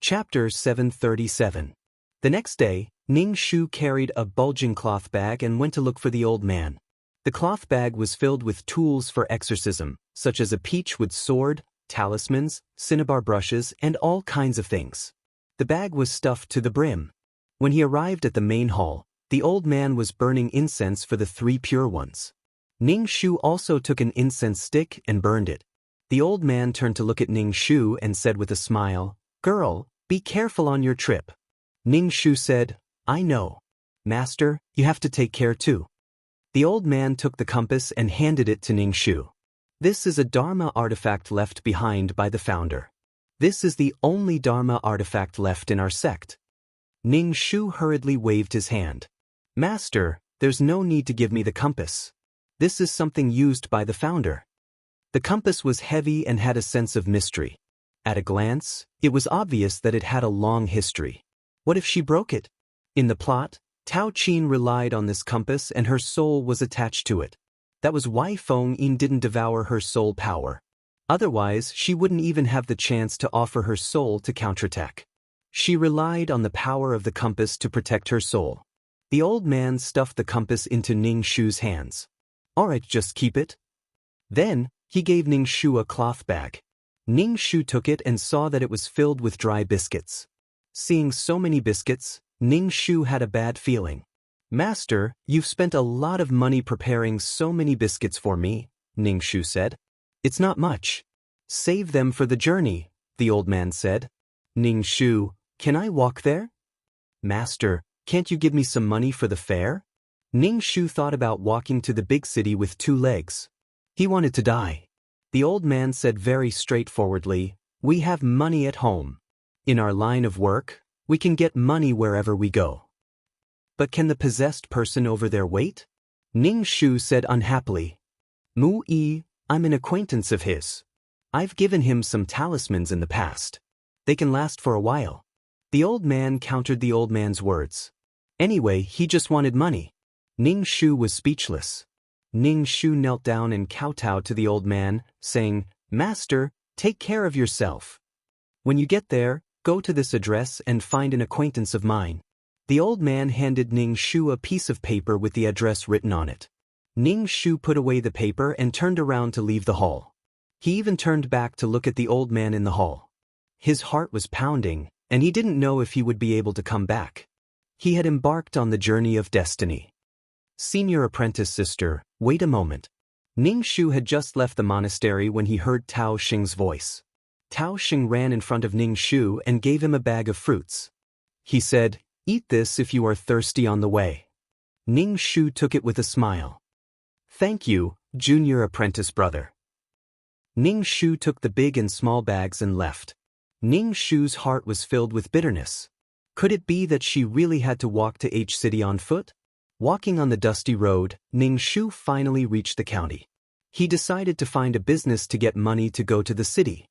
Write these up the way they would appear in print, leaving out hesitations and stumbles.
Chapter 737. The next day, Ning Shu carried a bulging cloth bag and went to look for the old man. The cloth bag was filled with tools for exorcism, such as a peach with sword, talismans, cinnabar brushes, and all kinds of things. The bag was stuffed to the brim. When he arrived at the main hall, the old man was burning incense for the 3 pure ones. Ning Shu also took an incense stick and burned it. The old man turned to look at Ning Shu and said with a smile, "Girl, be careful on your trip." Ning Shu said, "I know. Master, you have to take care too." The old man took the compass and handed it to Ning Shu. "This is a Dharma artifact left behind by the founder. This is the only Dharma artifact left in our sect." Ning Shu hurriedly waved his hand. "Master, there's no need to give me the compass. This is something used by the founder." The compass was heavy and had a sense of mystery. At a glance, it was obvious that it had a long history. What if she broke it? In the plot, Tao Qin relied on this compass and her soul was attached to it. That was why Feng Yin didn't devour her soul power. Otherwise, she wouldn't even have the chance to offer her soul to counterattack. She relied on the power of the compass to protect her soul. The old man stuffed the compass into Ning Shu's hands. "All right, just keep it." Then, he gave Ning Shu a cloth bag. Ning Shu took it and saw that it was filled with dry biscuits. Seeing so many biscuits, Ning Shu had a bad feeling. "Master, you've spent a lot of money preparing so many biscuits for me," Ning Shu said. "It's not much. Save them for the journey," the old man said. "Ning Shu, can I walk there?" "Master, can't you give me some money for the fare?" Ning Shu thought about walking to the big city with 2 legs. He wanted to die. The old man said very straightforwardly, "We have money at home. In our line of work, we can get money wherever we go." "But can the possessed person over there wait?" Ning Shu said unhappily. "Mu Yi, I'm an acquaintance of his. I've given him some talismans in the past. They can last for a while." The old man countered the old man's words. Anyway, he just wanted money. Ning Shu was speechless. Ning Shu knelt down and kowtowed to the old man, saying, "Master, take care of yourself. When you get there, go to this address and find an acquaintance of mine." The old man handed Ning Shu a piece of paper with the address written on it. Ning Shu put away the paper and turned around to leave the hall. He even turned back to look at the old man in the hall. His heart was pounding, and he didn't know if he would be able to come back. He had embarked on the journey of destiny. "Senior apprentice sister, wait a moment." Ning Shu had just left the monastery when he heard Tao Xing's voice. Tao Xing ran in front of Ning Shu and gave him a bag of fruits. He said, "Eat this if you are thirsty on the way." Ning Shu took it with a smile. "Thank you, junior apprentice brother." Ning Shu took the big and small bags and left. Ning Shu's heart was filled with bitterness. Could it be that she really had to walk to H City on foot? Walking on the dusty road, Ning Shu finally reached the county. He decided to find a business to get money to go to the city.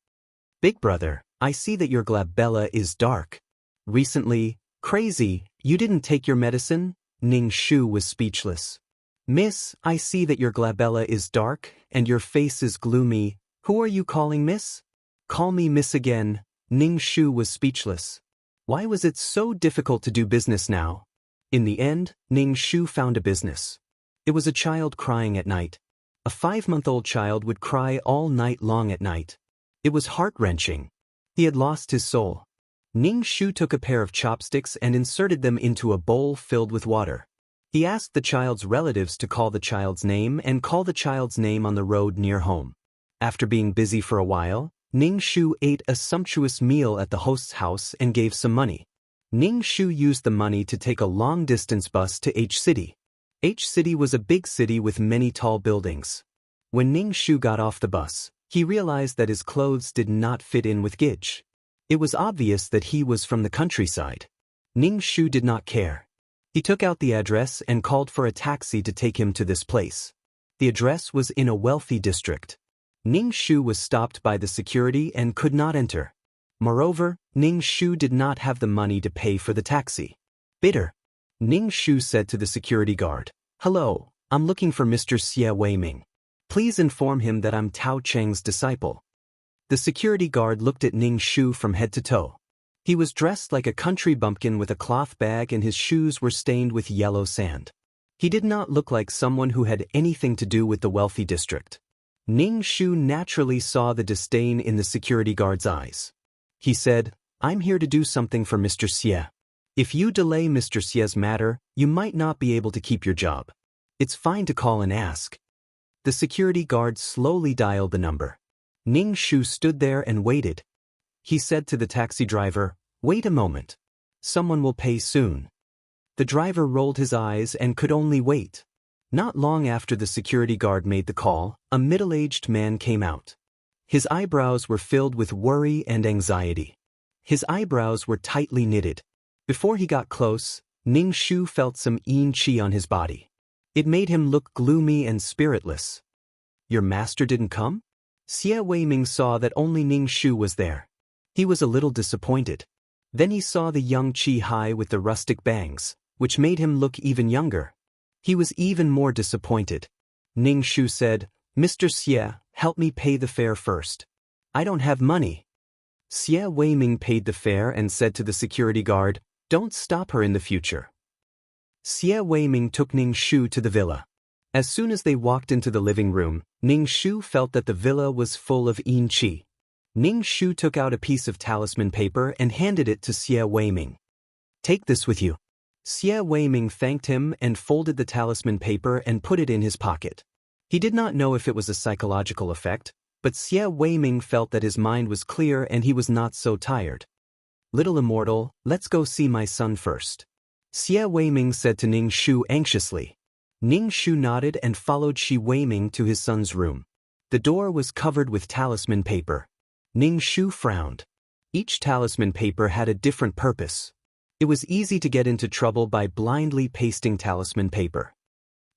"Big brother, I see that your glabella is dark. Recently, crazy, you didn't take your medicine?" Ning Shu was speechless. "Miss, I see that your glabella is dark, and your face is gloomy. Who are you calling miss?" "Call me miss again." Ning Shu was speechless. Why was it so difficult to do business now? In the end, Ning Shu found a business. It was a child crying at night. A 5-month-old child would cry all night long at night. It was heart-wrenching. He had lost his soul. Ning Shu took a pair of chopsticks and inserted them into a bowl filled with water. He asked the child's relatives to call the child's name and call the child's name on the road near home. After being busy for a while, Ning Shu ate a sumptuous meal at the host's house and gave some money. Ning Shu used the money to take a long-distance bus to H City. H City was a big city with many tall buildings. When Ning Shu got off the bus, he realized that his clothes did not fit in with Gij. It was obvious that he was from the countryside. Ning Shu did not care. He took out the address and called for a taxi to take him to this place. The address was in a wealthy district. Ning Shu was stopped by the security and could not enter. Moreover, Ning Shu did not have the money to pay for the taxi. Bitter. Ning Shu said to the security guard, "Hello, I'm looking for Mr. Xie Weiming. Please inform him that I'm Tao Cheng's disciple." The security guard looked at Ning Shu from head to toe. He was dressed like a country bumpkin with a cloth bag and his shoes were stained with yellow sand. He did not look like someone who had anything to do with the wealthy district. Ning Shu naturally saw the disdain in the security guard's eyes. He said, "I'm here to do something for Mr. Xie. If you delay Mr. Xie's matter, you might not be able to keep your job. It's fine to call and ask." The security guard slowly dialed the number. Ning Shu stood there and waited. He said to the taxi driver, "Wait a moment. Someone will pay soon." The driver rolled his eyes and could only wait. Not long after the security guard made the call, a middle-aged man came out. His eyebrows were filled with worry and anxiety. His eyebrows were tightly knitted. Before he got close, Ning Shu felt some yin qi on his body. It made him look gloomy and spiritless. "Your master didn't come?" Xie Weiming saw that only Ning Shu was there. He was a little disappointed. Then he saw the young Chi Hai with the rustic bangs, which made him look even younger. He was even more disappointed. Ning Shu said, "Mr. Xie, help me pay the fare first. I don't have money." Xie Weiming paid the fare and said to the security guard, "Don't stop her in the future." Xie Weiming took Ning Shu to the villa. As soon as they walked into the living room, Ning Shu felt that the villa was full of yin qi. Ning Shu took out a piece of talisman paper and handed it to Xie Weiming. "Take this with you." Xie Weiming thanked him and folded the talisman paper and put it in his pocket. He did not know if it was a psychological effect, but Xie Weiming felt that his mind was clear and he was not so tired. "Little immortal, let's go see my son first," Xie Weiming said to Ning Shu anxiously. Ning Shu nodded and followed Xie Weiming to his son's room. The door was covered with talisman paper. Ning Shu frowned. Each talisman paper had a different purpose. It was easy to get into trouble by blindly pasting talisman paper.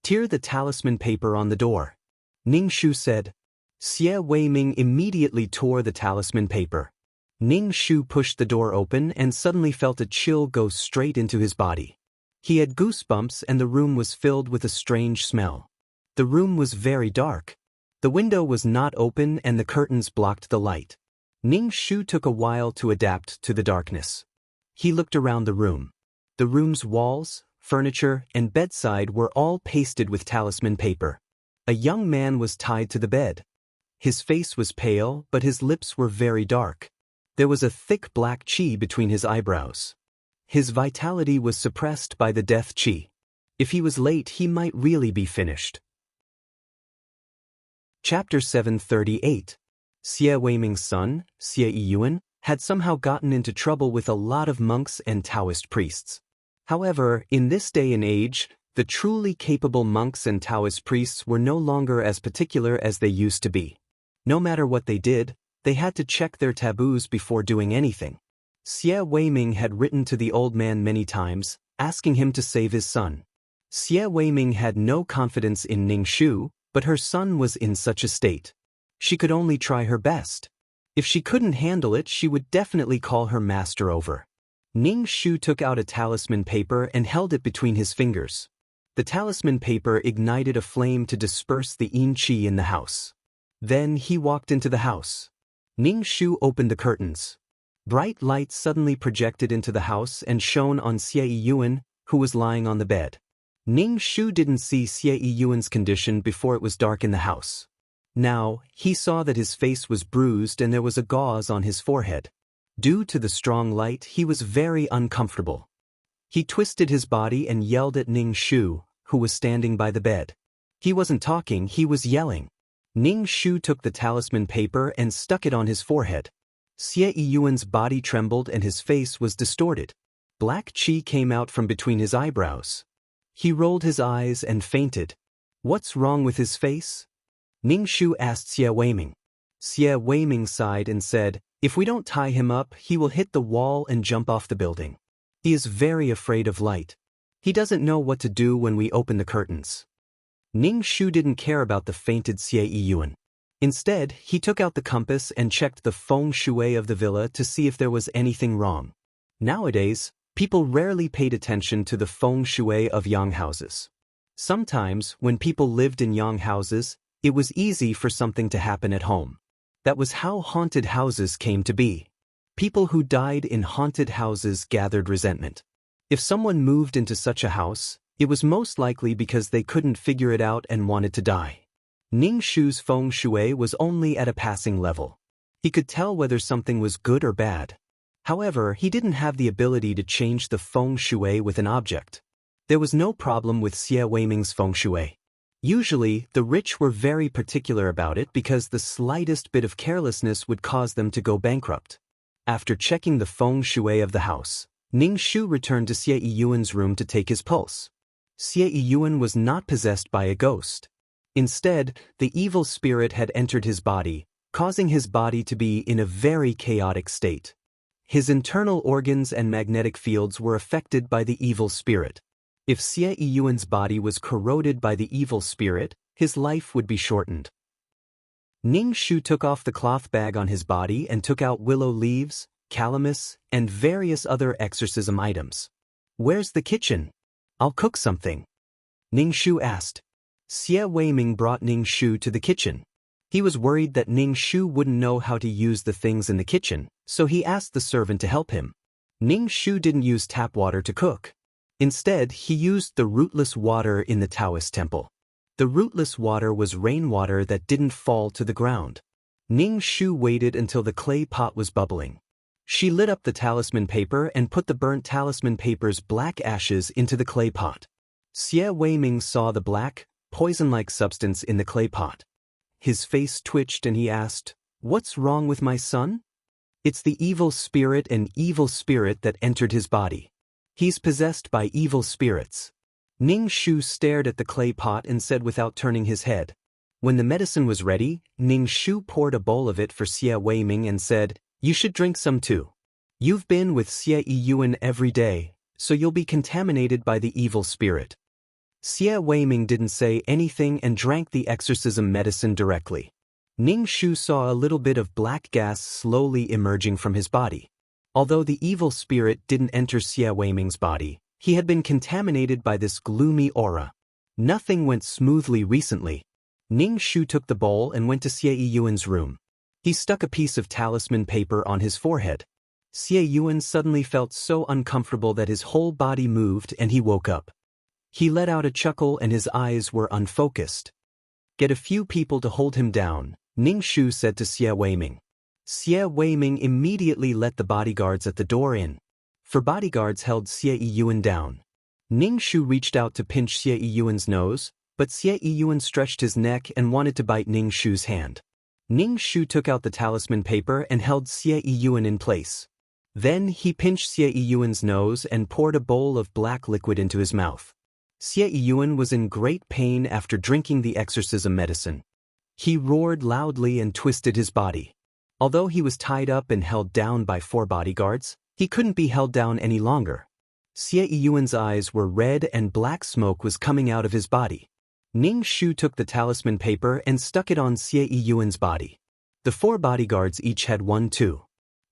"Tear the talisman paper on the door," Ning Shu said. Xie Weiming immediately tore the talisman paper. Ning Shu pushed the door open and suddenly felt a chill go straight into his body. He had goosebumps and the room was filled with a strange smell. The room was very dark. The window was not open and the curtains blocked the light. Ning Shu took a while to adapt to the darkness. He looked around the room. The room's walls, furniture, and bedside were all pasted with talisman paper. A young man was tied to the bed. His face was pale, but his lips were very dark. There was a thick black qi between his eyebrows. His vitality was suppressed by the death qi. If he was late, he might really be finished. Chapter 738. Xie Weiming's son, Xie Yiyuan, had somehow gotten into trouble with a lot of monks and Taoist priests. However, in this day and age, the truly capable monks and Taoist priests were no longer as particular as they used to be. No matter what they did, they had to check their taboos before doing anything. Xie Weiming had written to the old man many times, asking him to save his son. Xie Weiming had no confidence in Ning Shu, but her son was in such a state. She could only try her best. If she couldn't handle it, she would definitely call her master over. Ning Shu took out a talisman paper and held it between his fingers. The talisman paper ignited a flame to disperse the yin qi in the house. Then he walked into the house. Ning Shu opened the curtains. Bright light suddenly projected into the house and shone on Xie Yiyuan, who was lying on the bed. Ning Shu didn't see Xie Yiyuan's condition before it was dark in the house. Now, he saw that his face was bruised and there was a gauze on his forehead. Due to the strong light, he was very uncomfortable. He twisted his body and yelled at Ning Shu, who was standing by the bed. He wasn't talking, he was yelling. Ning Shu took the talisman paper and stuck it on his forehead. Xie Yiyuan's body trembled and his face was distorted. Black qi came out from between his eyebrows. He rolled his eyes and fainted. "What's wrong with his face?" Ning Shu asked Xie Weiming. Xie Weiming sighed and said, "If we don't tie him up, he will hit the wall and jump off the building. He is very afraid of light. He doesn't know what to do when we open the curtains." Ning Shu didn't care about the fainted Xie Yiyuan. Instead, he took out the compass and checked the feng shui of the villa to see if there was anything wrong. Nowadays, people rarely paid attention to the feng shui of yang houses. Sometimes, when people lived in yang houses, it was easy for something to happen at home. That was how haunted houses came to be. People who died in haunted houses gathered resentment. If someone moved into such a house, it was most likely because they couldn't figure it out and wanted to die. Ning Shu's feng shui was only at a passing level. He could tell whether something was good or bad. However, he didn't have the ability to change the feng shui with an object. There was no problem with Xie Weiming's feng shui. Usually, the rich were very particular about it because the slightest bit of carelessness would cause them to go bankrupt. After checking the feng shui of the house, Ning Shu returned to Xie Yiyuan's room to take his pulse. Xie Yiyuan was not possessed by a ghost. Instead, the evil spirit had entered his body, causing his body to be in a very chaotic state. His internal organs and magnetic fields were affected by the evil spirit. If Xie Yiyuan's body was corroded by the evil spirit, his life would be shortened. Ning Shu took off the cloth bag on his body and took out willow leaves, calamus, and various other exorcism items. "Where's the kitchen? I'll cook something," Ning Shu asked. Xie Weiming brought Ning Shu to the kitchen. He was worried that Ning Shu wouldn't know how to use the things in the kitchen, so he asked the servant to help him. Ning Shu didn't use tap water to cook. Instead, he used the rootless water in the Taoist temple. The rootless water was rainwater that didn't fall to the ground. Ning Shu waited until the clay pot was bubbling. She lit up the talisman paper and put the burnt talisman paper's black ashes into the clay pot. Xie Weiming saw the black, poison-like substance in the clay pot. His face twitched and he asked, "What's wrong with my son?" "It's the evil spirit that entered his body. He's possessed by evil spirits." Ning Shu stared at the clay pot and said without turning his head. When the medicine was ready, Ning Shu poured a bowl of it for Xie Weiming and said, "You should drink some too. You've been with Xie Yiyuan every day, so you'll be contaminated by the evil spirit." Xie Weiming didn't say anything and drank the exorcism medicine directly. Ning Shu saw a little bit of black gas slowly emerging from his body. Although the evil spirit didn't enter Xie Weiming's body, he had been contaminated by this gloomy aura. Nothing went smoothly recently. Ning Shu took the bowl and went to Xie Yiyuan's room. He stuck a piece of talisman paper on his forehead. Xie Yiyuan suddenly felt so uncomfortable that his whole body moved and he woke up. He let out a chuckle and his eyes were unfocused. "Get a few people to hold him down," Ning Shu said to Xie Weiming. Xie Weiming immediately let the bodyguards at the door in. 4 bodyguards held Xie Yiyuan down. Ning Shu reached out to pinch Xie Yiyuan's nose, but Xie Yiyuan stretched his neck and wanted to bite Ning Shu's hand. Ning Shu took out the talisman paper and held Xie Yiyuan in place. Then he pinched Xie Yiyuan's nose and poured a bowl of black liquid into his mouth. Xie Yiyuan was in great pain after drinking the exorcism medicine. He roared loudly and twisted his body. Although he was tied up and held down by 4 bodyguards, he couldn't be held down any longer. Xie Yiyuan's eyes were red and black smoke was coming out of his body. Ning Shu took the talisman paper and stuck it on Xie Yiyuan's body. The 4 bodyguards each had one too.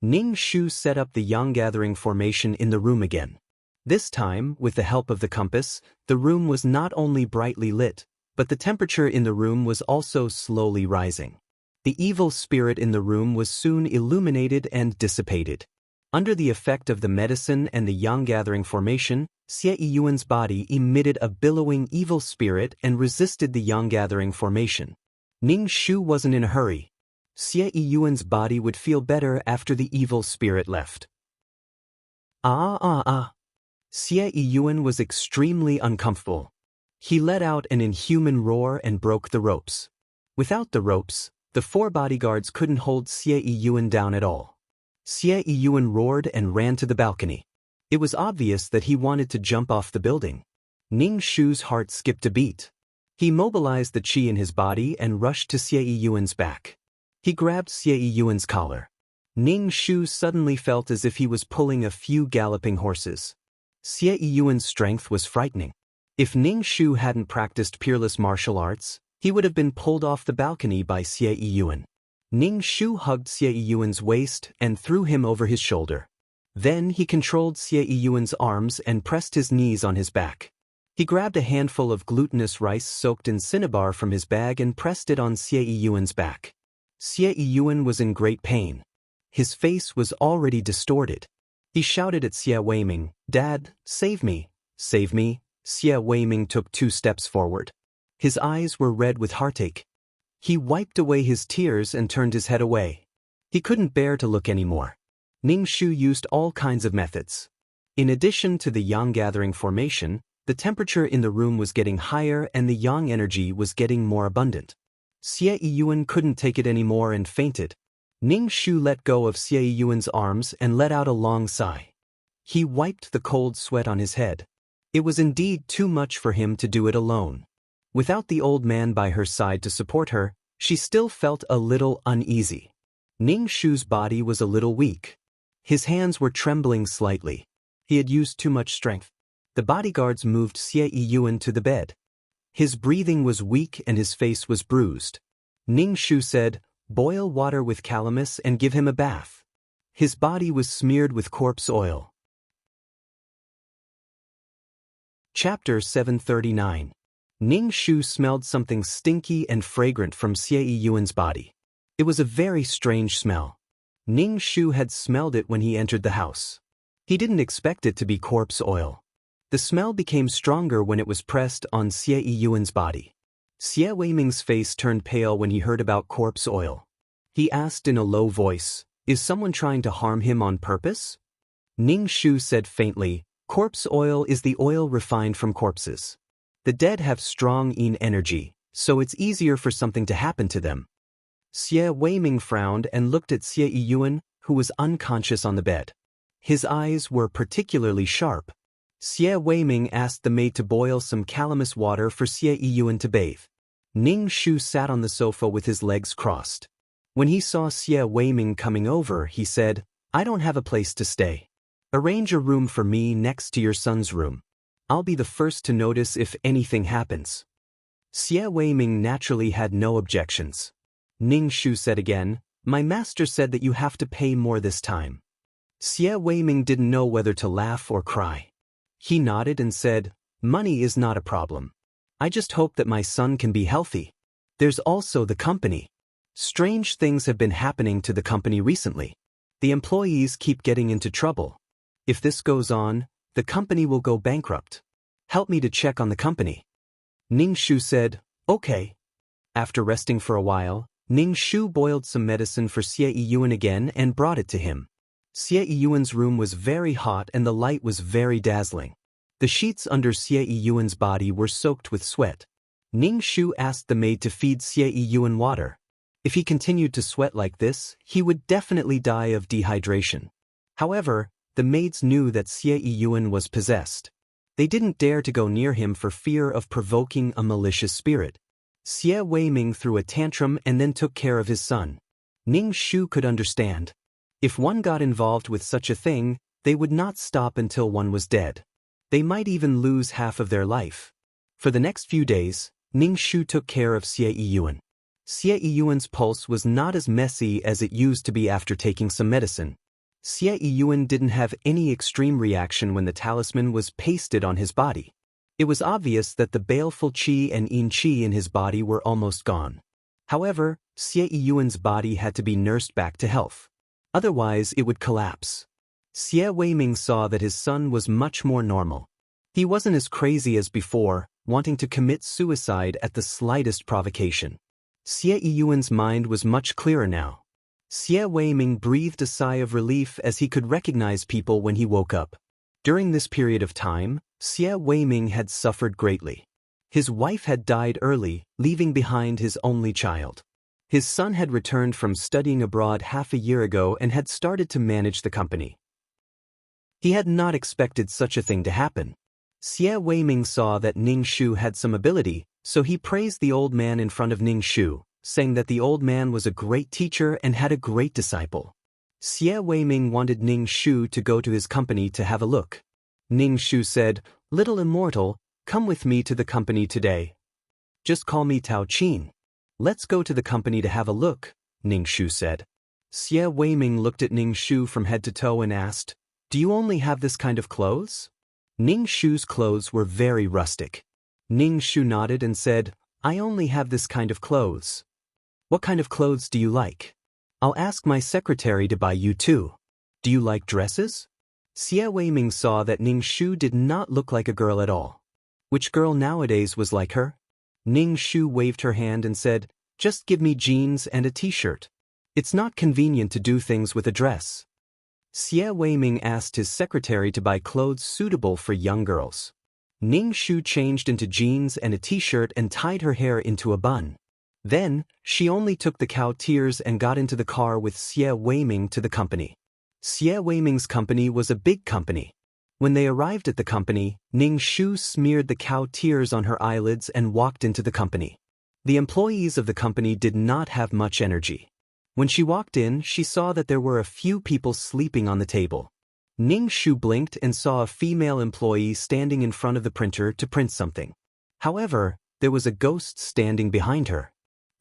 Ning Shu set up the yang gathering formation in the room again. This time, with the help of the compass, the room was not only brightly lit, but the temperature in the room was also slowly rising. The evil spirit in the room was soon illuminated and dissipated. Under the effect of the medicine and the yang gathering formation, Xie Yiyuan's body emitted a billowing evil spirit and resisted the yang gathering formation. Ning Shu wasn't in a hurry. Xie Yiyuan's body would feel better after the evil spirit left. Xie Yiyuan was extremely uncomfortable. He let out an inhuman roar and broke the ropes. Without the ropes, the 4 bodyguards couldn't hold Xie Yiyuan down at all. Xie Yiyuan roared and ran to the balcony. It was obvious that he wanted to jump off the building. Ning Shu's heart skipped a beat. He mobilized the qi in his body and rushed to Xie Yiyuan's back. He grabbed Xie Yiyuan's collar. Ning Shu suddenly felt as if he was pulling a few galloping horses. Xie Yiyuan's strength was frightening. If Ning Shu hadn't practiced peerless martial arts, he would have been pulled off the balcony by Xie Yiyuan. Ning Shu hugged Xie Yiyuan's waist and threw him over his shoulder. Then he controlled Xie Yiyuan's arms and pressed his knees on his back. He grabbed a handful of glutinous rice soaked in cinnabar from his bag and pressed it on Xie Yiyuan's back. Xie Yiyuan was in great pain. His face was already distorted. He shouted at Xie Weiming, "Dad, save me, save me." Xie Weiming took 2 steps forward. His eyes were red with heartache. He wiped away his tears and turned his head away. He couldn't bear to look anymore. Ning Shu used all kinds of methods. In addition to the yang gathering formation, the temperature in the room was getting higher and the yang energy was getting more abundant. Xie Yiyuan couldn't take it anymore and fainted. Ning Shu let go of Xie Yiyuan's arms and let out a long sigh. He wiped the cold sweat on his head. It was indeed too much for him to do it alone. Without the old man by her side to support her, she still felt a little uneasy. Ning Shu's body was a little weak. His hands were trembling slightly. He had used too much strength. The bodyguards moved Xie Yiyuan to the bed. His breathing was weak and his face was bruised. Ning Shu said, "Boil water with calamus and give him a bath." His body was smeared with corpse oil. Chapter 739. Ning Shu smelled something stinky and fragrant from Xie Yiyuan's body. It was a very strange smell. Ning Shu had smelled it when he entered the house. He didn't expect it to be corpse oil. The smell became stronger when it was pressed on Xie Yiyuan's body. Xie Weiming's face turned pale when he heard about corpse oil. He asked in a low voice, "Is someone trying to harm him on purpose?" Ning Shu said faintly, "Corpse oil is the oil refined from corpses. The dead have strong yin energy, so it's easier for something to happen to them." Xie Weiming frowned and looked at Xie Yiyuan, who was unconscious on the bed. His eyes were particularly sharp. Xie Weiming asked the maid to boil some calamus water for Xie Yiyuan to bathe. Ning Shu sat on the sofa with his legs crossed. When he saw Xie Weiming coming over, he said, "I don't have a place to stay. Arrange a room for me next to your son's room. I'll be the first to notice if anything happens." Xie Weiming naturally had no objections. Ning Shu said again, "My master said that you have to pay more this time." Xie Weiming didn't know whether to laugh or cry. He nodded and said, "Money is not a problem. I just hope that my son can be healthy. There's also the company. Strange things have been happening to the company recently. The employees keep getting into trouble. If this goes on, the company will go bankrupt. Help me to check on the company." Ning Shu said, "Okay." After resting for a while, Ning Shu boiled some medicine for Xie Yiyuan again and brought it to him. Xie Yiyuan's room was very hot and the light was very dazzling. The sheets under Xie Yiyuan's body were soaked with sweat. Ning Shu asked the maid to feed Xie Yiyuan water. If he continued to sweat like this, he would definitely die of dehydration. However, the maids knew that Xie Yiyuan was possessed. They didn't dare to go near him for fear of provoking a malicious spirit. Xie Weiming threw a tantrum and then took care of his son. Ning Shu could understand. If one got involved with such a thing, they would not stop until one was dead. They might even lose half of their life. For the next few days, Ning Shu took care of Xie Yiyuan. Xie Yiyuan's pulse was not as messy as it used to be after taking some medicine. Xie Yiyuan didn't have any extreme reaction when the talisman was pasted on his body. It was obvious that the baleful qi and yin qi in his body were almost gone. However, Xie Yiyuan's body had to be nursed back to health. Otherwise, it would collapse. Xie Weiming saw that his son was much more normal. He wasn't as crazy as before, wanting to commit suicide at the slightest provocation. Xie Yiyuan's mind was much clearer now. Xie Weiming breathed a sigh of relief as he could recognize people when he woke up. During this period of time, Xie Weiming had suffered greatly. His wife had died early, leaving behind his only child. His son had returned from studying abroad half a year ago and had started to manage the company. He had not expected such a thing to happen. Xie Weiming saw that Ning Shu had some ability, so he praised the old man in front of Ning Shu, saying that the old man was a great teacher and had a great disciple. Xie Weiming wanted Ning Shu to go to his company to have a look. Ning Shu said, "Little immortal, come with me to the company today. Just call me Tao Qin." "Let's go to the company to have a look," Ning Shu said. Xie Weiming looked at Ning Shu from head to toe and asked, "Do you only have this kind of clothes?" Ning Shu's clothes were very rustic. Ning Shu nodded and said, "I only have this kind of clothes." "What kind of clothes do you like?" I'll ask my secretary to buy you too. Do you like dresses? Xie Weiming saw that Ning Shu did not look like a girl at all. Which girl nowadays was like her? Ning Shu waved her hand and said, "Just give me jeans and a t-shirt. It's not convenient to do things with a dress." Xie Weiming asked his secretary to buy clothes suitable for young girls. Ning Shu changed into jeans and a t-shirt and tied her hair into a bun. Then, she only took the cow tears and got into the car with Xie Weiming to the company. Xie Weiming's company was a big company. When they arrived at the company, Ning Shu smeared the cow tears on her eyelids and walked into the company. The employees of the company did not have much energy. When she walked in, she saw that there were a few people sleeping on the table. Ning Shu blinked and saw a female employee standing in front of the printer to print something. However, there was a ghost standing behind her.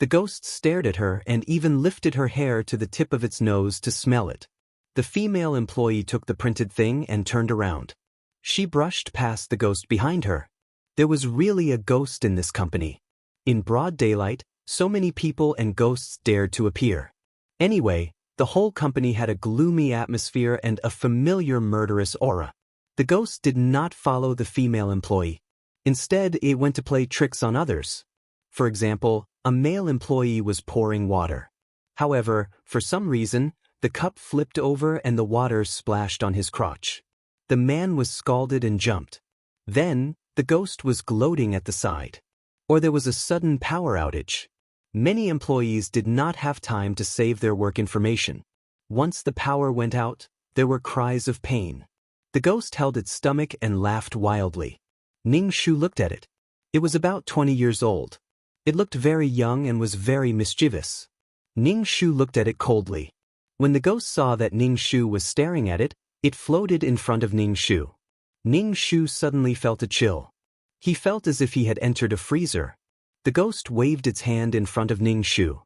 The ghost stared at her and even lifted her hair to the tip of its nose to smell it. The female employee took the printed thing and turned around. She brushed past the ghost behind her. There was really a ghost in this company. In broad daylight, so many people and ghosts dared to appear. Anyway, the whole company had a gloomy atmosphere and a familiar murderous aura. The ghost did not follow the female employee. Instead, it went to play tricks on others. For example, a male employee was pouring water. However, for some reason, the cup flipped over and the water splashed on his crotch. The man was scalded and jumped. Then, the ghost was gloating at the side. Or there was a sudden power outage. Many employees did not have time to save their work information. Once the power went out, there were cries of pain. The ghost held its stomach and laughed wildly. Ning Shu looked at it. It was about 20 years old. It looked very young and was very mischievous. Ning Shu looked at it coldly. When the ghost saw that Ning Shu was staring at it, it floated in front of Ning Shu. Ning Shu suddenly felt a chill. He felt as if he had entered a freezer. The ghost waved its hand in front of Ning Shu.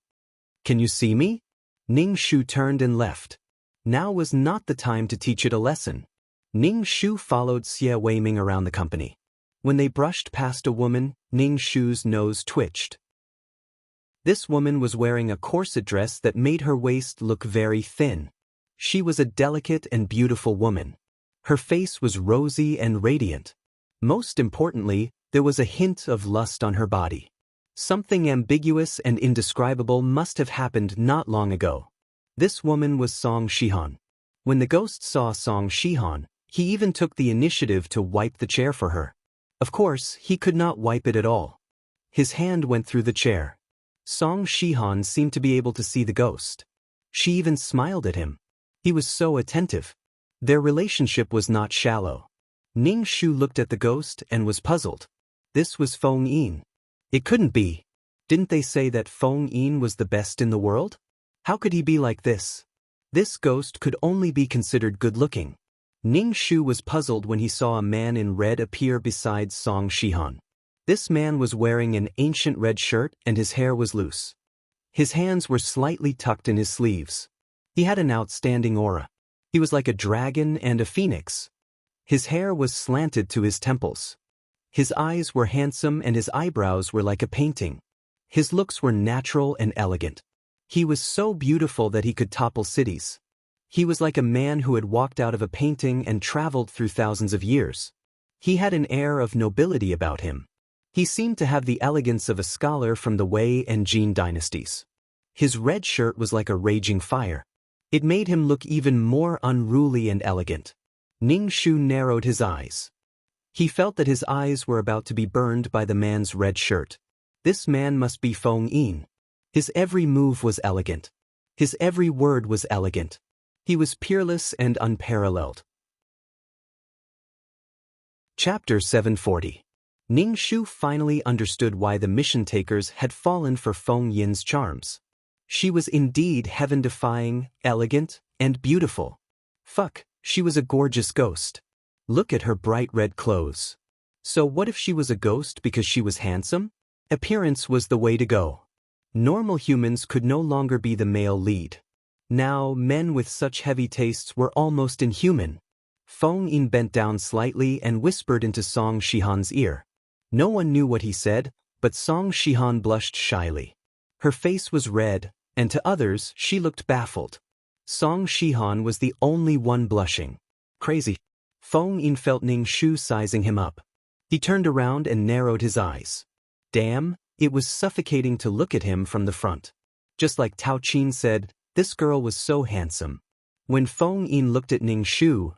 "Can you see me?" Ning Shu turned and left. Now was not the time to teach it a lesson. Ning Shu followed Xie Weiming around the company. When they brushed past a woman, Ning Shu's nose twitched. This woman was wearing a corset dress that made her waist look very thin. She was a delicate and beautiful woman. Her face was rosy and radiant. Most importantly, there was a hint of lust on her body. Something ambiguous and indescribable must have happened not long ago. This woman was Song Shihan. When the ghost saw Song Shihan, he even took the initiative to wipe the chair for her. Of course, he could not wipe it at all. His hand went through the chair. Song Shihan seemed to be able to see the ghost. She even smiled at him. He was so attentive. Their relationship was not shallow. Ning Shu looked at the ghost and was puzzled. This was Feng Yin. It couldn't be. Didn't they say that Feng Yin was the best in the world? How could he be like this? This ghost could only be considered good-looking. Ning Shu was puzzled when he saw a man in red appear beside Song Shihan. This man was wearing an ancient red shirt and his hair was loose. His hands were slightly tucked in his sleeves. He had an outstanding aura. He was like a dragon and a phoenix. His hair was slanted to his temples. His eyes were handsome and his eyebrows were like a painting. His looks were natural and elegant. He was so beautiful that he could topple cities. He was like a man who had walked out of a painting and traveled through thousands of years. He had an air of nobility about him. He seemed to have the elegance of a scholar from the Wei and Jin dynasties. His red shirt was like a raging fire. It made him look even more unruly and elegant. Ning Shu narrowed his eyes. He felt that his eyes were about to be burned by the man's red shirt. This man must be Feng Yin. His every move was elegant. His every word was elegant. He was peerless and unparalleled. Chapter 740. Ning Shu finally understood why the mission takers had fallen for Feng Yin's charms. She was indeed heaven-defying, elegant, and beautiful. She was a gorgeous ghost. Look at her bright red clothes. So what if she was a ghost because she was handsome? Appearance was the way to go. Normal humans could no longer be the male lead. Now, men with such heavy tastes were almost inhuman. Feng Yin bent down slightly and whispered into Song Shihan's ear. No one knew what he said, but Song Shihan blushed shyly. Her face was red, and to others she looked baffled. Song Shihan was the only one blushing. Crazy. Feng Yin felt Ning Shu sizing him up. He turned around and narrowed his eyes. Damn, it was suffocating to look at him from the front. Just like Tao Qin said, this girl was so handsome. When Feng Yin looked at Ning Shu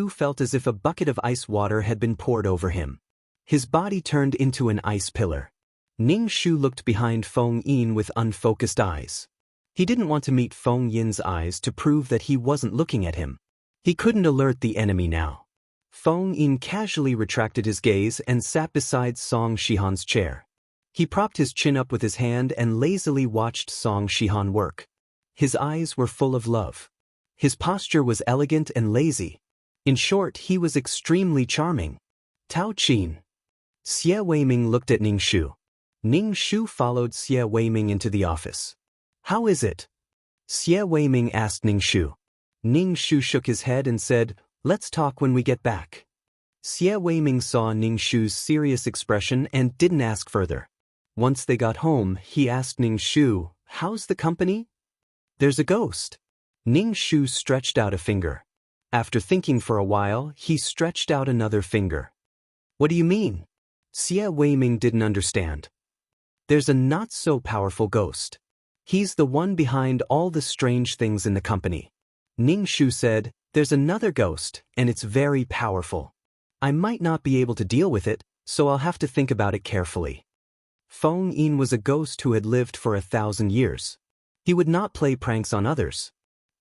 felt as if a bucket of ice water had been poured over him. His body turned into an ice pillar. Ning Shu looked behind Feng Yin with unfocused eyes. He didn't want to meet Feng Yin's eyes to prove that he wasn't looking at him. He couldn't alert the enemy now. Feng Yin casually retracted his gaze and sat beside Song Shihan's chair. He propped his chin up with his hand and lazily watched Song Shihan work. His eyes were full of love. His posture was elegant and lazy. In short, he was extremely charming. Tao Qin. Xie Weiming looked at Ning Shu. Ning Shu followed Xie Weiming into the office. How is it? Xie Weiming asked Ning Shu. Ning Shu shook his head and said, let's talk when we get back. Xie Weiming saw Ning Shu's serious expression and didn't ask further. Once they got home, he asked Ning Shu, how's the company? There's a ghost. Ning Shu stretched out a finger. After thinking for a while, he stretched out another finger. What do you mean? Xie Weiming didn't understand. There's a not-so-powerful ghost. He's the one behind all the strange things in the company. Ning Shu said, there's another ghost, and it's very powerful. I might not be able to deal with it, so I'll have to think about it carefully. Feng Yin was a ghost who had lived for 1,000 years. He would not play pranks on others.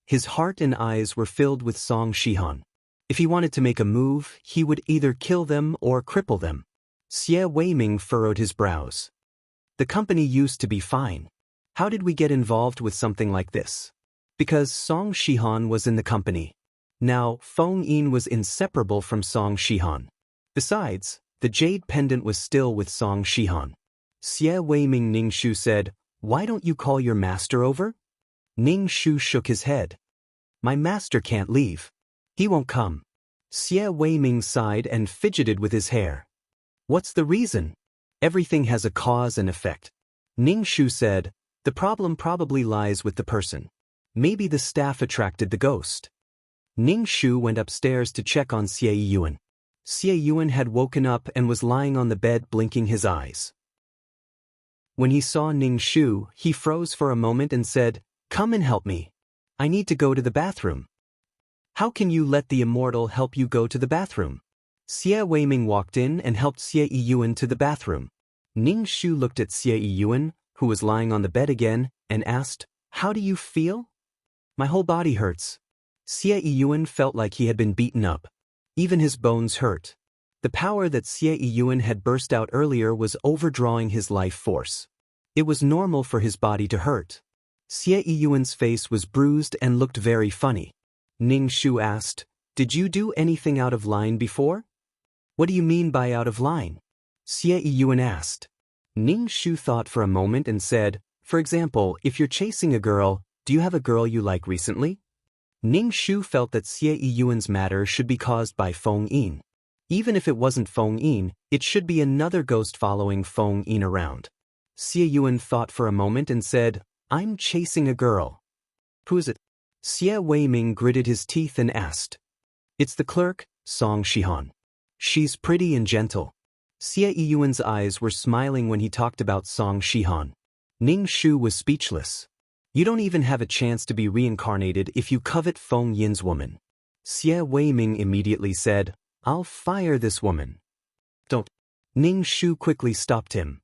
His heart and eyes were filled with Song Shihan. If he wanted to make a move, he would either kill them or cripple them. Xie Weiming furrowed his brows. The company used to be fine. How did we get involved with something like this? Because Song Shihan was in the company. Now, Feng Yin was inseparable from Song Shihan. Besides, the jade pendant was still with Song Shihan. Xie Weiming Ning Shu said, why don't you call your master over? Ning Shu shook his head. My master can't leave. He won't come. Xie Weiming sighed and fidgeted with his hair. What's the reason? Everything has a cause and effect. Ning Shu said, the problem probably lies with the person. Maybe the staff attracted the ghost. Ning Shu went upstairs to check on Xie Yuan. Xie Yuan had woken up and was lying on the bed blinking his eyes. When he saw Ning Shu, he froze for a moment and said, come and help me. I need to go to the bathroom. How can you let the immortal help you go to the bathroom? Xie Weiming walked in and helped Xie Yuan to the bathroom. Ning Shu looked at Xie Yuan, who was lying on the bed again, and asked, how do you feel? My whole body hurts. Xie Yuan felt like he had been beaten up. Even his bones hurt. The power that Xie Yuan had burst out earlier was overdrawing his life force. It was normal for his body to hurt. Xie Yuan's face was bruised and looked very funny. Ning Shu asked, did you do anything out of line before? What do you mean by out of line? Xie Yuan asked. Ning Shu thought for a moment and said, for example, if you're chasing a girl, do you have a girl you like recently? Ning Shu felt that Xie Yuan's matter should be caused by Feng Yin. Even if it wasn't Feng Yin, it should be another ghost following Feng Yin around. Xie Yuan thought for a moment and said, I'm chasing a girl. Who's it? Xie Weiming gritted his teeth and asked. It's the clerk, Song Shihan. She's pretty and gentle. Xie Yuan's eyes were smiling when he talked about Song Shihan. Ning Shu was speechless. You don't even have a chance to be reincarnated if you covet Feng Yin's woman. Xie Weiming immediately said, I'll fire this woman. Don't. Ning Shu quickly stopped him.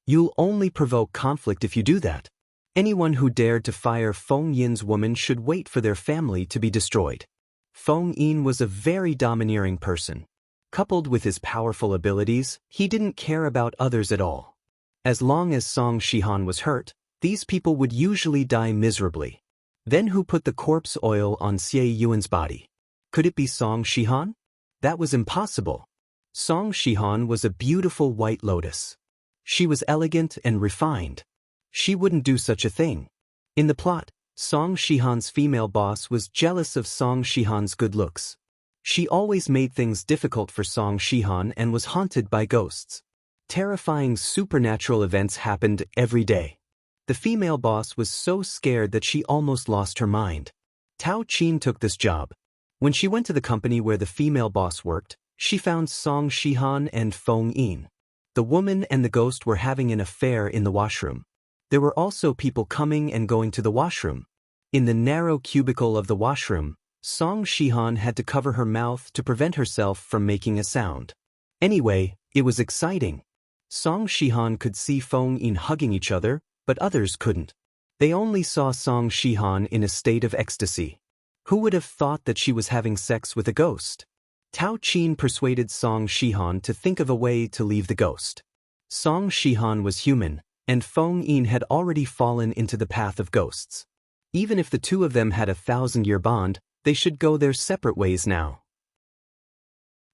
You'll only provoke conflict if you do that. Anyone who dared to fire Feng Yin's woman should wait for their family to be destroyed. Feng Yin was a very domineering person. Coupled with his powerful abilities, he didn't care about others at all. As long as Song Shihan was hurt, these people would usually die miserably. Then who put the corpse oil on Xie Yuan's body? Could it be Song Shihan? That was impossible. Song Shihan was a beautiful white lotus. She was elegant and refined. She wouldn't do such a thing. In the plot, Song Shihan's female boss was jealous of Song Shihan's good looks. She always made things difficult for Song Shihan and was haunted by ghosts. Terrifying supernatural events happened every day. The female boss was so scared that she almost lost her mind. Tao Qin took this job. When she went to the company where the female boss worked, she found Song Shihan and Feng Yin. The woman and the ghost were having an affair in the washroom. There were also people coming and going to the washroom. In the narrow cubicle of the washroom, Song Shihan had to cover her mouth to prevent herself from making a sound. Anyway, it was exciting. Song Shihan could see Feng Yin hugging each other, but others couldn't. They only saw Song Shihan in a state of ecstasy. Who would have thought that she was having sex with a ghost? Tao Qin persuaded Song Shihan to think of a way to leave the ghost. Song Shihan was human, and Feng Yin had already fallen into the path of ghosts. Even if the two of them had a 1,000-year bond, they should go their separate ways now.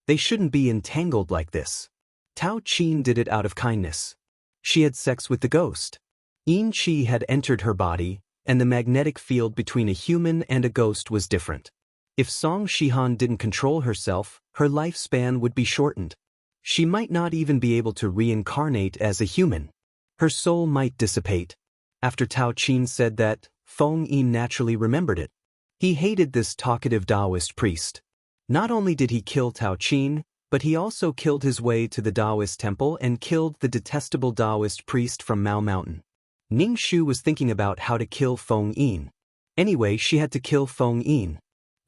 They shouldn't be entangled like this. Tao Qin did it out of kindness. She had sex with the ghost. Yin Qi had entered her body, and the magnetic field between a human and a ghost was different. If Song Shihan didn't control herself, her lifespan would be shortened. She might not even be able to reincarnate as a human. Her soul might dissipate. After Tao Qin said that, Feng Yin naturally remembered it. He hated this talkative Taoist priest. Not only did he kill Tao Qin, but he also killed his way to the Taoist temple and killed the detestable Taoist priest from Mao Mountain. Ning Shu was thinking about how to kill Feng Yin. Anyway, she had to kill Feng Yin.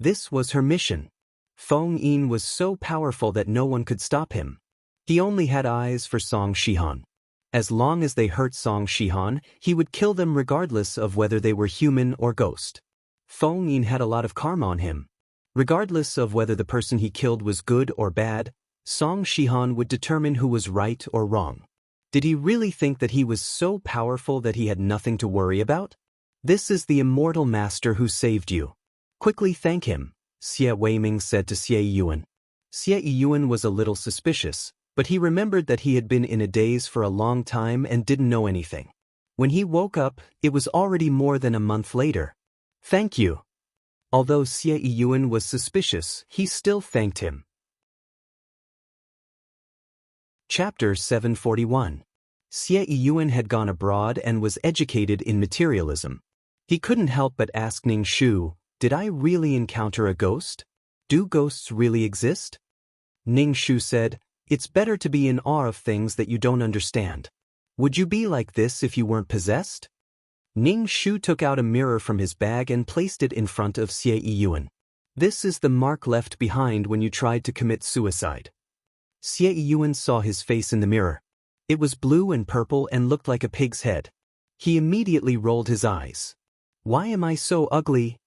This was her mission. Feng Yin was so powerful that no one could stop him. He only had eyes for Song Shihan. As long as they hurt Song Shihan, he would kill them regardless of whether they were human or ghost. Feng Yin had a lot of karma on him. Regardless of whether the person he killed was good or bad, Song Shihan would determine who was right or wrong. Did he really think that he was so powerful that he had nothing to worry about? This is the immortal master who saved you. Quickly thank him, Xie Weiming said to Xie Yuan. Xie Yuan was a little suspicious, but he remembered that he had been in a daze for a long time and didn't know anything. When he woke up, it was already more than a month later. Thank you. Although Xie Yuan was suspicious, he still thanked him. Chapter 741. Xie Yuan had gone abroad and was educated in materialism. He couldn't help but ask Ning Shu, "Did I really encounter a ghost? Do ghosts really exist?" Ning Shu said, "It's better to be in awe of things that you don't understand. Would you be like this if you weren't possessed?" Ning Shu took out a mirror from his bag and placed it in front of Xie Yuan. "This is the mark left behind when you tried to commit suicide." Xie Yuan saw his face in the mirror. It was blue and purple and looked like a pig's head. He immediately rolled his eyes. "Why am I so ugly?"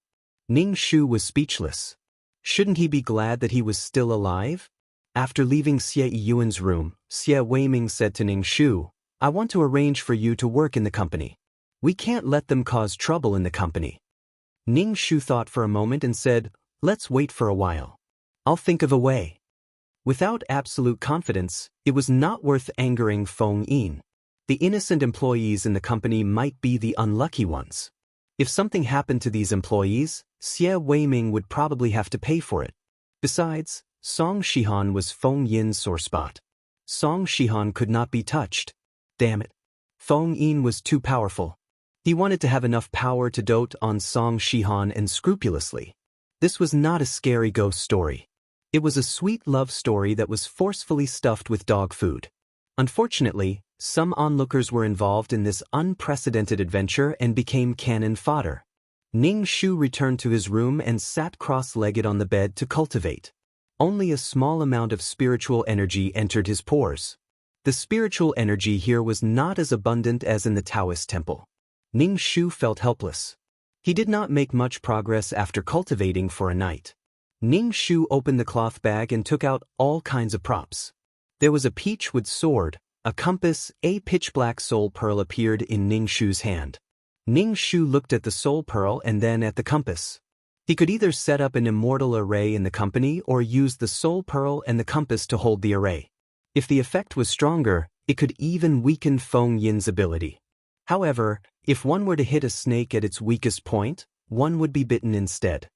Ning Shu was speechless. Shouldn't he be glad that he was still alive? After leaving Xie Yuan's room, Xie Weiming said to Ning Shu, "I want to arrange for you to work in the company. We can't let them cause trouble in the company." Ning Shu thought for a moment and said, "Let's wait for a while. I'll think of a way." Without absolute confidence, it was not worth angering Feng Yin. The innocent employees in the company might be the unlucky ones. If something happened to these employees, Xie Weiming would probably have to pay for it. Besides, Song Shihan was Feng Yin's sore spot. Song Shihan could not be touched. Damn it. Feng Yin was too powerful. He wanted to have enough power to dote on Song Shihan and scrupulously. This was not a scary ghost story. It was a sweet love story that was forcefully stuffed with dog food. Unfortunately, some onlookers were involved in this unprecedented adventure and became cannon fodder. Ning Shu returned to his room and sat cross-legged on the bed to cultivate. Only a small amount of spiritual energy entered his pores. The spiritual energy here was not as abundant as in the Taoist temple. Ning Shu felt helpless. He did not make much progress after cultivating for a night. Ning Shu opened the cloth bag and took out all kinds of props. There was a peach-wood sword, a compass, a pitch-black soul pearl appeared in Ning Shu's hand. Ning Shu looked at the soul pearl and then at the compass. He could either set up an immortal array in the company or use the soul pearl and the compass to hold the array. If the effect was stronger, it could even weaken Feng Yin's ability. However, if one were to hit a snake at its weakest point, one would be bitten instead.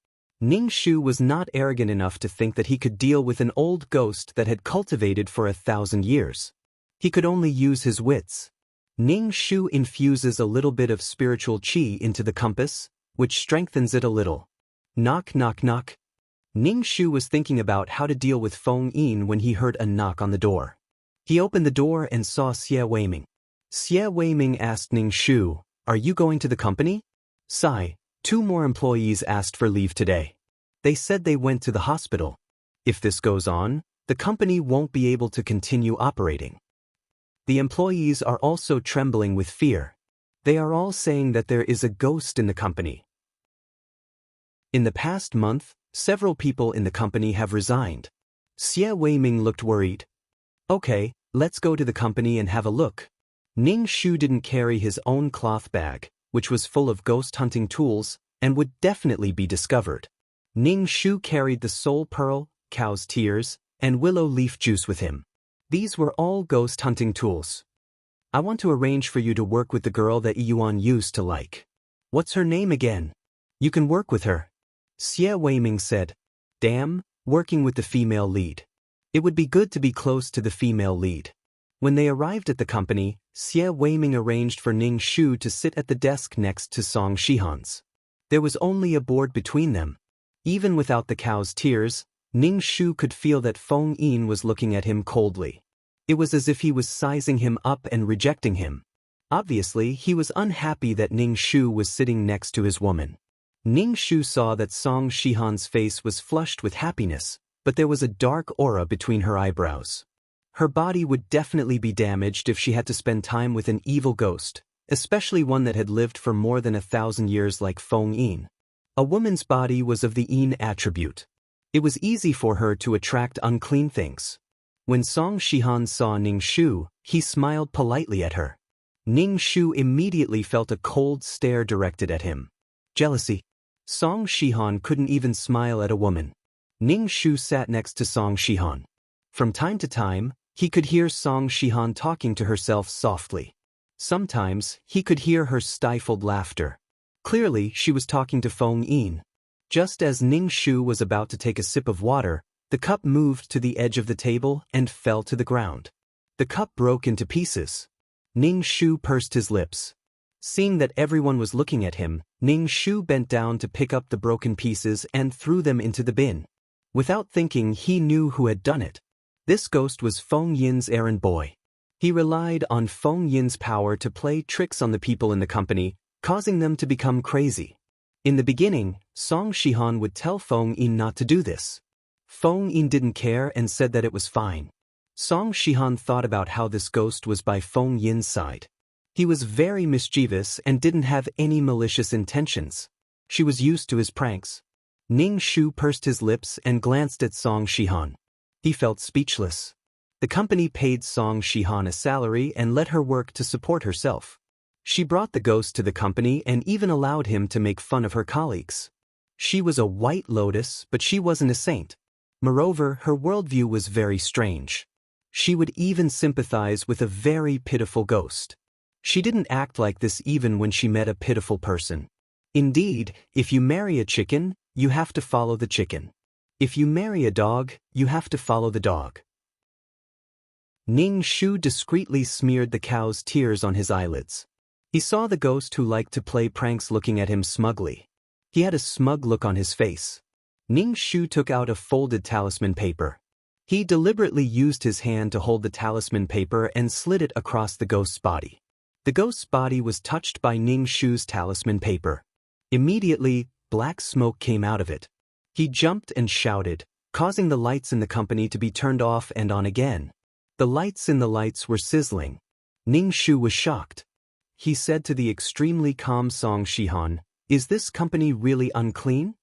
Ning Shu was not arrogant enough to think that he could deal with an old ghost that had cultivated for 1,000 years. He could only use his wits. Ning Shu infuses a little bit of spiritual qi into the compass, which strengthens it a little. Knock knock knock. Ning Shu was thinking about how to deal with Feng Yin when he heard a knock on the door. He opened the door and saw Xie Weiming. Xie Weiming asked Ning Shu, "Are you going to the company?" "Sigh, 2 more employees asked for leave today. They said they went to the hospital. If this goes on, the company won't be able to continue operating." The employees are also trembling with fear. They are all saying that there is a ghost in the company. In the past month, several people in the company have resigned. Xie Weiming looked worried. "Okay, let's go to the company and have a look." Ning Shu didn't carry his own cloth bag, which was full of ghost hunting tools, and would definitely be discovered. Ning Shu carried the soul pearl, cow's tears, and willow leaf juice with him. These were all ghost hunting tools. "I want to arrange for you to work with the girl that Yuan used to like. What's her name again? You can work with her." Xie Weiming said. "Damn, working with the female lead. It would be good to be close to the female lead." When they arrived at the company, Xie Weiming arranged for Ning Shu to sit at the desk next to Song Shihan's. There was only a board between them. Even without the cow's tears, Ning Shu could feel that Feng Yin was looking at him coldly. It was as if he was sizing him up and rejecting him. Obviously, he was unhappy that Ning Shu was sitting next to his woman. Ning Shu saw that Song Shihan's face was flushed with happiness, but there was a dark aura between her eyebrows. Her body would definitely be damaged if she had to spend time with an evil ghost, especially one that had lived for more than 1,000 years like Feng Yin. A woman's body was of the Yin attribute. It was easy for her to attract unclean things. When Song Shihan saw Ning Shu, he smiled politely at her. Ning Shu immediately felt a cold stare directed at him. Jealousy. Song Shihan couldn't even smile at a woman. Ning Shu sat next to Song Shihan. From time to time, he could hear Song Shihan talking to herself softly. Sometimes, he could hear her stifled laughter. Clearly, she was talking to Feng Yin. Just as Ning Shu was about to take a sip of water, the cup moved to the edge of the table and fell to the ground. The cup broke into pieces. Ning Shu pursed his lips. Seeing that everyone was looking at him, Ning Shu bent down to pick up the broken pieces and threw them into the bin. Without thinking, he knew who had done it. This ghost was Feng Yin's errand boy. He relied on Feng Yin's power to play tricks on the people in the company, causing them to become crazy. In the beginning, Song Shihan would tell Feng Yin not to do this. Feng Yin didn't care and said that it was fine. Song Shihan thought about how this ghost was by Feng Yin's side. He was very mischievous and didn't have any malicious intentions. She was used to his pranks. Ning Shu pursed his lips and glanced at Song Shihan. He felt speechless. The company paid Song Shihan a salary and let her work to support herself. She brought the ghost to the company and even allowed him to make fun of her colleagues. She was a white lotus, but she wasn't a saint. Moreover, her worldview was very strange. She would even sympathize with a very pitiful ghost. She didn't act like this even when she met a pitiful person. Indeed, if you marry a chicken, you have to follow the chicken. If you marry a dog, you have to follow the dog. Ning Shu discreetly smeared the cow's tears on his eyelids. He saw the ghost who liked to play pranks looking at him smugly. He had a smug look on his face. Ning Shu took out a folded talisman paper. He deliberately used his hand to hold the talisman paper and slid it across the ghost's body. The ghost's body was touched by Ning Shu's talisman paper. Immediately, black smoke came out of it. He jumped and shouted, causing the lights in the company to be turned off and on again. The lights in the lights were sizzling. Ning Shu was shocked. He said to the extremely calm Song Shihan, "Is this company really unclean?"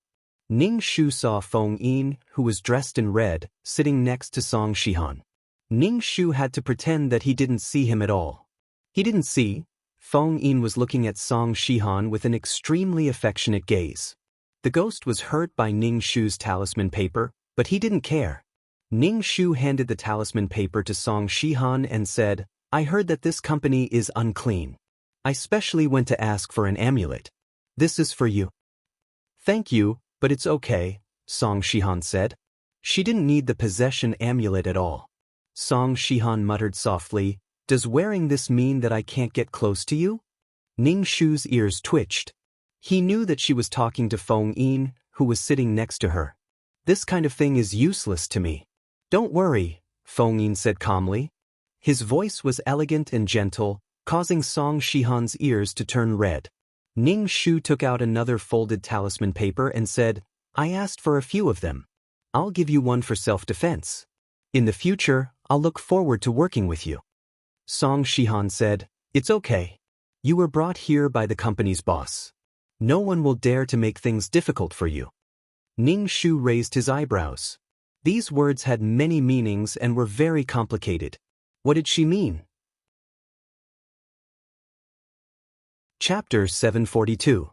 Ning Shu saw Feng Yin, who was dressed in red, sitting next to Song Shihan. Ning Shu had to pretend that he didn't see him at all. He didn't see. Feng Yin was looking at Song Shihan with an extremely affectionate gaze. The ghost was hurt by Ning Shu's talisman paper, but he didn't care. Ning Shu handed the talisman paper to Song Shihan and said, "I heard that this company is unclean. I specially went to ask for an amulet. This is for you." "Thank you, but it's okay," Song Shihan said. She didn't need the possession amulet at all. Song Shihan muttered softly, Does wearing this mean that I can't get close to you? Ning Shu's ears twitched. He knew that she was talking to Feng Yin, who was sitting next to her. This kind of thing is useless to me. Don't worry, Feng Yin said calmly. His voice was elegant and gentle, causing Song Shihan's ears to turn red. Ning Shu took out another folded talisman paper and said, I asked for a few of them. I'll give you one for self-defense. In the future, I'll look forward to working with you. Song Shihan said, It's okay. You were brought here by the company's boss. No one will dare to make things difficult for you. Ning Shu raised his eyebrows. These words had many meanings and were very complicated. What did she mean? Chapter 742.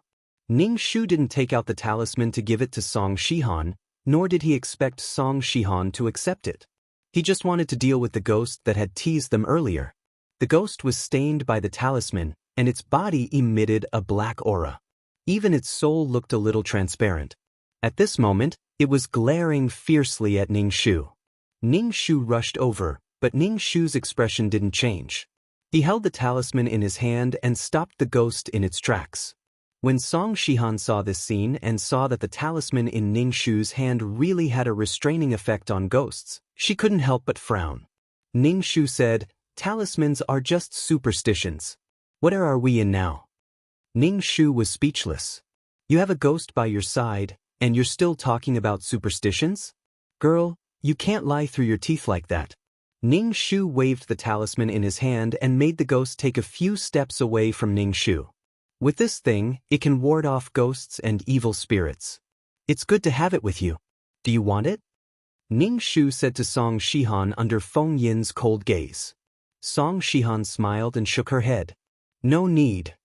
Ning Shu didn't take out the talisman to give it to Song Shihan, nor did he expect Song Shihan to accept it. He just wanted to deal with the ghost that had teased them earlier. The ghost was stained by the talisman, and its body emitted a black aura. Even its soul looked a little transparent. At this moment, it was glaring fiercely at Ning Shu. Ning Shu rushed over, but Ning Shu's expression didn't change. He held the talisman in his hand and stopped the ghost in its tracks. When Song Shihan saw this scene and saw that the talisman in Ning Shu's hand really had a restraining effect on ghosts, she couldn't help but frown. Ning Shu said, Talismans are just superstitions. What era are we in now? Ning Shu was speechless. You have a ghost by your side, and you're still talking about superstitions? Girl, you can't lie through your teeth like that. Ning Shu waved the talisman in his hand and made the ghost take a few steps away from Ning Shu. With this thing, it can ward off ghosts and evil spirits. It's good to have it with you. Do you want it? Ning Shu said to Song Shihan under Feng Yin's cold gaze. Song Shihan smiled and shook her head. No need.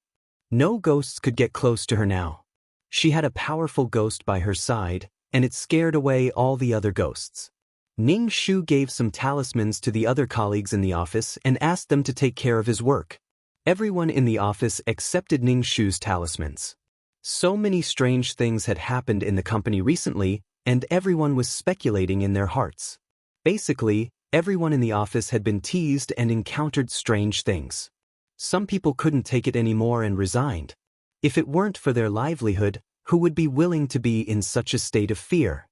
No ghosts could get close to her now. She had a powerful ghost by her side, and it scared away all the other ghosts. Ning Shu gave some talismans to the other colleagues in the office and asked them to take care of his work. Everyone in the office accepted Ning Shu's talismans. So many strange things had happened in the company recently, and everyone was speculating in their hearts. Basically, everyone in the office had been teased and encountered strange things. Some people couldn't take it anymore and resigned. If it weren't for their livelihood, who would be willing to be in such a state of fear?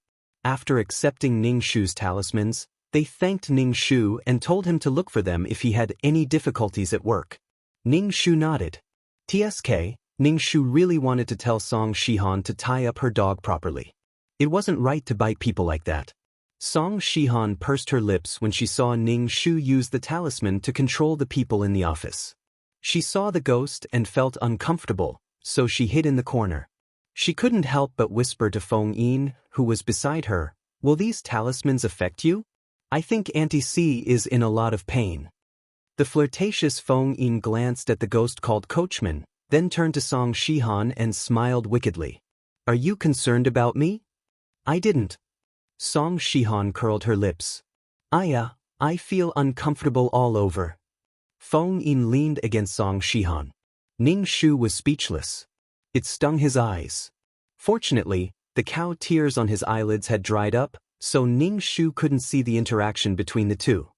After accepting Ning Shu's talismans, they thanked Ning Shu and told him to look for them if he had any difficulties at work. Ning Shu nodded. TSK, Ning Shu really wanted to tell Song Shihan to tie up her dog properly. It wasn't right to bite people like that. Song Shihan pursed her lips when she saw Ning Shu use the talisman to control the people in the office. She saw the ghost and felt uncomfortable, so she hid in the corner. She couldn't help but whisper to Feng Yin, who was beside her, Will these talismans affect you? I think Auntie C is in a lot of pain. The flirtatious Feng Yin glanced at the ghost called Coachman, then turned to Song Shihan and smiled wickedly. Are you concerned about me? I didn't. Song Shihan curled her lips. I feel uncomfortable all over. Feng Yin leaned against Song Shihan. Ning Shu was speechless. It stung his eyes. Fortunately, the cow tears on his eyelids had dried up, so Ning Shu couldn't see the interaction between the two.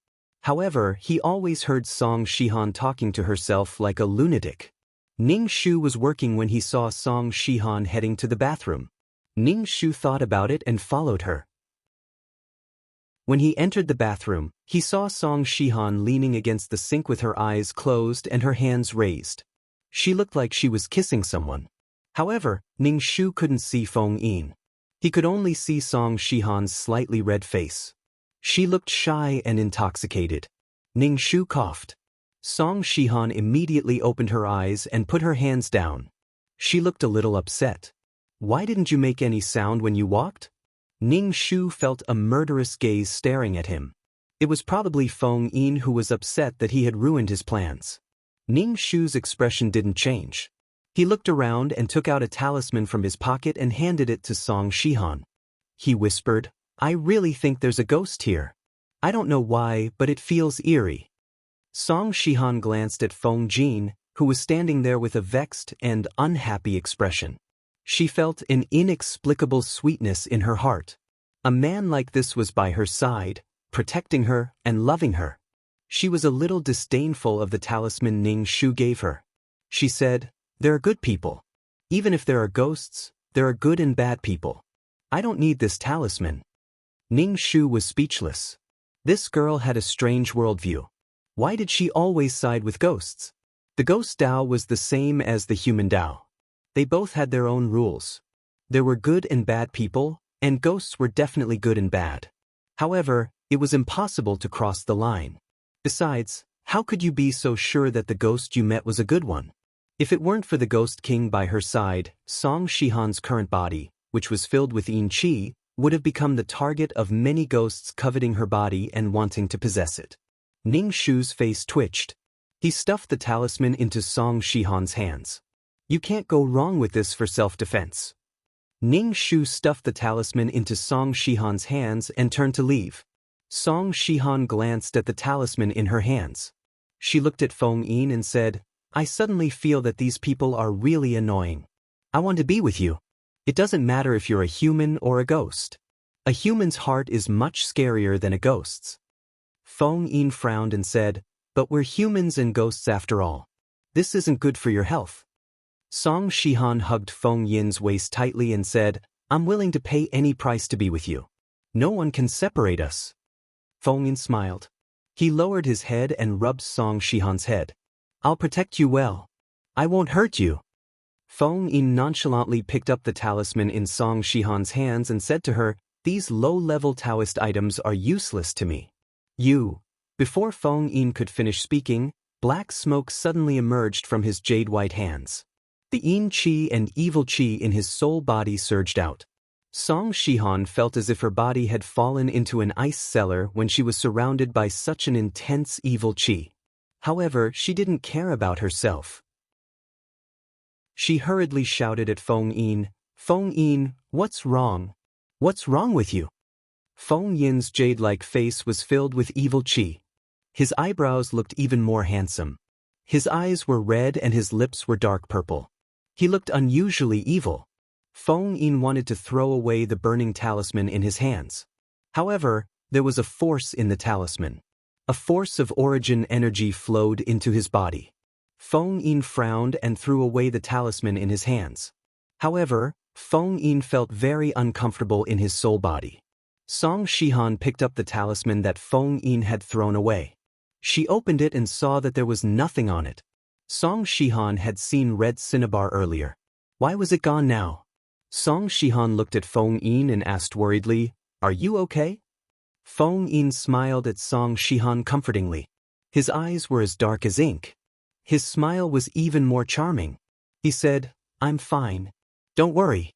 However, he always heard Song Shihan talking to herself like a lunatic. Ning Shu was working when he saw Song Shihan heading to the bathroom. Ning Shu thought about it and followed her. When he entered the bathroom, he saw Song Shihan leaning against the sink with her eyes closed and her hands raised. She looked like she was kissing someone. However, Ning Shu couldn't see Feng Yin. He could only see Song Shihan's slightly red face. She looked shy and intoxicated. Ning Shu coughed. Song Shihan immediately opened her eyes and put her hands down. She looked a little upset. Why didn't you make any sound when you walked? Ning Shu felt a murderous gaze staring at him. It was probably Feng Yin who was upset that he had ruined his plans. Ning Shu's expression didn't change. He looked around and took out a talisman from his pocket and handed it to Song Shihan. He whispered, I really think there's a ghost here. I don't know why, but it feels eerie. Song Shihan glanced at Feng Jin, who was standing there with a vexed and unhappy expression. She felt an inexplicable sweetness in her heart. A man like this was by her side, protecting her and loving her. She was a little disdainful of the talisman Ning Shu gave her. She said, "There are good people. Even if there are ghosts, there are good and bad people. I don't need this talisman." Ning Shu was speechless. This girl had a strange worldview. Why did she always side with ghosts? The ghost Tao was the same as the human Tao. They both had their own rules. There were good and bad people, and ghosts were definitely good and bad. However, it was impossible to cross the line. Besides, how could you be so sure that the ghost you met was a good one? If it weren't for the Ghost King by her side, Song Shihan's current body, which was filled with yin qi, would have become the target of many ghosts coveting her body and wanting to possess it. Ning Shu's face twitched. He stuffed the talisman into Song Shihan's hands. "You can't go wrong with this for self-defense." Ning Shu stuffed the talisman into Song Shihan's hands and turned to leave. Song Shihan glanced at the talisman in her hands. She looked at Feng Yin and said, "I suddenly feel that these people are really annoying. I want to be with you. It doesn't matter if you're a human or a ghost. A human's heart is much scarier than a ghost's." Feng Yin frowned and said, "But we're humans and ghosts after all. This isn't good for your health." Song Shihan hugged Feng Yin's waist tightly and said, "I'm willing to pay any price to be with you. No one can separate us." Feng Yin smiled. He lowered his head and rubbed Song Shihan's head. "I'll protect you well. I won't hurt you." Feng Yin nonchalantly picked up the talisman in Song Shihan's hands and said to her, "These low-level Taoist items are useless to me." Before Feng Yin could finish speaking, black smoke suddenly emerged from his jade-white hands. The yin qi and evil qi in his soul body surged out. Song Shihan felt as if her body had fallen into an ice cellar when she was surrounded by such an intense evil qi. However, she didn't care about herself. She hurriedly shouted at Feng Yin, "Feng Yin, what's wrong? What's wrong with you?" Feng Yin's jade-like face was filled with evil qi. His eyebrows looked even more handsome. His eyes were red and his lips were dark purple. He looked unusually evil. Feng Yin wanted to throw away the burning talisman in his hands. However, there was a force in the talisman. A force of origin energy flowed into his body. Feng Yin frowned and threw away the talisman in his hands. However, Feng Yin felt very uncomfortable in his soul body. Song Shihan picked up the talisman that Feng Yin had thrown away. She opened it and saw that there was nothing on it. Song Shihan had seen red cinnabar earlier. Why was it gone now? Song Shihan looked at Feng Yin and asked worriedly, "Are you okay?" Feng Yin smiled at Song Shihan comfortingly. His eyes were as dark as ink. His smile was even more charming. He said, "I'm fine. Don't worry."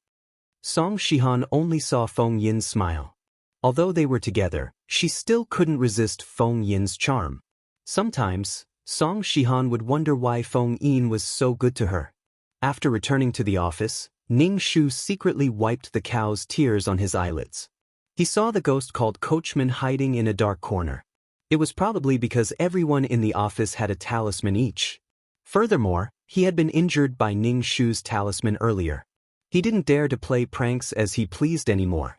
Song Shihan only saw Feng Yin's smile. Although they were together, she still couldn't resist Feng Yin's charm. Sometimes, Song Shihan would wonder why Feng Yin was so good to her. After returning to the office, Ning Shu secretly wiped the cow's tears on his eyelids. He saw the ghost called Coachman hiding in a dark corner. It was probably because everyone in the office had a talisman each. Furthermore, he had been injured by Ning Shu's talisman earlier. He didn't dare to play pranks as he pleased anymore.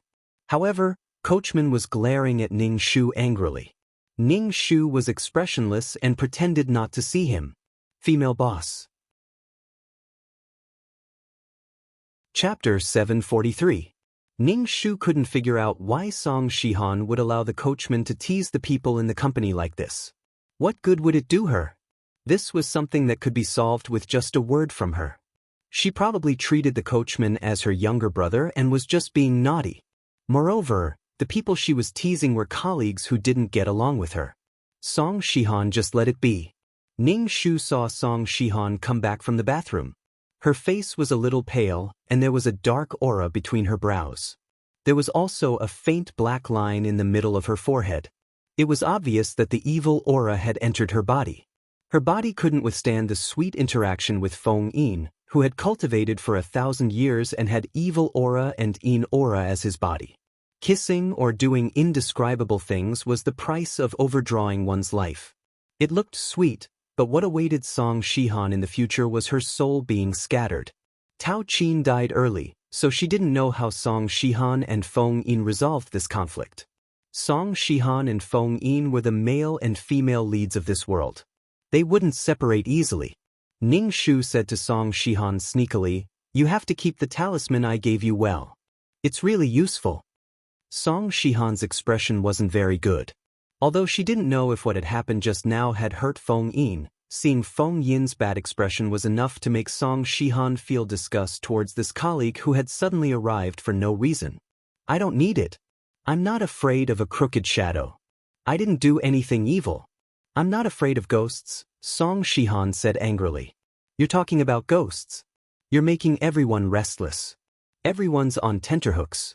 However, Coachman was glaring at Ning Shu angrily. Ning Shu was expressionless and pretended not to see him. Female boss. Chapter 743. Ning Shu couldn't figure out why Song Shihan would allow the coachman to tease the people in the company like this. What good would it do her? This was something that could be solved with just a word from her. She probably treated the coachman as her younger brother and was just being naughty. Moreover, the people she was teasing were colleagues who didn't get along with her. Song Shihan just let it be. Ning Shu saw Song Shihan come back from the bathroom. Her face was a little pale, and there was a dark aura between her brows. There was also a faint black line in the middle of her forehead. It was obvious that the evil aura had entered her body. Her body couldn't withstand the sweet interaction with Feng Yin, who had cultivated for 1,000 years and had evil aura and yin aura as his body. Kissing or doing indescribable things was the price of overdrawing one's life. It looked sweet, but what awaited Song Shihan in the future was her soul being scattered. Tao Qin died early, so she didn't know how Song Shihan and Feng Yin resolved this conflict. Song Shihan and Feng Yin were the male and female leads of this world. They wouldn't separate easily. Ning Shu said to Song Shihan sneakily, "You have to keep the talisman I gave you well. It's really useful." Song Shihan's expression wasn't very good. Although she didn't know if what had happened just now had hurt Feng Yin, seeing Feng Yin's bad expression was enough to make Song Shihan feel disgust towards this colleague who had suddenly arrived for no reason. "I don't need it. I'm not afraid of a crooked shadow. I didn't do anything evil. I'm not afraid of ghosts," Song Shihan said angrily. "You're talking about ghosts. You're making everyone restless. Everyone's on tenterhooks."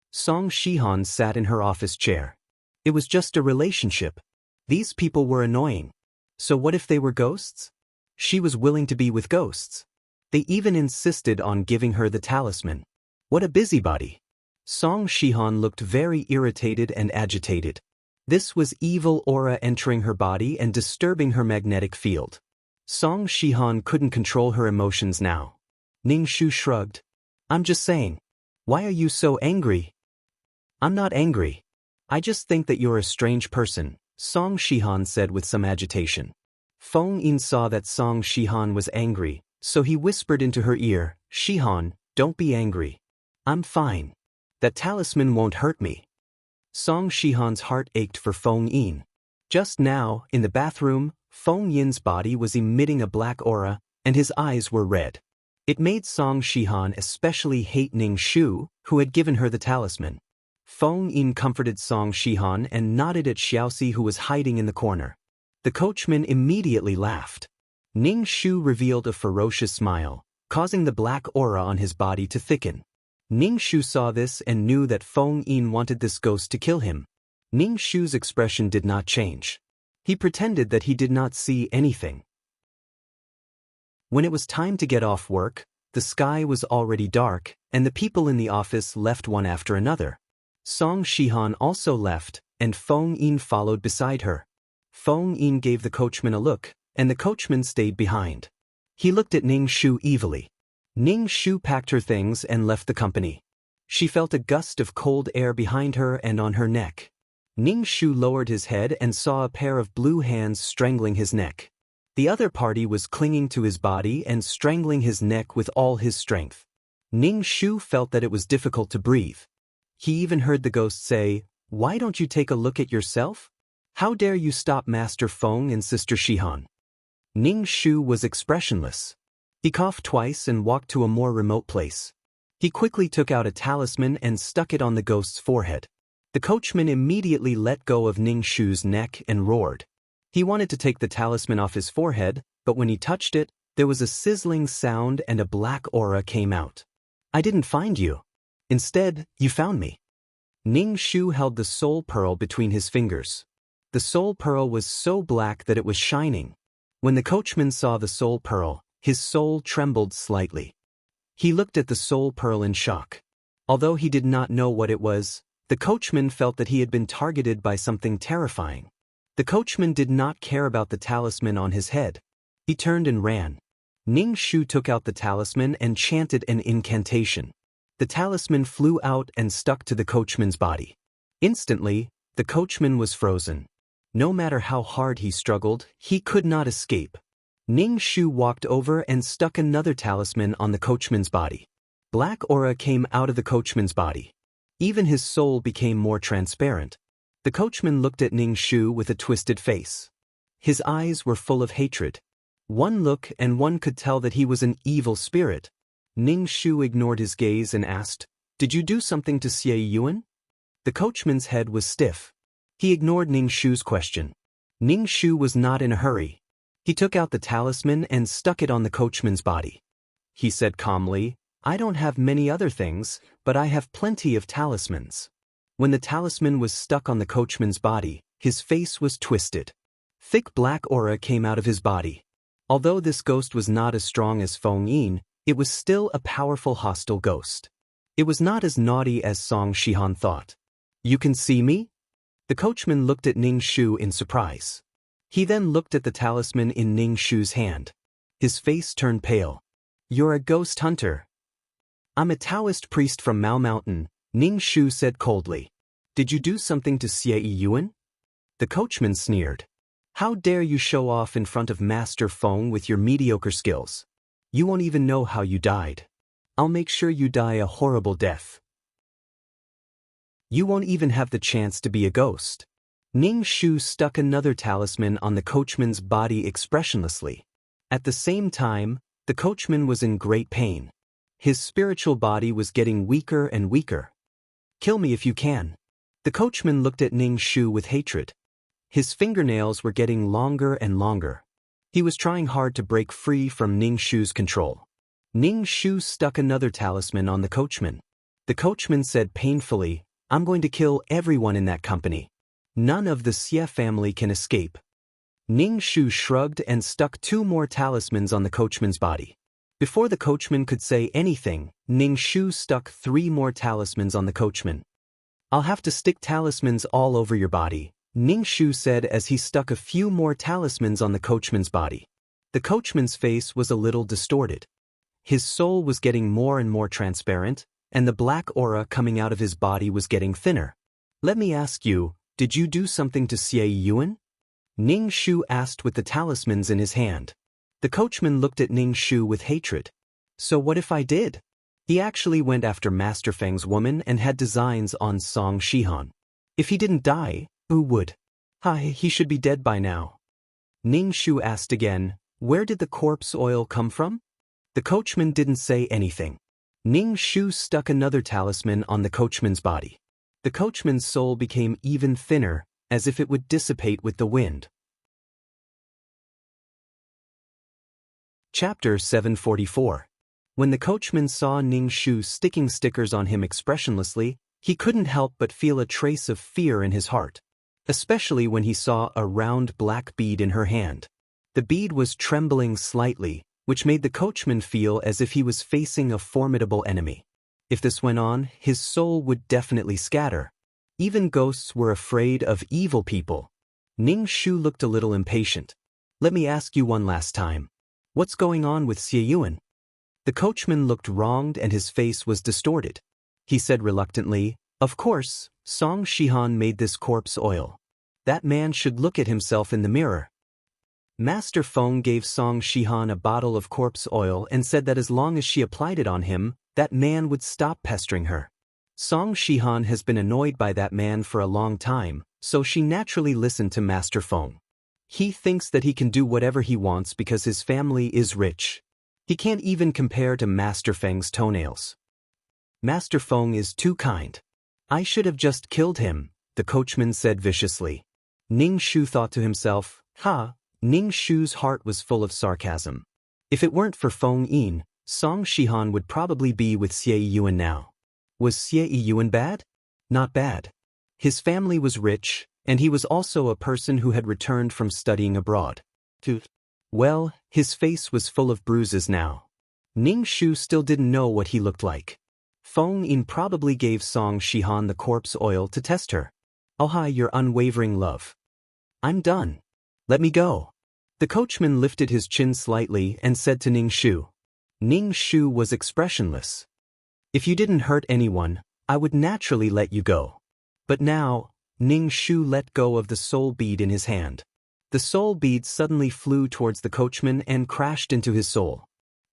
Song Shihan sat in her office chair. It was just a relationship. These people were annoying. So what if they were ghosts? She was willing to be with ghosts. They even insisted on giving her the talisman. What a busybody. Song Shihan looked very irritated and agitated. This was evil aura entering her body and disturbing her magnetic field. Song Shihan couldn't control her emotions now. Ning Shu shrugged. "I'm just saying. Why are you so angry?" "I'm not angry. I just think that you're a strange person," Song Shihan said with some agitation. Feng Yin saw that Song Shihan was angry, so he whispered into her ear, "Shihan, don't be angry. I'm fine. That talisman won't hurt me." Song Shihan's heart ached for Feng Yin. Just now, in the bathroom, Feng Yin's body was emitting a black aura, and his eyes were red. It made Song Shihan especially hate Ning Shu, who had given her the talisman. Feng Yin comforted Song Shihan and nodded at Xiaoxi, who was hiding in the corner. The coachman immediately laughed. Ning Shu revealed a ferocious smile, causing the black aura on his body to thicken. Ning Shu saw this and knew that Feng Yin wanted this ghost to kill him. Ning Shu's expression did not change. He pretended that he did not see anything. When it was time to get off work, the sky was already dark, and the people in the office left one after another. Song Shihan also left, and Feng Yin followed beside her. Feng Yin gave the coachman a look, and the coachman stayed behind. He looked at Ning Shu evilly. Ning Shu packed her things and left the company. She felt a gust of cold air behind her and on her neck. Ning Shu lowered his head and saw a pair of blue hands strangling his neck. The other party was clinging to his body and strangling his neck with all his strength. Ning Shu felt that it was difficult to breathe. He even heard the ghost say, "Why don't you take a look at yourself? How dare you stop Master Feng and Sister Shihan?" Ning Shu was expressionless. He coughed twice and walked to a more remote place. He quickly took out a talisman and stuck it on the ghost's forehead. The coachman immediately let go of Ning Shu's neck and roared. He wanted to take the talisman off his forehead, but when he touched it, there was a sizzling sound and a black aura came out. "I didn't find you. Instead, you found me." Ning Shu held the soul pearl between his fingers. The soul pearl was so black that it was shining. When the coachman saw the soul pearl, his soul trembled slightly. He looked at the soul pearl in shock. Although he did not know what it was, the coachman felt that he had been targeted by something terrifying. The coachman did not care about the talisman on his head. He turned and ran. Ning Shu took out the talisman and chanted an incantation. The talisman flew out and stuck to the coachman's body. Instantly, the coachman was frozen. No matter how hard he struggled, he could not escape. Ning Shu walked over and stuck another talisman on the coachman's body. Black aura came out of the coachman's body. Even his soul became more transparent. The coachman looked at Ning Shu with a twisted face. His eyes were full of hatred. One look and one could tell that he was an evil spirit. Ning Shu ignored his gaze and asked, "Did you do something to Xie Yuan?" The coachman's head was stiff. He ignored Ning Shu's question. Ning Shu was not in a hurry. He took out the talisman and stuck it on the coachman's body. He said calmly, "I don't have many other things, but I have plenty of talismans." When the talisman was stuck on the coachman's body, his face was twisted. Thick black aura came out of his body. Although this ghost was not as strong as Feng Yin, it was still a powerful hostile ghost. It was not as naughty as Song Shihan thought. "You can see me?" The coachman looked at Ning Shu in surprise. He then looked at the talisman in Ning Shu's hand. His face turned pale. "You're a ghost hunter." "I'm a Taoist priest from Mao Mountain," Ning Shu said coldly. Did you do something to Xie Yuan? The coachman sneered. How dare you show off in front of Master Feng with your mediocre skills? You won't even know how you died. I'll make sure you die a horrible death. You won't even have the chance to be a ghost. Ning Shu stuck another talisman on the coachman's body expressionlessly. At the same time, the coachman was in great pain. His spiritual body was getting weaker and weaker. Kill me if you can. The coachman looked at Ning Shu with hatred. His fingernails were getting longer and longer. He was trying hard to break free from Ning Shu's control. Ning Shu stuck another talisman on the coachman. The coachman said painfully, I'm going to kill everyone in that company. None of the Xie family can escape. Ning Shu shrugged and stuck 2 more talismans on the coachman's body. Before the coachman could say anything, Ning Shu stuck 3 more talismans on the coachman. I'll have to stick talismans all over your body, Ning Shu said as he stuck a few more talismans on the coachman's body. The coachman's face was a little distorted. His soul was getting more and more transparent, and the black aura coming out of his body was getting thinner. Let me ask you, did you do something to Xie Yuan? Ning Shu asked with the talismans in his hand. The coachman looked at Ning Shu with hatred. So what if I did? He actually went after Master Feng's woman and had designs on Song Shihan. If he didn't die, who would? He should be dead by now. Ning Shu asked again, where did the corpse oil come from? The coachman didn't say anything. Ning Shu stuck another talisman on the coachman's body. The coachman's soul became even thinner, as if it would dissipate with the wind. Chapter 744. When the coachman saw Ning Shu sticking stickers on him expressionlessly, he couldn't help but feel a trace of fear in his heart, especially when he saw a round black bead in her hand. The bead was trembling slightly, which made the coachman feel as if he was facing a formidable enemy. If this went on, his soul would definitely scatter. Even ghosts were afraid of evil people. Ning Shu looked a little impatient. Let me ask you one last time. What's going on with Xie Yuan? The coachman looked wronged and his face was distorted. He said reluctantly, of course, Song Shihan made this corpse oil. That man should look at himself in the mirror. Master Feng gave Song Shihan a bottle of corpse oil and said that as long as she applied it on him, that man would stop pestering her. Song Shihan has been annoyed by that man for a long time, so she naturally listened to Master Feng. He thinks that he can do whatever he wants because his family is rich. He can't even compare to Master Feng's toenails. Master Feng is too kind. I should have just killed him, the coachman said viciously. Ning Shu thought to himself, Ning Shu's heart was full of sarcasm. If it weren't for Feng Yin, Song Shihan would probably be with Xie Yuan now. Was Xie Yuan bad? Not bad. His family was rich, and he was also a person who had returned from studying abroad. Well, his face was full of bruises now. Ning Shu still didn't know what he looked like. Feng Yin probably gave Song Shihan the corpse oil to test her. Your unwavering love. I'm done. Let me go. The coachman lifted his chin slightly and said to Ning Shu. Ning Shu was expressionless. If you didn't hurt anyone, I would naturally let you go. But now, Ning Shu let go of the soul bead in his hand. The soul bead suddenly flew towards the coachman and crashed into his soul.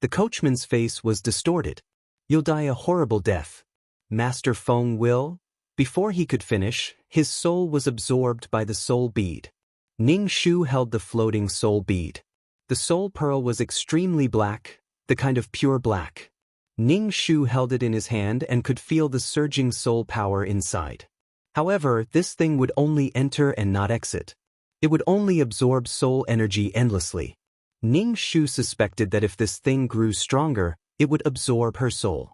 The coachman's face was distorted. You'll die a horrible death. Master Feng will? Before he could finish, his soul was absorbed by the soul bead. Ning Shu held the floating soul bead. The soul pearl was extremely black, the kind of pure black. Ning Shu held it in his hand and could feel the surging soul power inside. However, this thing would only enter and not exit. It would only absorb soul energy endlessly. Ning Shu suspected that if this thing grew stronger, it would absorb her soul.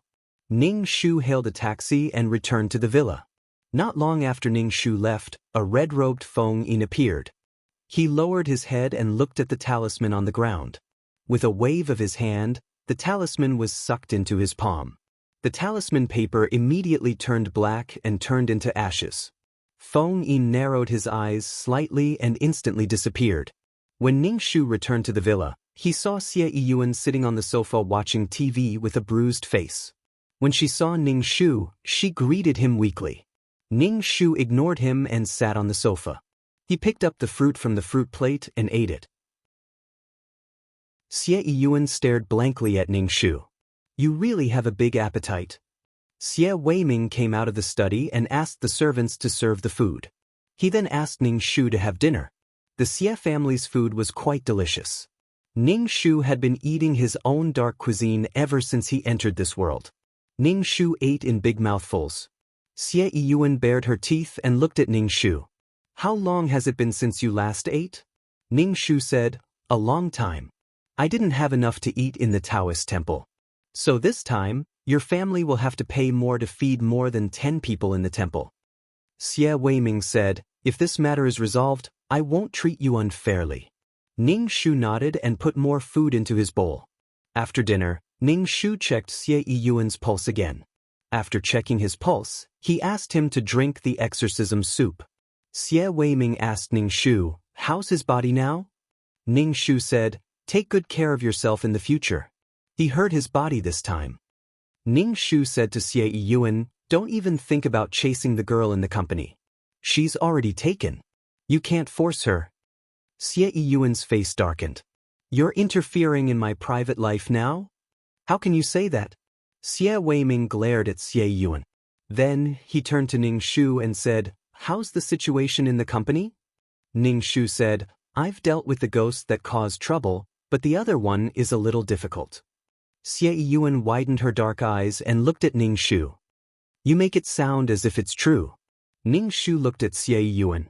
Ning Shu hailed a taxi and returned to the villa. Not long after Ning Shu left, a red-robed Feng Yin appeared. He lowered his head and looked at the talisman on the ground. With a wave of his hand, the talisman was sucked into his palm. The talisman paper immediately turned black and turned into ashes. Feng Yin narrowed his eyes slightly and instantly disappeared. When Ning Shu returned to the villa, he saw Xie Yuan sitting on the sofa watching TV with a bruised face. When she saw Ning Shu, she greeted him weakly. Ning Shu ignored him and sat on the sofa. He picked up the fruit from the fruit plate and ate it. Xie Yiyuan stared blankly at Ning Shu. You really have a big appetite. Xie Weiming came out of the study and asked the servants to serve the food. He then asked Ning Shu to have dinner. The Xie family's food was quite delicious. Ning Shu had been eating his own dark cuisine ever since he entered this world. Ning Shu ate in big mouthfuls. Xie Yiyuan bared her teeth and looked at Ning Shu. How long has it been since you last ate? Ning Shu said, a long time. I didn't have enough to eat in the Taoist temple. So this time, your family will have to pay more to feed more than 10 people in the temple. Xie Weiming said, if this matter is resolved, I won't treat you unfairly. Ning Shu nodded and put more food into his bowl. After dinner, Ning Shu checked Xie Yiyuan's pulse again. After checking his pulse, he asked him to drink the exorcism soup. Xie Weiming asked Ning Shu, how's his body now? Ning Shu said, take good care of yourself in the future. He hurt his body this time. Ning Shu said to Xie Yiyuan, don't even think about chasing the girl in the company. She's already taken. You can't force her. Xie Yiyuan's face darkened. You're interfering in my private life now? How can you say that? Xie Weiming glared at Xie Yiyuan. Then, he turned to Ning Shu and said, how's the situation in the company? Ning Shu said, I've dealt with the ghosts that caused trouble, but the other one is a little difficult. Xie Yiyuan widened her dark eyes and looked at Ning Shu. You make it sound as if it's true. Ning Shu looked at Xie Yiyuan.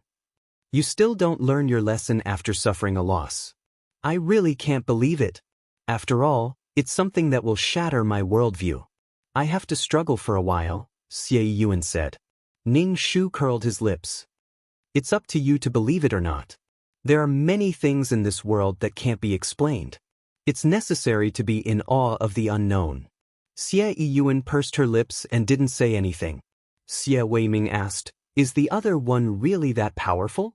You still don't learn your lesson after suffering a loss. I really can't believe it. After all, it's something that will shatter my worldview. I have to struggle for a while, Xie Yiyuan said. Ning Shu curled his lips. It's up to you to believe it or not. There are many things in this world that can't be explained. It's necessary to be in awe of the unknown. Xie Yiyuan pursed her lips and didn't say anything. Xie Weiming asked, is the other one really that powerful?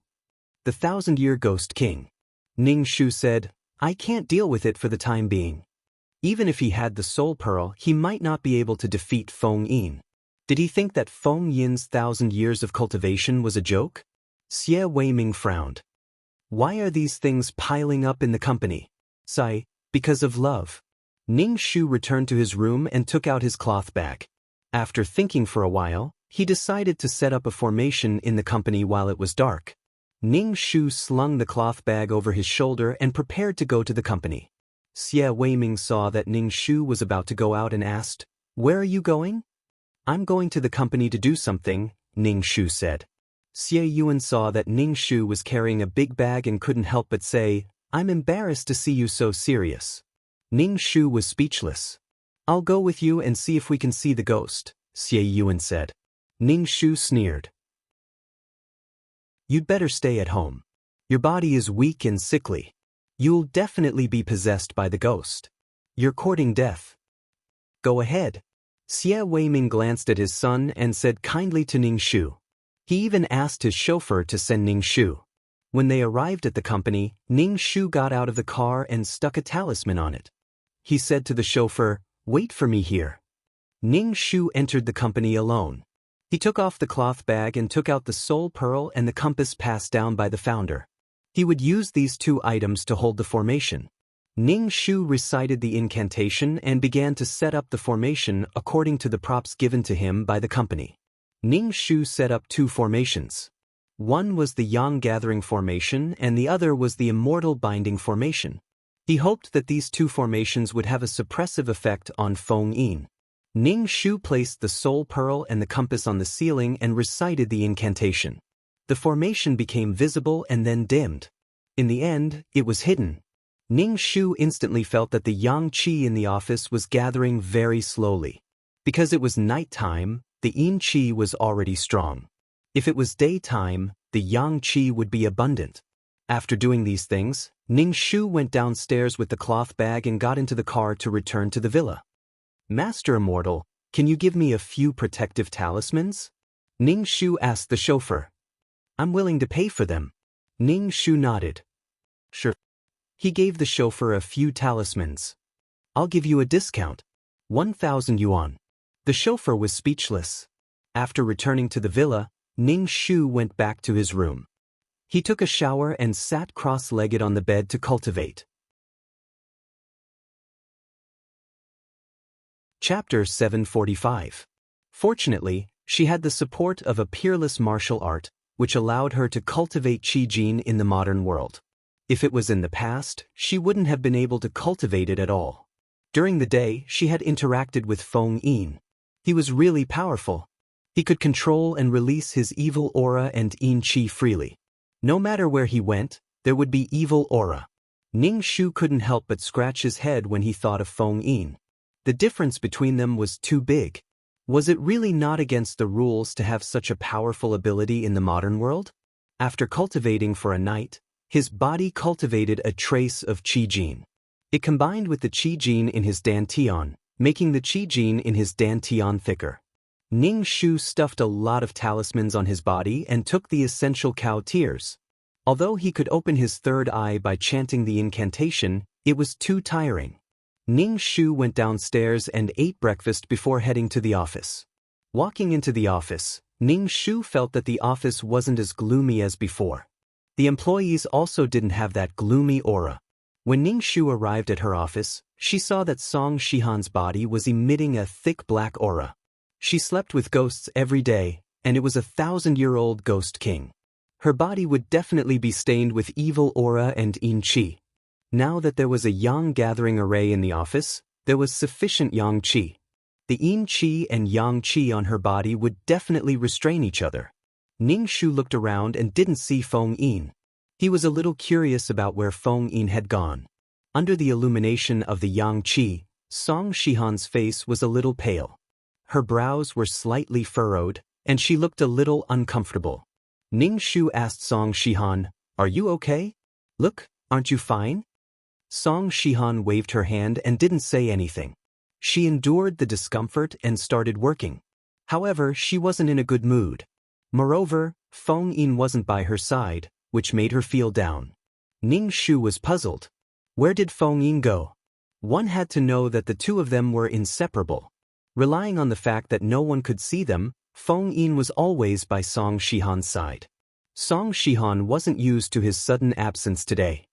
The 1,000-year ghost king. Ning Shu said, I can't deal with it for the time being. Even if he had the soul pearl, he might not be able to defeat Feng Yin. Did he think that Feng Yin's 1,000 years of cultivation was a joke? Xie Weiming frowned. Why are these things piling up in the company? Sai, because of love. Ning Shu returned to his room and took out his cloth bag. After thinking for a while, he decided to set up a formation in the company while it was dark. Ning Shu slung the cloth bag over his shoulder and prepared to go to the company. Xie Weiming saw that Ning Shu was about to go out and asked, where are you going? I'm going to the company to do something, Ning Shu said. Xie Yiyuan saw that Ning Shu was carrying a big bag and couldn't help but say, I'm embarrassed to see you so serious. Ning Shu was speechless. I'll go with you and see if we can see the ghost, Xie Yiyuan said. Ning Shu sneered. You'd better stay at home. Your body is weak and sickly. You'll definitely be possessed by the ghost. You're courting death. Go ahead. Xie Weiming glanced at his son and said kindly to Ning Shu. He even asked his chauffeur to send Ning Shu. When they arrived at the company, Ning Shu got out of the car and stuck a talisman on it. He said to the chauffeur, wait for me here. Ning Shu entered the company alone. He took off the cloth bag and took out the soul pearl and the compass passed down by the founder. He would use these two items to hold the formation. Ning Shu recited the incantation and began to set up the formation according to the props given to him by the company. Ning Shu set up two formations. One was the Yang Gathering formation and the other was the Immortal Binding formation. He hoped that these two formations would have a suppressive effect on Feng Yin. Ning Shu placed the soul pearl and the compass on the ceiling and recited the incantation. The formation became visible and then dimmed. In the end, it was hidden. Ning Shu instantly felt that the yang qi in the office was gathering very slowly. Because it was nighttime, the yin qi was already strong. If it was daytime, the yang qi would be abundant. After doing these things, Ning Shu went downstairs with the cloth bag and got into the car to return to the villa. Master Immortal, can you give me a few protective talismans? Ning Shu asked the chauffeur. I'm willing to pay for them. Ning Shu nodded. Sure. He gave the chauffeur a few talismans. I'll give you a discount. 1,000 yuan. The chauffeur was speechless. After returning to the villa, Ning Shu went back to his room. He took a shower and sat cross-legged on the bed to cultivate. Chapter 745. Fortunately, she had the support of a peerless martial art, which allowed her to cultivate Qi-Jin in the modern world. If it was in the past, she wouldn't have been able to cultivate it at all. During the day, she had interacted with Feng Yin. He was really powerful. He could control and release his evil aura and Yin Qi freely. No matter where he went, there would be evil aura. Ning Shu couldn't help but scratch his head when he thought of Feng Yin. The difference between them was too big. Was it really not against the rules to have such a powerful ability in the modern world? After cultivating for a night, his body cultivated a trace of Qi-Jin. It combined with the Qi-Jin in his Dantian, making the Qi-Jin in his Dantian thicker. Ning Shu stuffed a lot of talismans on his body and took the essential cow tears. Although he could open his third eye by chanting the incantation, it was too tiring. Ning Shu went downstairs and ate breakfast before heading to the office. Walking into the office, Ning Shu felt that the office wasn't as gloomy as before. The employees also didn't have that gloomy aura. When Ning Shu arrived at her office, she saw that Song Shihan's body was emitting a thick black aura. She slept with ghosts every day, and it was a 1,000-year-old ghost king. Her body would definitely be stained with evil aura and Yin Qi. Now that there was a Yang gathering array in the office, there was sufficient Yang Qi. The Yin Qi and Yang Qi on her body would definitely restrain each other. Ning Shu looked around and didn't see Feng Yin. He was a little curious about where Feng Yin had gone. Under the illumination of the Yang Qi, Song Shihan's face was a little pale. Her brows were slightly furrowed, and she looked a little uncomfortable. Ning Shu asked Song Shihan, "Are you okay? Look, aren't you fine?" Song Shihan waved her hand and didn't say anything. She endured the discomfort and started working. However, she wasn't in a good mood. Moreover, Feng Yin wasn't by her side, which made her feel down. Ning Shu was puzzled. Where did Feng Yin go? One had to know that the two of them were inseparable. Relying on the fact that no one could see them, Feng Yin was always by Song Shihan's side. Song Shihan wasn't used to his sudden absence today.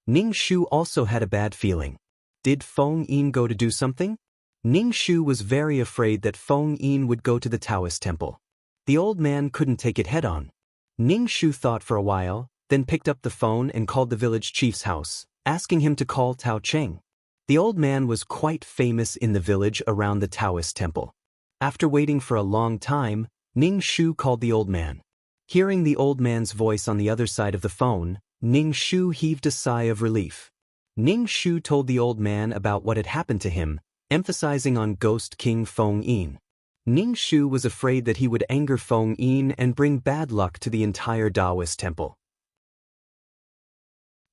Ning Shu also had a bad feeling. Did Feng Yin go to do something? Ning Shu was very afraid that Feng Yin would go to the Taoist temple. The old man couldn't take it head-on. Ning Shu thought for a while, then picked up the phone and called the village chief's house, asking him to call Tao Cheng. The old man was quite famous in the village around the Taoist temple. After waiting for a long time, Ning Shu called the old man. Hearing the old man's voice on the other side of the phone, Ning Shu heaved a sigh of relief. Ning Shu told the old man about what had happened to him, emphasizing on Ghost King Feng Yin. Ning Shu was afraid that he would anger Feng Yin and bring bad luck to the entire Taoist temple.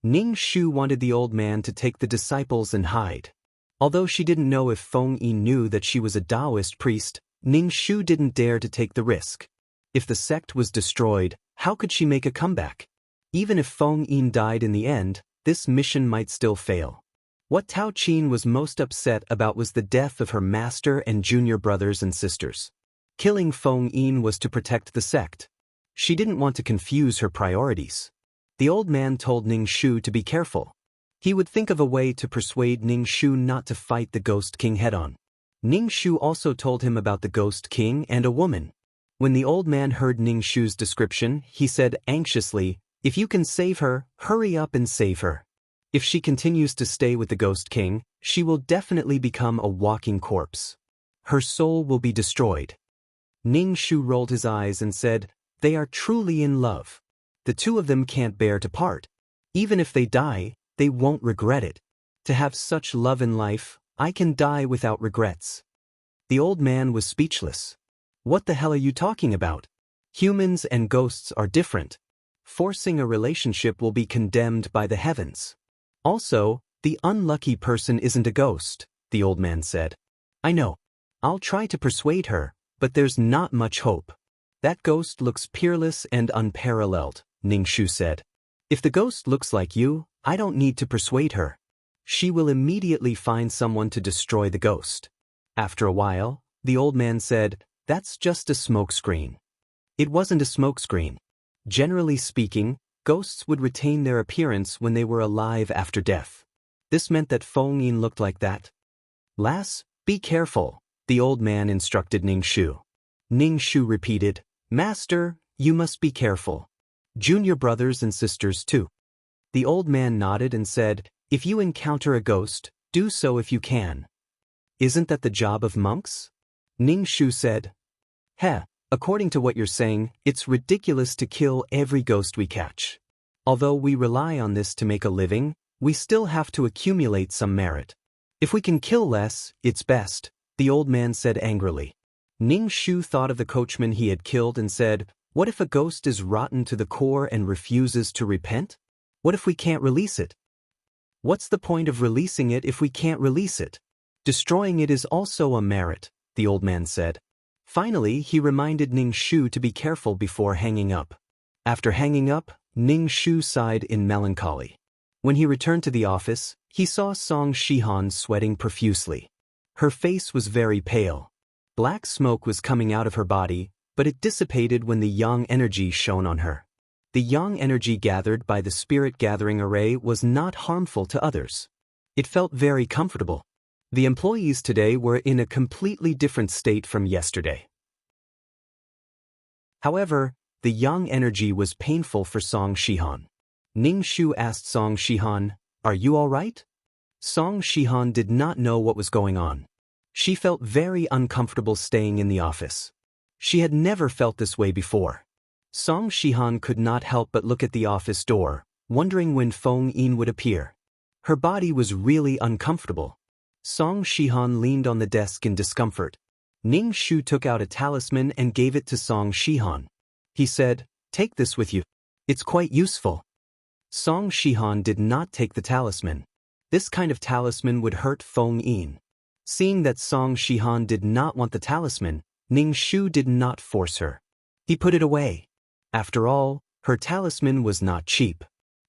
Ning Shu wanted the old man to take the disciples and hide. Although she didn't know if Feng Yin knew that she was a Taoist priest, Ning Shu didn't dare to take the risk. If the sect was destroyed, how could she make a comeback? Even if Feng Yin died in the end, this mission might still fail. What Tao Qin was most upset about was the death of her master and junior brothers and sisters. Killing Feng Yin was to protect the sect. She didn't want to confuse her priorities. The old man told Ning Shu to be careful. He would think of a way to persuade Ning Shu not to fight the Ghost King head-on. Ning Shu also told him about the Ghost King and a woman. When the old man heard Ning Shu's description, he said anxiously, "If you can save her, hurry up and save her. If she continues to stay with the Ghost King, she will definitely become a walking corpse. Her soul will be destroyed." Ning Shu rolled his eyes and said, "They are truly in love. The two of them can't bear to part. Even if they die, they won't regret it. To have such love in life, I can die without regrets." The old man was speechless. "What the hell are you talking about? Humans and ghosts are different. Forcing a relationship will be condemned by the heavens. Also, the unlucky person isn't a ghost," the old man said. "I know. I'll try to persuade her, but there's not much hope. That ghost looks peerless and unparalleled," Ning Shu said. "If the ghost looks like you, I don't need to persuade her. She will immediately find someone to destroy the ghost." After a while, the old man said, "That's just a smokescreen." It wasn't a smokescreen. Generally speaking, ghosts would retain their appearance when they were alive after death. This meant that Feng Yin looked like that. "Lass, be careful," the old man instructed Ning Shu. Ning Shu repeated, "Master, you must be careful. Junior brothers and sisters too." The old man nodded and said, "If you encounter a ghost, do so if you can." "Isn't that the job of monks?" Ning Shu said. "Heh, according to what you're saying, it's ridiculous to kill every ghost we catch. Although we rely on this to make a living, we still have to accumulate some merit. If we can kill less, it's best," the old man said angrily. Ning Shu thought of the coachman he had killed and said, "What if a ghost is rotten to the core and refuses to repent? What if we can't release it? What's the point of releasing it if we can't release it? Destroying it is also a merit," the old man said. Finally, he reminded Ning Shu to be careful before hanging up. After hanging up, Ning Shu sighed in melancholy. When he returned to the office, he saw Song Shihan sweating profusely. Her face was very pale. Black smoke was coming out of her body, but it dissipated when the yang energy shone on her. The yang energy gathered by the spirit gathering array was not harmful to others. It felt very comfortable. The employees today were in a completely different state from yesterday. However, the yang energy was painful for Song Shihan. Ning Shu asked Song Shihan, "Are you all right?" Song Shihan did not know what was going on. She felt very uncomfortable staying in the office. She had never felt this way before. Song Shihan could not help but look at the office door, wondering when Feng Yin would appear. Her body was really uncomfortable. Song Shihan leaned on the desk in discomfort. Ning Shu took out a talisman and gave it to Song Shihan. He said, "Take this with you. It's quite useful." Song Shihan did not take the talisman. This kind of talisman would hurt Feng Yin. Seeing that Song Shihan did not want the talisman, Ning Shu did not force her. He put it away. After all, her talisman was not cheap.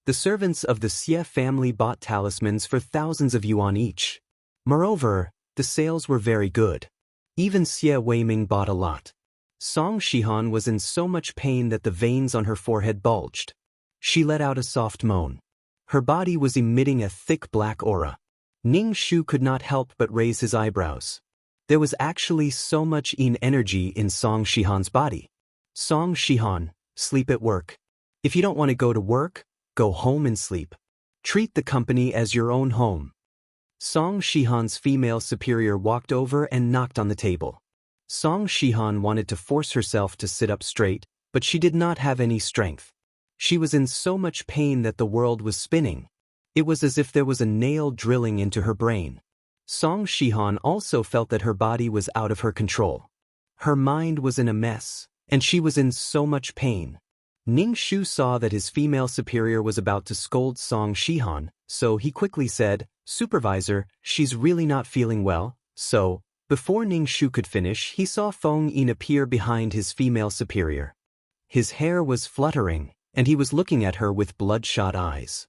The servants of the Xie family bought talismans for thousands of yuan each. Moreover, the sales were very good. Even Xie Weiming bought a lot. Song Shihan was in so much pain that the veins on her forehead bulged. She let out a soft moan. Her body was emitting a thick black aura. Ning Shu could not help but raise his eyebrows. There was actually so much yin energy in Song Shihan's body. "Song Shihan, sleep at work. If you don't want to go to work, go home and sleep. Treat the company as your own home." Song Shihan's female superior walked over and knocked on the table. Song Shihan wanted to force herself to sit up straight, but she did not have any strength. She was in so much pain that the world was spinning. It was as if there was a nail drilling into her brain. Song Shihan also felt that her body was out of her control. Her mind was in a mess, and she was in so much pain. Ning Shu saw that his female superior was about to scold Song Shihan, so he quickly said, "Supervisor, she's really not feeling well." So, before Ning Shu could finish, he saw Feng Yin appear behind his female superior. His hair was fluttering, and he was looking at her with bloodshot eyes.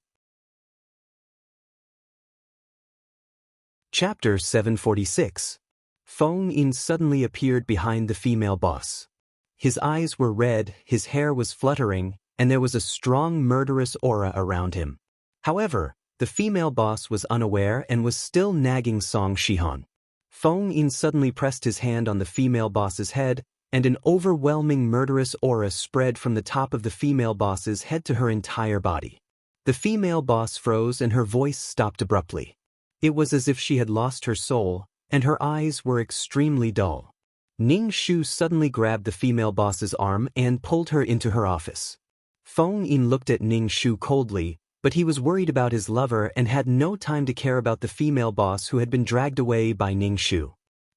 Chapter 746. Feng Yin suddenly appeared behind the female boss. His eyes were red, his hair was fluttering, and there was a strong murderous aura around him. However, the female boss was unaware and was still nagging Song Shihan. Feng Yin suddenly pressed his hand on the female boss's head, and an overwhelming murderous aura spread from the top of the female boss's head to her entire body. The female boss froze and her voice stopped abruptly. It was as if she had lost her soul, and her eyes were extremely dull. Ning Shu suddenly grabbed the female boss's arm and pulled her into her office. Feng Yin looked at Ning Shu coldly, but he was worried about his lover and had no time to care about the female boss who had been dragged away by Ning Shu.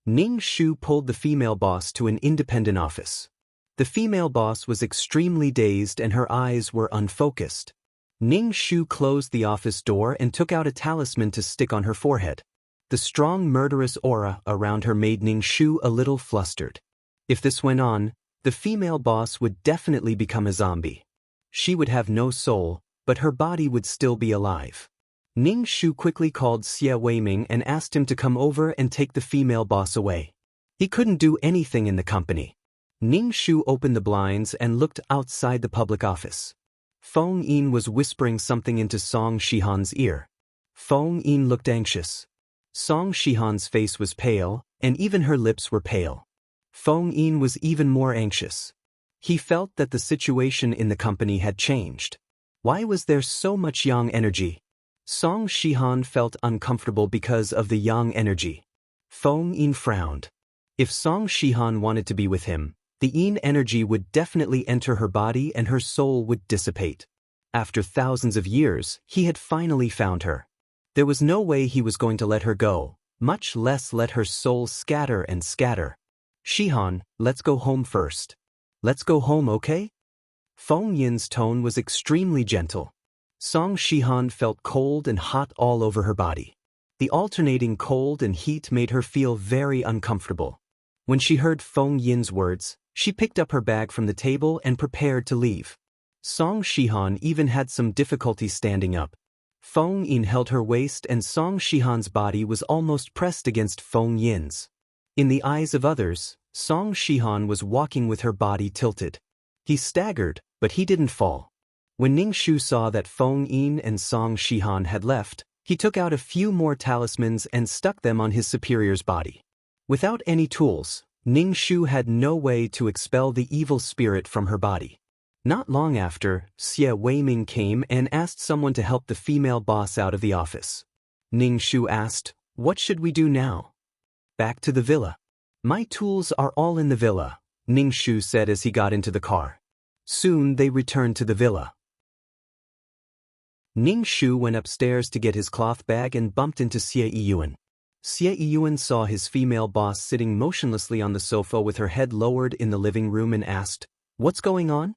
Ning Shu pulled the female boss to an independent office. The female boss was extremely dazed and her eyes were unfocused. Ning Shu closed the office door and took out a talisman to stick on her forehead. The strong murderous aura around her made Ning Shu a little flustered. If this went on, the female boss would definitely become a zombie. She would have no soul, but her body would still be alive. Ning Shu quickly called Xie Weiming and asked him to come over and take the female boss away. He couldn't do anything in the company. Ning Shu opened the blinds and looked outside the public office. Feng Yin was whispering something into Song Shihan's ear. Feng Yin looked anxious. Song Shihan's face was pale, and even her lips were pale. Feng Yin was even more anxious. He felt that the situation in the company had changed. Why was there so much yang energy? Song Shihan felt uncomfortable because of the yang energy. Feng Yin frowned. If Song Shihan wanted to be with him, the yin energy would definitely enter her body and her soul would dissipate. After thousands of years, he had finally found her. There was no way he was going to let her go, much less let her soul scatter and scatter. Shihan, let's go home first. Let's go home, okay? Feng Yin's tone was extremely gentle. Song Shihan felt cold and hot all over her body. The alternating cold and heat made her feel very uncomfortable. When she heard Feng Yin's words, she picked up her bag from the table and prepared to leave. Song Shihan even had some difficulty standing up. Feng Yin held her waist and Song Shihan's body was almost pressed against Feng Yin's. In the eyes of others, Song Shihan was walking with her body tilted. He staggered, but he didn't fall. When Ning Shu saw that Feng Yin and Song Shihan had left, he took out a few more talismans and stuck them on his superior's body. Without any tools, Ning Shu had no way to expel the evil spirit from her body. Not long after, Xie Weiming came and asked someone to help the female boss out of the office. Ning Shu asked, "What should we do now?" "Back to the villa." "My tools are all in the villa," Ning Shu said as he got into the car. Soon they returned to the villa. Ning Shu went upstairs to get his cloth bag and bumped into Xie Yiyuan. Xie Yiyuan saw his female boss sitting motionlessly on the sofa with her head lowered in the living room and asked, "What's going on?"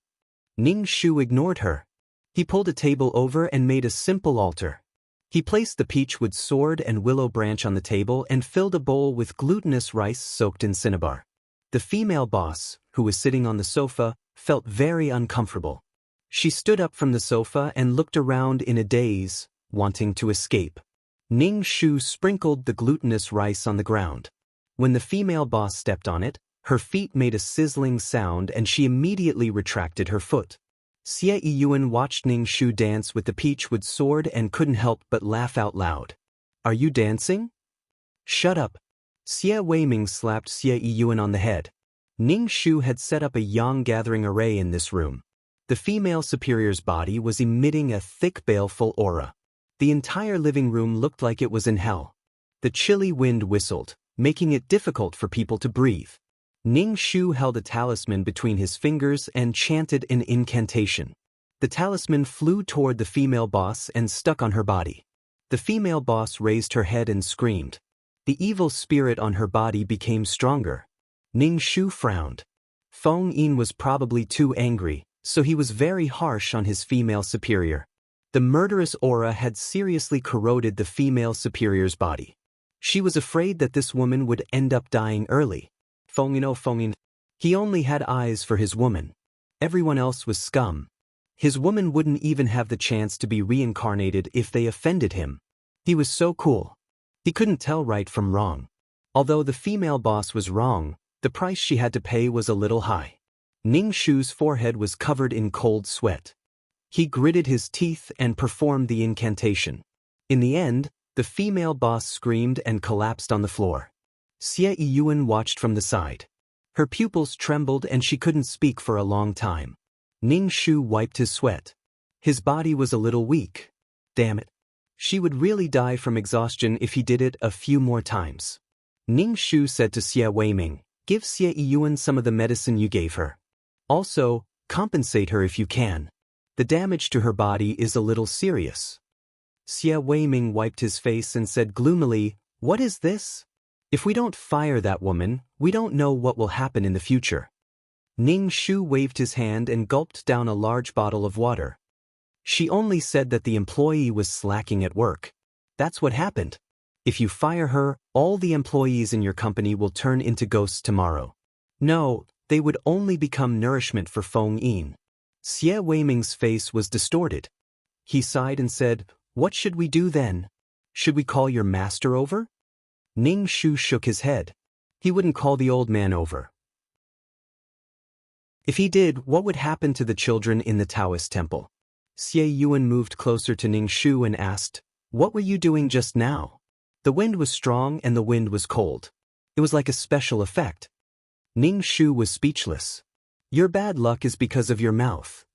Ning Shu ignored her. He pulled a table over and made a simple altar. He placed the peachwood sword and willow branch on the table and filled a bowl with glutinous rice soaked in cinnabar. The female boss, who was sitting on the sofa, felt very uncomfortable. She stood up from the sofa and looked around in a daze, wanting to escape. Ning Shu sprinkled the glutinous rice on the ground. When the female boss stepped on it, her feet made a sizzling sound and she immediately retracted her foot. Xie Yiyuan watched Ning Shu dance with the peachwood sword and couldn't help but laugh out loud. "Are you dancing?" "Shut up." Xie Weiming slapped Xie Yiyuan on the head. Ning Shu had set up a yang gathering array in this room. The female superior's body was emitting a thick baleful aura. The entire living room looked like it was in hell. The chilly wind whistled, making it difficult for people to breathe. Ning Shu held a talisman between his fingers and chanted an incantation. The talisman flew toward the female boss and stuck on her body. The female boss raised her head and screamed. The evil spirit on her body became stronger. Ning Shu frowned. Feng Yin was probably too angry, so he was very harsh on his female superior. The murderous aura had seriously corroded the female superior's body. She was afraid that this woman would end up dying early. Feng Yin, he only had eyes for his woman. Everyone else was scum. His woman wouldn't even have the chance to be reincarnated if they offended him. He was so cool. He couldn't tell right from wrong. Although the female boss was wrong, the price she had to pay was a little high. Ning Shu's forehead was covered in cold sweat. He gritted his teeth and performed the incantation. In the end, the female boss screamed and collapsed on the floor. Xie Yiyuan watched from the side. Her pupils trembled and she couldn't speak for a long time. Ning Shu wiped his sweat. His body was a little weak. Damn it. She would really die from exhaustion if he did it a few more times. Ning Shu said to Xie Weiming, "Give Xie Yiyuan some of the medicine you gave her. Also, compensate her if you can. The damage to her body is a little serious." Xie Weiming wiped his face and said gloomily, "What is this? If we don't fire that woman, we don't know what will happen in the future." Ning Shu waved his hand and gulped down a large bottle of water. "She only said that the employee was slacking at work. That's what happened. If you fire her, all the employees in your company will turn into ghosts tomorrow. No, they would only become nourishment for Feng Yin." Xie Weiming's face was distorted. He sighed and said, "What should we do then? Should we call your master over?" Ning Shu shook his head. He wouldn't call the old man over. If he did, what would happen to the children in the Taoist temple? Xie Yuan moved closer to Ning Shu and asked, "What were you doing just now?" The wind was strong and the wind was cold. It was like a special effect. Ning Shu was speechless. Your bad luck is because of your mouth.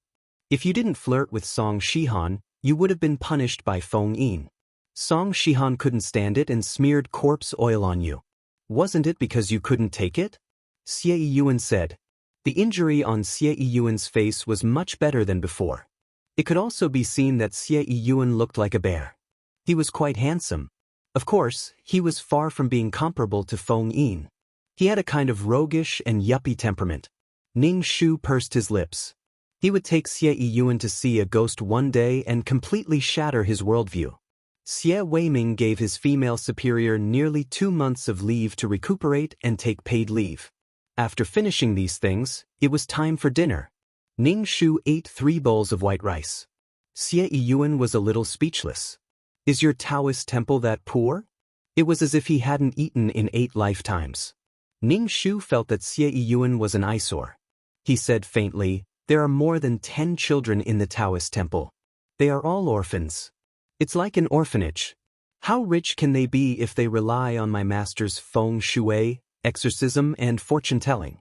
If you didn't flirt with Song Shihan, you would have been punished by Feng Yin. Song Shihan couldn't stand it and smeared corpse oil on you. Wasn't it because you couldn't take it? Xie Yuan said. The injury on Xie Yuan's face was much better than before. It could also be seen that Xie Yuan looked like a bear. He was quite handsome. Of course, he was far from being comparable to Feng Yin. He had a kind of roguish and yuppie temperament. Ning Shu pursed his lips. He would take Xie Yuan to see a ghost one day and completely shatter his worldview. Xie Weiming gave his female superior nearly 2 months of leave to recuperate and take paid leave. After finishing these things, it was time for dinner. Ning Shu ate 3 bowls of white rice. Xie Yuan was a little speechless. Is your Taoist temple that poor? It was as if he hadn't eaten in 8 lifetimes. Ning Shu felt that Xie Yuan was an eyesore. He said faintly, "There are more than 10 children in the Taoist temple. They are all orphans. It's like an orphanage. How rich can they be if they rely on my master's feng shui, exorcism, and fortune-telling?"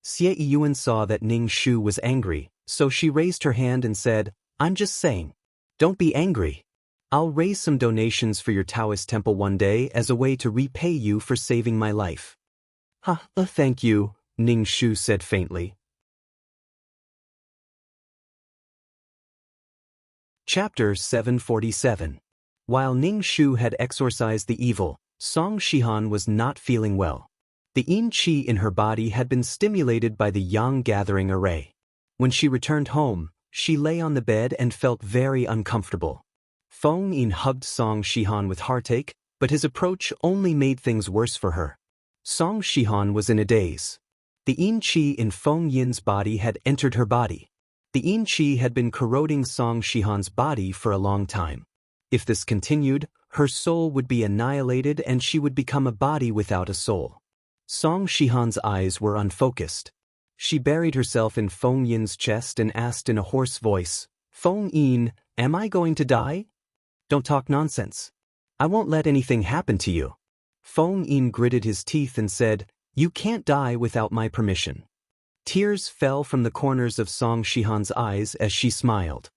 Xie Yuan saw that Ning Shu was angry, so she raised her hand and said, "I'm just saying. Don't be angry. I'll raise some donations for your Taoist temple one day as a way to repay you for saving my life." Thank you," Ning Shu said faintly. Chapter 747. While Ning Shu had exorcised the evil, Song Shihan was not feeling well. The yin qi in her body had been stimulated by the yang gathering array. When she returned home, she lay on the bed and felt very uncomfortable. Feng Yin hugged Song Shihan with heartache, but his approach only made things worse for her. Song Shihan was in a daze. The yin qi in Feng Yin's body had entered her body. The yin qi had been corroding Song Shihan's body for a long time. If this continued, her soul would be annihilated and she would become a body without a soul. Song Shihan's eyes were unfocused. She buried herself in Feng Yin's chest and asked in a hoarse voice, "Feng Yin, am I going to die?" "Don't talk nonsense. I won't let anything happen to you." Feng Yin gritted his teeth and said, "You can't die without my permission." Tears fell from the corners of Song Shihan's eyes as she smiled.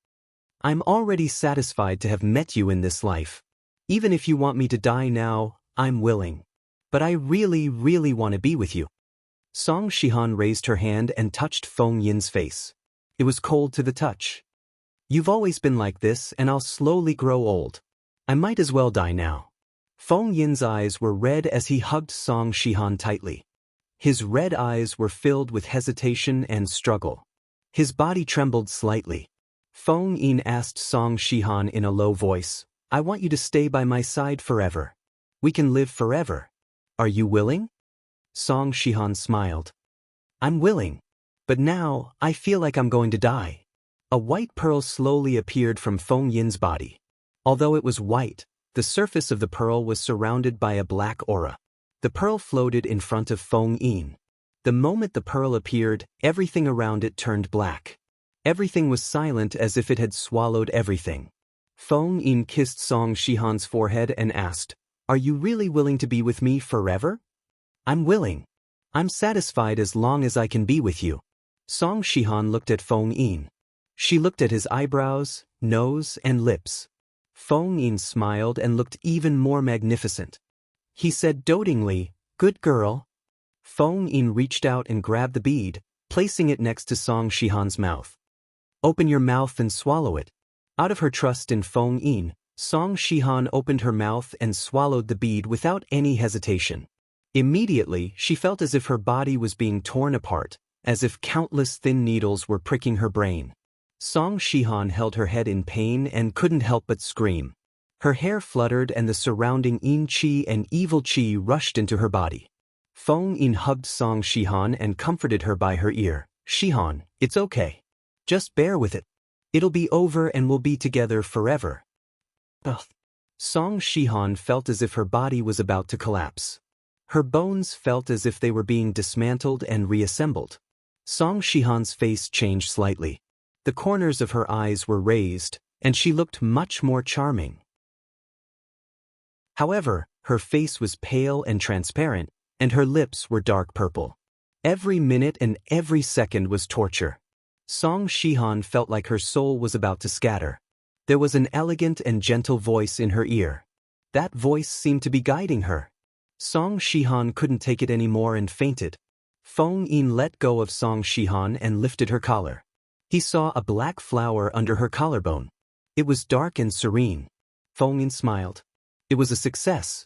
"I'm already satisfied to have met you in this life. Even if you want me to die now, I'm willing. But I really, really want to be with you." Song Shihan raised her hand and touched Feng Yin's face. It was cold to the touch. "You've always been like this and I'll slowly grow old. I might as well die now." Feng Yin's eyes were red as he hugged Song Shihan tightly. His red eyes were filled with hesitation and struggle. His body trembled slightly. Feng Yin asked Song Shihan in a low voice, "I want you to stay by my side forever. We can live forever. Are you willing?" Song Shihan smiled. "I'm willing. But now, I feel like I'm going to die." A white pearl slowly appeared from Feng Yin's body. Although it was white, the surface of the pearl was surrounded by a black aura. The pearl floated in front of Feng Yin. The moment the pearl appeared, everything around it turned black. Everything was silent as if it had swallowed everything. Feng Yin kissed Song Shihan's forehead and asked, "Are you really willing to be with me forever?" "I'm willing. I'm satisfied as long as I can be with you." Song Shihan looked at Feng Yin. She looked at his eyebrows, nose, and lips. Feng Yin smiled and looked even more magnificent. He said dotingly, "Good girl." Feng Yin reached out and grabbed the bead, placing it next to Song Shihan's mouth. "Open your mouth and swallow it." Out of her trust in Feng Yin, Song Shihan opened her mouth and swallowed the bead without any hesitation. Immediately, she felt as if her body was being torn apart, as if countless thin needles were pricking her brain. Song Shihan held her head in pain and couldn't help but scream. Her hair fluttered and the surrounding yin qi and evil qi rushed into her body. Feng Yin hugged Song Shihan and comforted her by her ear. "Shihan, it's okay. Just bear with it. It'll be over and we'll be together forever." Ugh. Song Shihan felt as if her body was about to collapse. Her bones felt as if they were being dismantled and reassembled. Song Shihan's face changed slightly. The corners of her eyes were raised, and she looked much more charming. However, her face was pale and transparent, and her lips were dark purple. Every minute and every second was torture. Song Shihan felt like her soul was about to scatter. There was an elegant and gentle voice in her ear. That voice seemed to be guiding her. Song Shihan couldn't take it anymore and fainted. Feng Yin let go of Song Shihan and lifted her collar. He saw a black flower under her collarbone. It was dark and serene. Feng Yin smiled. It was a success.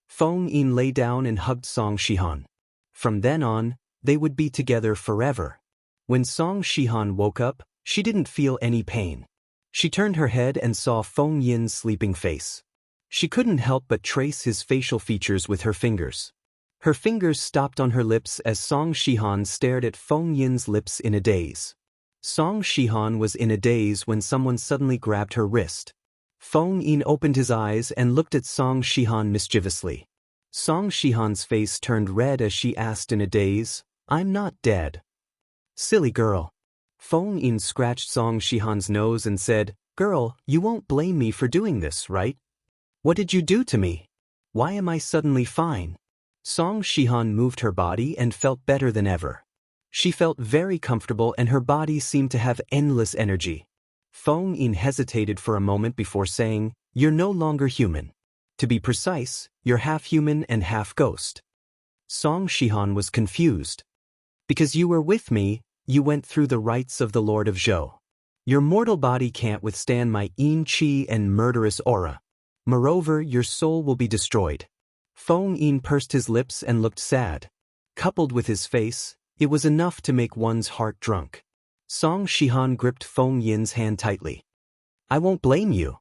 Feng Yin lay down and hugged Song Shihan. From then on, they would be together forever. When Song Shihan woke up, she didn't feel any pain. She turned her head and saw Feng Yin's sleeping face. She couldn't help but trace his facial features with her fingers. Her fingers stopped on her lips as Song Shihan stared at Feng Yin's lips in a daze. Song Shihan was in a daze when someone suddenly grabbed her wrist. Feng Yin opened his eyes and looked at Song Shihan mischievously. Song Shihan's face turned red as she asked in a daze, "I'm not dead." "Silly girl." Feng Yin scratched Song Shihan's nose and said, "Girl, you won't blame me for doing this, right? What did you do to me? Why am I suddenly fine?" Song Shihan moved her body and felt better than ever. She felt very comfortable and her body seemed to have endless energy. Feng Yin hesitated for a moment before saying, "You're no longer human. To be precise, you're half human and half ghost." Song Shihan was confused. "Because you were with me, you went through the rites of the Lord of Zhou. Your mortal body can't withstand my yin qi and murderous aura. Moreover, your soul will be destroyed." Feng Yin pursed his lips and looked sad. Coupled with his face, it was enough to make one's heart drunk. Song Shihan gripped Feng Yin's hand tightly. "I won't blame you.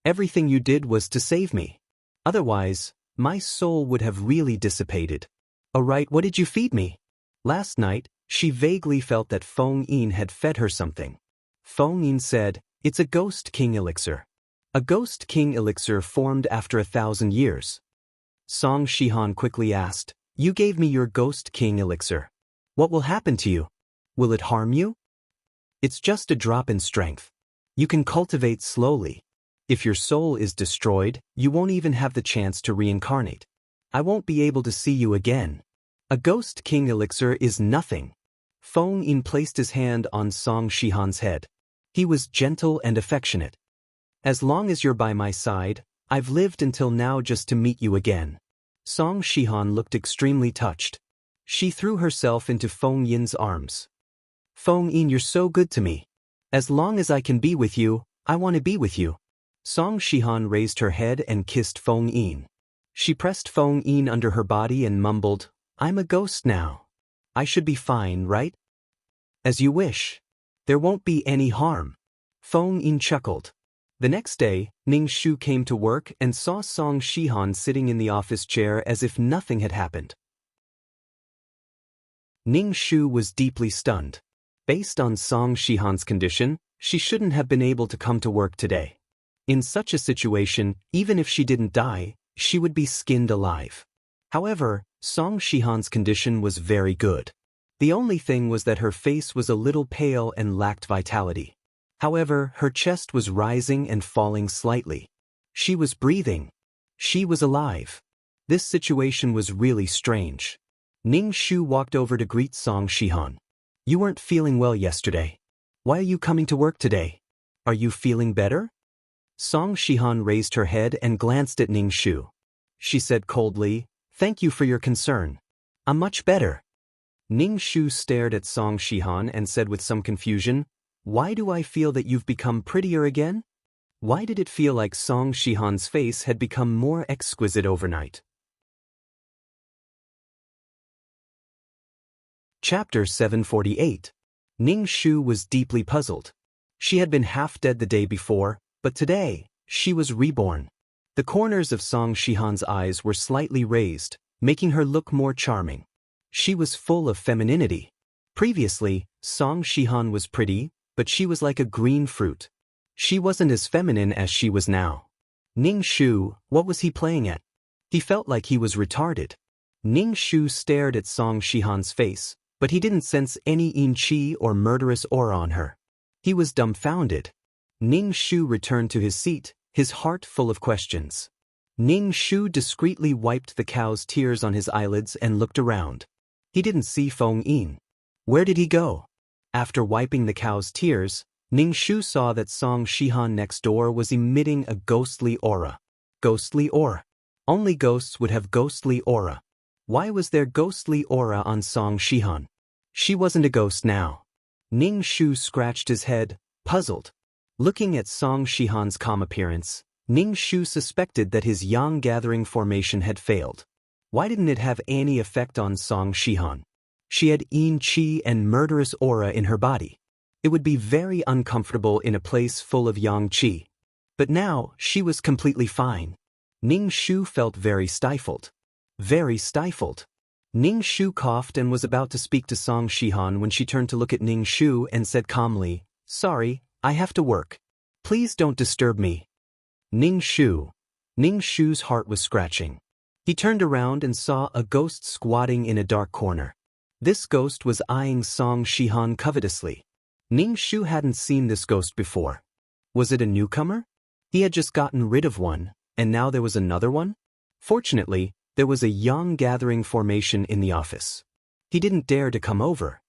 Everything you did was to save me. Otherwise, my soul would have really dissipated. Alright, what did you feed me?" Last night, she vaguely felt that Feng Yin had fed her something. Feng Yin said, "It's a Ghost King elixir. A Ghost King elixir formed after 1,000 years. Song Shihan quickly asked, "You gave me your Ghost King elixir. What will happen to you? Will it harm you?" "It's just a drop in strength. You can cultivate slowly. If your soul is destroyed, you won't even have the chance to reincarnate. I won't be able to see you again. A Ghost King elixir is nothing." Feng Yin placed his hand on Song Shihan's head. He was gentle and affectionate. "As long as you're by my side, I've lived until now just to meet you again." Song Shihan looked extremely touched. She threw herself into Feng Yin's arms. "Feng Yin, you're so good to me. As long as I can be with you, I want to be with you." Song Shihan raised her head and kissed Feng Yin. She pressed Feng Yin under her body and mumbled, "I'm a ghost now. I should be fine, right?" "As you wish. There won't be any harm." Feng Yin chuckled. The next day, Ning Shu came to work and saw Song Shihan sitting in the office chair as if nothing had happened. Ning Shu was deeply stunned. Based on Song Shihan's condition, she shouldn't have been able to come to work today. In such a situation, even if she didn't die, she would be skinned alive. However, Song Shihan's condition was very good. The only thing was that her face was a little pale and lacked vitality. However, her chest was rising and falling slightly. She was breathing. She was alive. This situation was really strange. Ning Shu walked over to greet Song Shihan. "You weren't feeling well yesterday. Why are you coming to work today? Are you feeling better?" Song Shihan raised her head and glanced at Ning Shu. She said coldly, "Thank you for your concern. I'm much better." Ning Shu stared at Song Shihan and said with some confusion, "Why do I feel that you've become prettier again?" Why did it feel like Song Shihan's face had become more exquisite overnight? Chapter 748. Ning Shu was deeply puzzled. She had been half dead the day before, but today, she was reborn. The corners of Song Shihan's eyes were slightly raised, making her look more charming. She was full of femininity. Previously, Song Shihan was pretty, but she was like a green fruit. She wasn't as feminine as she was now. Ning Shu, what was he playing at? He felt like he was retarded. Ning Shu stared at Song Shihan's face, but he didn't sense any yin qi or murderous aura on her. He was dumbfounded. Ning Shu returned to his seat, his heart full of questions. Ning Shu discreetly wiped the cow's tears on his eyelids and looked around. He didn't see Feng Yin. Where did he go? After wiping the cow's tears, Ning Shu saw that Song Shihan next door was emitting a ghostly aura. Ghostly aura. Only ghosts would have ghostly aura. Why was there ghostly aura on Song Shihan? She wasn't a ghost now. Ning Shu scratched his head, puzzled. Looking at Song Shihan's calm appearance, Ning Shu suspected that his yang gathering formation had failed. Why didn't it have any effect on Song Shihan? She had yin qi and murderous aura in her body. It would be very uncomfortable in a place full of yang qi. But now, she was completely fine. Ning Shu felt very stifled. Very stifled. Ning Shu coughed and was about to speak to Song Shihan when she turned to look at Ning Shu and said calmly, "Sorry, I have to work. Please don't disturb me." Ning Shu. Ning Shu's heart was scratching. He turned around and saw a ghost squatting in a dark corner. This ghost was eyeing Song Shihan covetously. Ning Shu hadn't seen this ghost before. Was it a newcomer? He had just gotten rid of one, and now there was another one? Fortunately, there was a yang gathering formation in the office. He didn't dare to come over.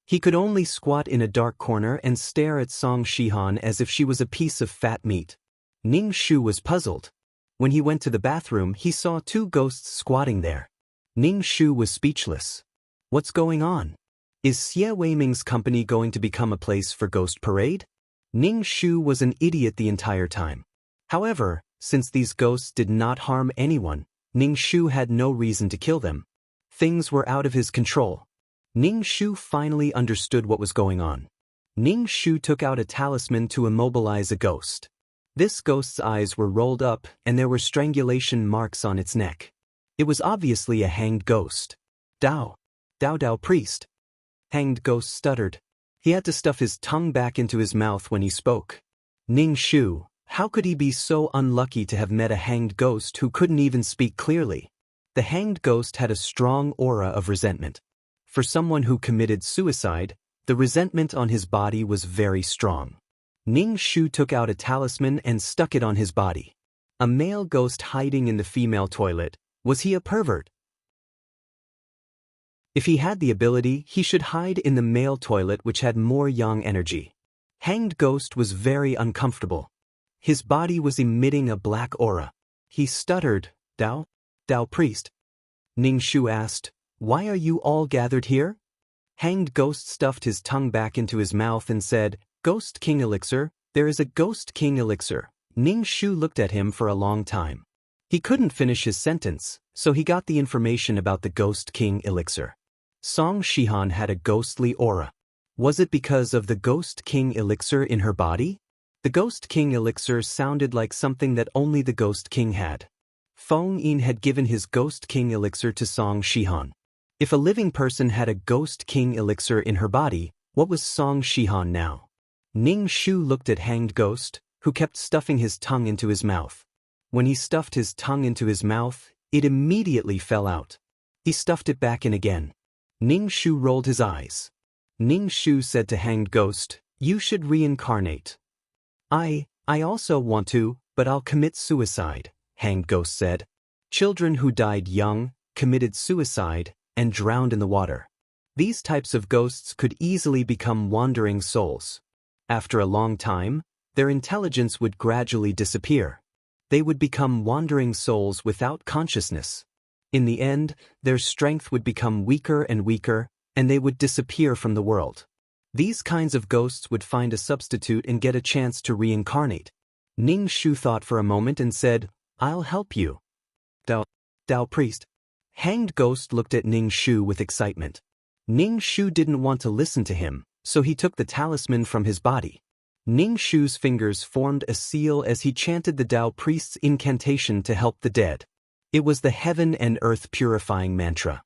He could only squat in a dark corner and stare at Song Shihan as if she was a piece of fat meat. Ning Shu was puzzled. When he went to the bathroom, he saw two ghosts squatting there. Ning Shu was speechless. What's going on? Is Xie Weiming's company going to become a place for ghost parade? Ning Shu was an idiot the entire time. However, since these ghosts did not harm anyone, Ning Shu had no reason to kill them. Things were out of his control. Ning Shu finally understood what was going on. Ning Shu took out a talisman to immobilize a ghost. This ghost's eyes were rolled up and there were strangulation marks on its neck. It was obviously a hanged ghost. Dao priest. Hanged ghost stuttered. He had to stuff his tongue back into his mouth when he spoke. Ning Shu, how could he be so unlucky to have met a hanged ghost who couldn't even speak clearly? The hanged ghost had a strong aura of resentment. For someone who committed suicide, the resentment on his body was very strong. Ning Shu took out a talisman and stuck it on his body. A male ghost hiding in the female toilet. Was he a pervert? If he had the ability, he should hide in the male toilet which had more yang energy. Hanged ghost was very uncomfortable. His body was emitting a black aura. He stuttered, Dao priest. Ning Shu asked, "Why are you all gathered here?" Hanged ghost stuffed his tongue back into his mouth and said, "Ghost King Elixir, there is a Ghost King Elixir." Ning Shu looked at him for a long time. He couldn't finish his sentence, so he got the information about the Ghost King Elixir. Song Shihan had a ghostly aura. Was it because of the Ghost King Elixir in her body? The Ghost King Elixir sounded like something that only the Ghost King had. Feng Yin had given his Ghost King Elixir to Song Shihan. If a living person had a Ghost King Elixir in her body, what was Song Shihan now? Ning Shu looked at Hanged Ghost, who kept stuffing his tongue into his mouth. When he stuffed his tongue into his mouth, it immediately fell out. He stuffed it back in again. Ning Shu rolled his eyes. Ning Shu said to Hanged Ghost, "You should reincarnate." I also want to, but I'll commit suicide," Hanged Ghost said. Children who died young, committed suicide, and drowned in the water. These types of ghosts could easily become wandering souls. After a long time, their intelligence would gradually disappear. They would become wandering souls without consciousness. In the end, their strength would become weaker and weaker, and they would disappear from the world. These kinds of ghosts would find a substitute and get a chance to reincarnate. Ning Shu thought for a moment and said, "I'll help you." Dao priest. Hanged Ghost looked at Ning Shu with excitement. Ning Shu didn't want to listen to him, so he took the talisman from his body. Ning Shu's fingers formed a seal as he chanted the Dao priest's incantation to help the dead. It was the heaven and earth purifying mantra.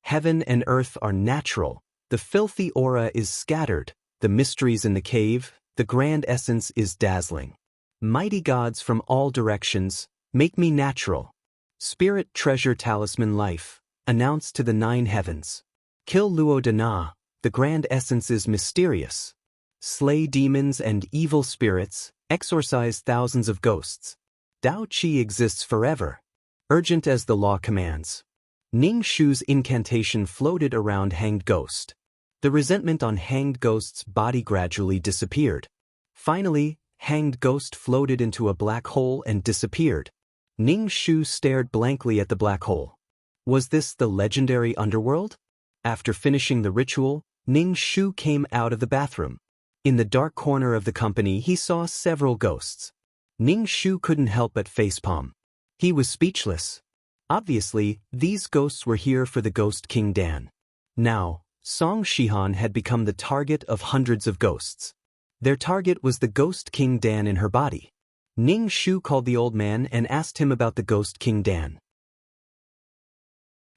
Heaven and earth are natural. The filthy aura is scattered, the mysteries in the cave, the grand essence is dazzling. Mighty gods from all directions, make me natural. Spirit treasure talisman life, announce to the 9 heavens. Kill Luo Dana, the grand essence is mysterious. Slay demons and evil spirits, exorcise thousands of ghosts. Dao Qi exists forever. Urgent as the law commands. Ning Shu's incantation floated around Hanged Ghost. The resentment on Hanged Ghost's body gradually disappeared. Finally, Hanged Ghost floated into a black hole and disappeared. Ning Shu stared blankly at the black hole. Was this the legendary underworld? After finishing the ritual, Ning Shu came out of the bathroom. In the dark corner of the company he saw several ghosts. Ning Shu couldn't help but facepalm. He was speechless. Obviously, these ghosts were here for the Ghost King Dan. Now, Song Shihan had become the target of hundreds of ghosts. Their target was the Ghost King Dan in her body. Ning Shu called the old man and asked him about the Ghost King Dan.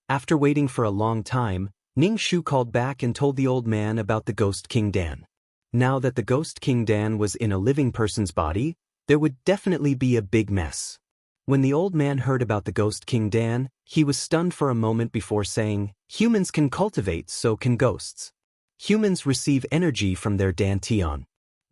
After waiting for a long time, Ning Shu called back and told the old man about the Ghost King Dan. Now that the Ghost King Dan was in a living person's body, there would definitely be a big mess. When the old man heard about the Ghost King Dan, he was stunned for a moment before saying, "Humans can cultivate, so can ghosts. Humans receive energy from their dantian.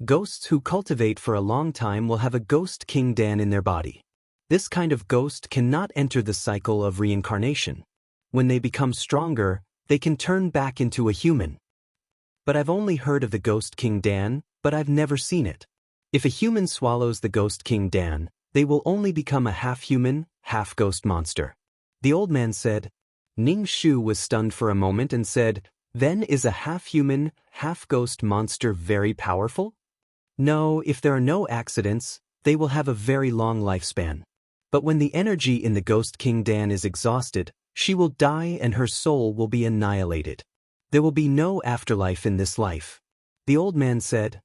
Ghosts who cultivate for a long time will have a Ghost King Dan in their body. This kind of ghost cannot enter the cycle of reincarnation. When they become stronger, they can turn back into a human. But I've only heard of the Ghost King Dan, but I've never seen it. If a human swallows the Ghost King Dan, they will only become a half-human, half-ghost monster." The old man said. Ning Shu was stunned for a moment and said, "Then is a half-human, half-ghost monster very powerful?" "No, if there are no accidents, they will have a very long lifespan. But when the energy in the Ghost King Dan is exhausted, she will die and her soul will be annihilated. There will be no afterlife in this life." The old man said.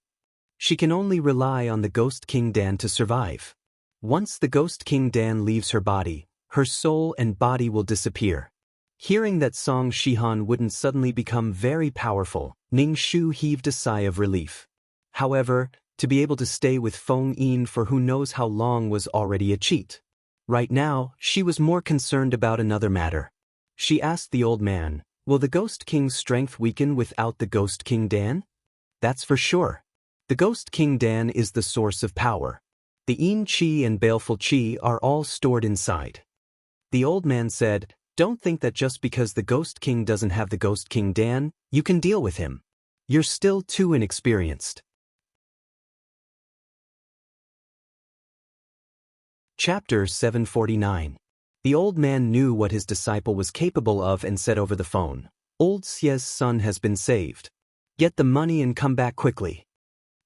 "She can only rely on the Ghost King Dan to survive. Once the Ghost King Dan leaves her body, her soul and body will disappear." Hearing that Song Shihan wouldn't suddenly become very powerful, Ning Shu heaved a sigh of relief. However, to be able to stay with Feng Yin for who knows how long was already a cheat. Right now, she was more concerned about another matter. She asked the old man, "Will the Ghost King's strength weaken without the Ghost King Dan?" "That's for sure. The Ghost King Dan is the source of power. The Yin Qi and Baleful Qi are all stored inside." The old man said, "Don't think that just because the Ghost King doesn't have the Ghost King Dan, you can deal with him. You're still too inexperienced." Chapter 749. The old man knew what his disciple was capable of and said over the phone, "Old Xie's son has been saved. Get the money and come back quickly."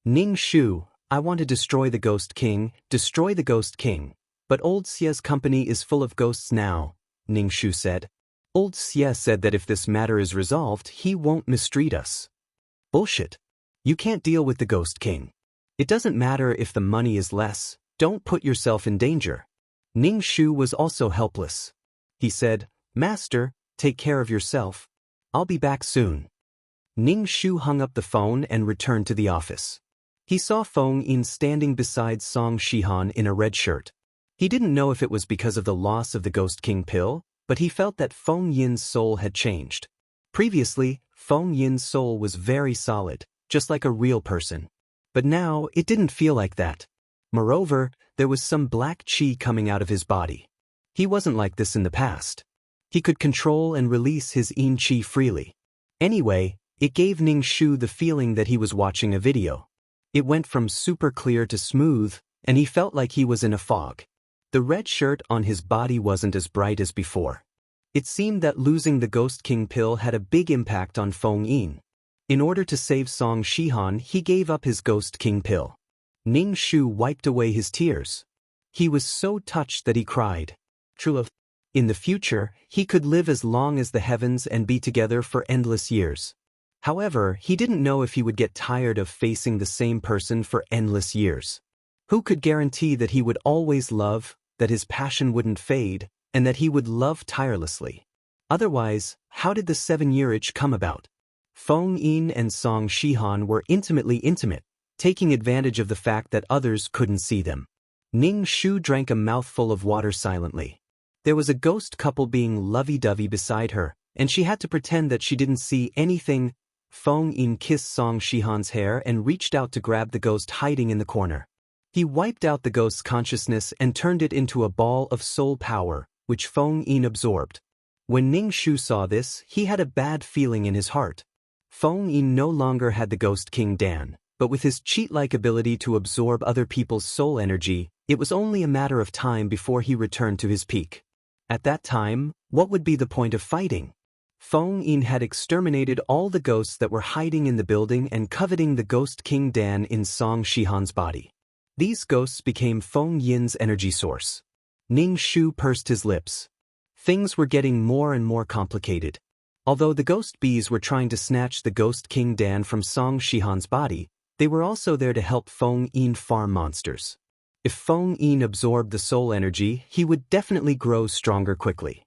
"Ning Shu, I want to destroy the Ghost King, destroy the Ghost King. But Old Xie's company is full of ghosts now," Ning Shu said. "Old Xie said that if this matter is resolved, he won't mistreat us." "Bullshit. You can't deal with the Ghost King. It doesn't matter if the money is less, don't put yourself in danger." Ning Shu was also helpless. He said, "Master, take care of yourself. I'll be back soon." Ning Shu hung up the phone and returned to the office. He saw Feng Yin standing beside Song Shihan in a red shirt. He didn't know if it was because of the loss of the Ghost King pill, but he felt that Feng Yin's soul had changed. Previously, Feng Yin's soul was very solid, just like a real person. But now, it didn't feel like that. Moreover, there was some black qi coming out of his body. He wasn't like this in the past. He could control and release his yin qi freely. Anyway, it gave Ning Shu the feeling that he was watching a video. It went from super clear to smooth, and he felt like he was in a fog. The red shirt on his body wasn't as bright as before. It seemed that losing the Ghost King pill had a big impact on Feng Yin. In order to save Song Shihan, he gave up his Ghost King pill. Ning Shu wiped away his tears. He was so touched that he cried. True love. In the future, he could live as long as the heavens and be together for endless years. However, he didn't know if he would get tired of facing the same person for endless years. Who could guarantee that he would always love, that his passion wouldn't fade, and that he would love tirelessly? Otherwise, how did the 7-year itch come about? Feng Yin and Song Shihan were intimately intimate, taking advantage of the fact that others couldn't see them. Ning Shu drank a mouthful of water silently. There was a ghost couple being lovey-dovey beside her, and she had to pretend that she didn't see anything. Feng Yin kissed Song Shihan's hair and reached out to grab the ghost hiding in the corner. He wiped out the ghost's consciousness and turned it into a ball of soul power, which Feng Yin absorbed. When Ning Shu saw this, he had a bad feeling in his heart. Feng Yin no longer had the Ghost King Dan, but with his cheat-like ability to absorb other people's soul energy, it was only a matter of time before he returned to his peak. At that time, what would be the point of fighting? Feng Yin had exterminated all the ghosts that were hiding in the building and coveting the Ghost King Dan in Song Shihan's body. These ghosts became Feng Yin's energy source. Ning Shu pursed his lips. Things were getting more and more complicated. Although the ghost bees were trying to snatch the Ghost King Dan from Song Shihan's body, they were also there to help Feng Yin farm monsters. If Feng Yin absorbed the soul energy, he would definitely grow stronger quickly.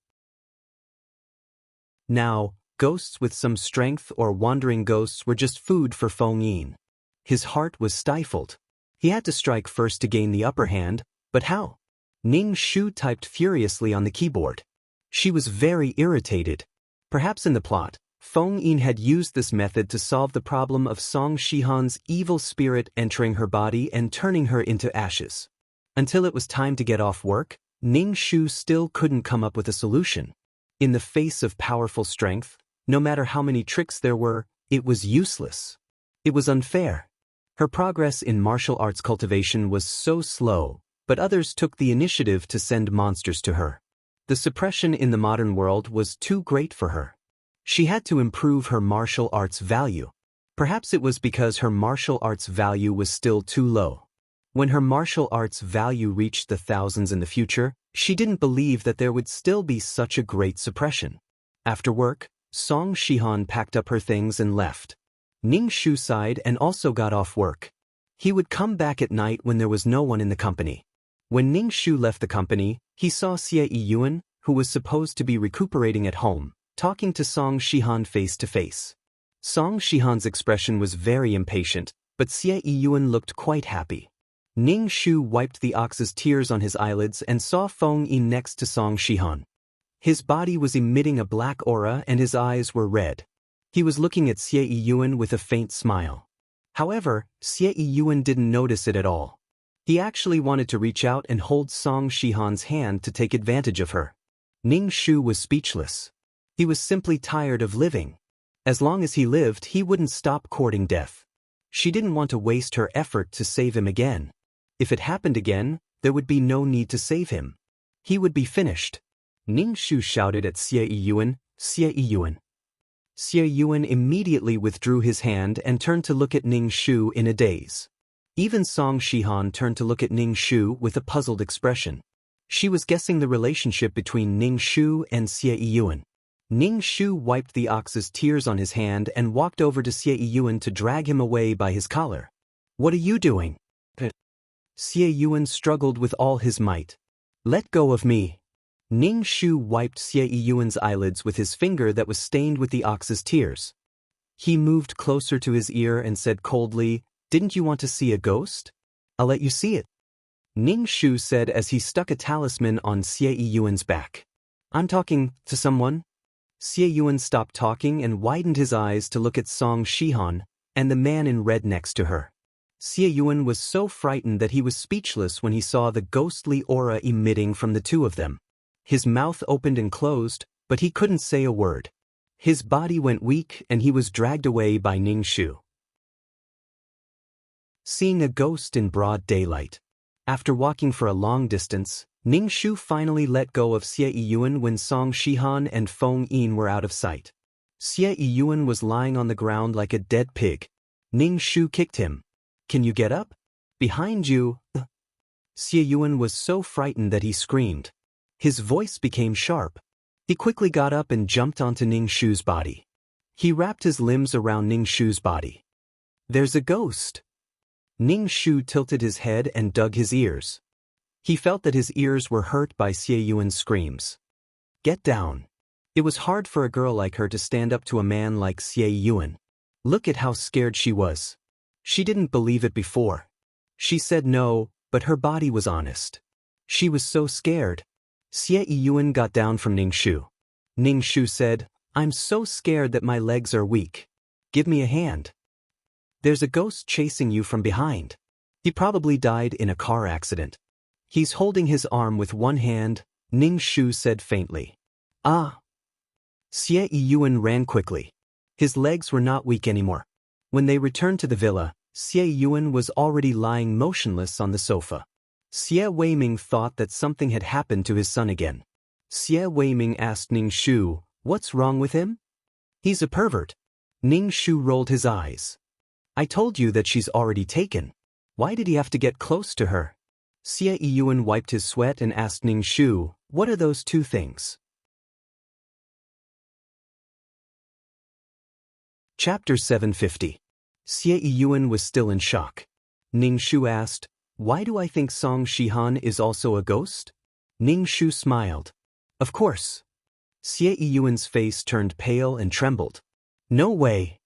Now, ghosts with some strength or wandering ghosts were just food for Feng Yin. His heart was stifled. He had to strike first to gain the upper hand, but how? Ning Shu typed furiously on the keyboard. She was very irritated. Perhaps in the plot, Feng Yin had used this method to solve the problem of Song Shihan's evil spirit entering her body and turning her into ashes. Until it was time to get off work, Ning Shu still couldn't come up with a solution. In the face of powerful strength, no matter how many tricks there were, it was useless. It was unfair. Her progress in martial arts cultivation was so slow, but others took the initiative to send monsters to her. The suppression in the modern world was too great for her. She had to improve her martial arts value. Perhaps it was because her martial arts value was still too low. When her martial arts value reached the thousands in the future, she didn't believe that there would still be such a great suppression. After work, Song Shihan packed up her things and left. Ning Shu sighed and also got off work. He would come back at night when there was no one in the company. When Ning Shu left the company, he saw Xie Yiyuan, who was supposed to be recuperating at home, talking to Song Shihan face to face. Song Shihan's expression was very impatient, but Xie Yiyuan looked quite happy. Ning Shu wiped the ox's tears on his eyelids and saw Feng Yin next to Song Shihan. His body was emitting a black aura and his eyes were red. He was looking at Xie Yiyuan with a faint smile. However, Xie Yiyuan didn't notice it at all. He actually wanted to reach out and hold Song Shihan's hand to take advantage of her. Ning Shu was speechless. He was simply tired of living. As long as he lived, he wouldn't stop courting death. She didn't want to waste her effort to save him again. If it happened again, there would be no need to save him. He would be finished. Ning Shu shouted at Xie Yiyuan, "Xie Yiyuan." Xie Yiyuan immediately withdrew his hand and turned to look at Ning Shu in a daze. Even Song Shihan turned to look at Ning Shu with a puzzled expression. She was guessing the relationship between Ning Shu and Xie Yiyuan. Ning Shu wiped the ox's tears on his hand and walked over to Xie Yiyuan to drag him away by his collar. "What are you doing?" Xie Yiyuan struggled with all his might. "Let go of me." Ning Shu wiped Xie Yiyuan's eyelids with his finger that was stained with the ox's tears. He moved closer to his ear and said coldly, "Didn't you want to see a ghost? I'll let you see it." Ning Shu said as he stuck a talisman on Xie Yiyuan's back. "I'm talking to someone." Xie Yiyuan stopped talking and widened his eyes to look at Song Shihan and the man in red next to her. Xie Yiyuan was so frightened that he was speechless when he saw the ghostly aura emitting from the two of them. His mouth opened and closed, but he couldn't say a word. His body went weak and he was dragged away by Ning Shu. Seeing a ghost in broad daylight. After walking for a long distance, Ning Shu finally let go of Xie Yiyuan when Song Shihan and Feng Yin were out of sight. Xie Yiyuan was lying on the ground like a dead pig. Ning Shu kicked him. "Can you get up? Behind you." Xie Yiyuan was so frightened that he screamed. His voice became sharp. He quickly got up and jumped onto Ning Shu's body. He wrapped his limbs around Ning Shu's body. "There's a ghost." Ning Shu tilted his head and dug his ears. He felt that his ears were hurt by Xie Yiyuan's screams. "Get down." It was hard for a girl like her to stand up to a man like Xie Yiyuan. Look at how scared she was. She didn't believe it before. She said no, but her body was honest. She was so scared. Xie Yiyuan got down from Ning Shu. Ning Shu said, I'm so scared that my legs are weak. Give me a hand. There's a ghost chasing you from behind. He probably died in a car accident. He's holding his arm with one hand, Ning Shu said faintly. Ah. Xie Yiyuan ran quickly. His legs were not weak anymore. When they returned to the villa, Xie Yiyuan was already lying motionless on the sofa. Xie Weiming thought that something had happened to his son again. Xie Weiming asked Ning Shu, "What's wrong with him?" "He's a pervert." Ning Shu rolled his eyes. "I told you that she's already taken. Why did he have to get close to her?" Xie Yiyuan wiped his sweat and asked Ning Shu, "What are those two things?" Chapter 750. Xie Yiyuan was still in shock. Ning Shu asked, "Why do I think Song Shihan is also a ghost?" Ning Shu smiled. "Of course." Xie Yiyuan's face turned pale and trembled. "No way."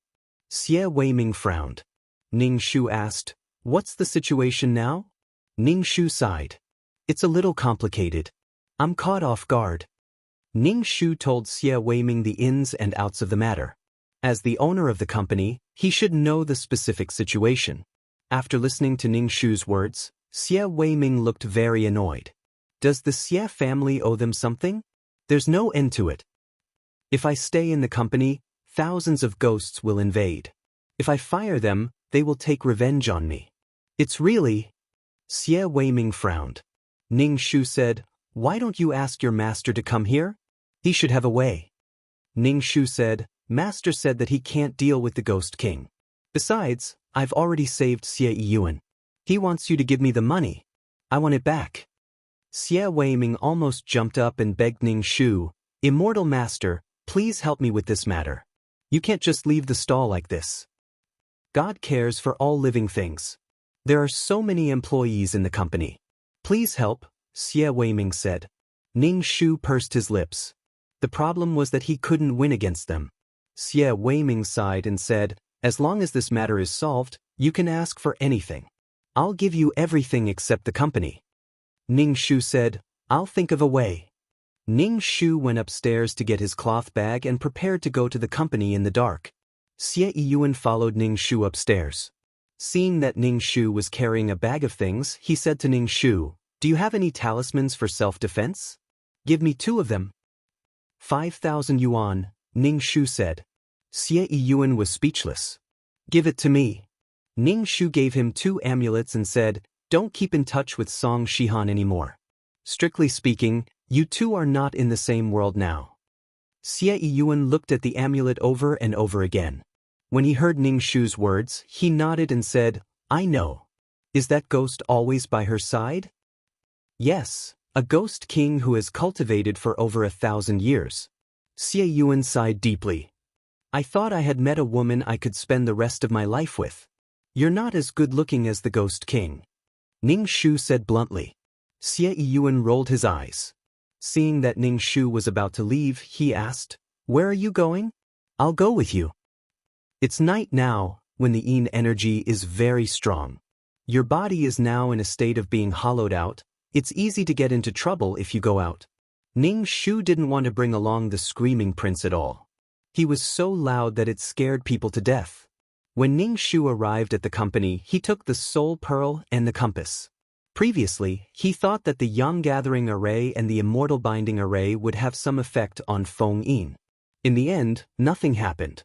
Xie Weiming frowned. Ning Shu asked, "What's the situation now?" Ning Shu sighed. "It's a little complicated. I'm caught off guard." Ning Shu told Xie Weiming the ins and outs of the matter. As the owner of the company, he should know the specific situation. After listening to Ning Shu's words, Xie Weiming looked very annoyed. Does the Xie family owe them something? There's no end to it. If I stay in the company, thousands of ghosts will invade. If I fire them, they will take revenge on me. It's really... Xie Weiming frowned. Ning Shu said, "Why don't you ask your master to come here? He should have a way." Ning Shu said, "Master said that he can't deal with the Ghost King. Besides, I've already saved Xie Yiyuan. He wants you to give me the money. I want it back." Xie Weiming almost jumped up and begged Ning Shu, "Immortal Master, please help me with this matter. You can't just leave the stall like this. God cares for all living things. There are so many employees in the company. Please help," Xie Weiming said. Ning Shu pursed his lips. The problem was that he couldn't win against them. Xie Weiming sighed and said, "As long as this matter is solved, you can ask for anything. I'll give you everything except the company." Ning Shu said, "I'll think of a way." Ning Shu went upstairs to get his cloth bag and prepared to go to the company in the dark. Xie Yiyuan followed Ning Shu upstairs. Seeing that Ning Shu was carrying a bag of things, he said to Ning Shu, "Do you have any talismans for self-defense? Give me 2 of them." 5,000 yuan, Ning Shu said. Xie Yiyuan was speechless. "Give it to me." Ning Shu gave him 2 amulets and said, "Don't keep in touch with Song Shihan anymore. Strictly speaking, you two are not in the same world now." Xie Yiyuan looked at the amulet over and over again. When he heard Ning Shu's words, he nodded and said, "I know. Is that ghost always by her side?" "Yes, a ghost king who has cultivated for over 1,000 years." Xie Yiyuan sighed deeply. "I thought I had met a woman I could spend the rest of my life with. You're not as good-looking as the Ghost King," Ning Shu said bluntly. Xie Yiyuan rolled his eyes. Seeing that Ning Shu was about to leave, he asked, "Where are you going?" "I'll go with you." It's night now, when the Yin energy is very strong. Your body is now in a state of being hollowed out. It's easy to get into trouble if you go out. Ning Shu didn't want to bring along the Screaming Prince at all. He was so loud that it scared people to death. When Ning Shu arrived at the company, he took the Soul Pearl and the compass. Previously, he thought that the Yang Gathering Array and the Immortal Binding Array would have some effect on Feng Yin. In the end, nothing happened.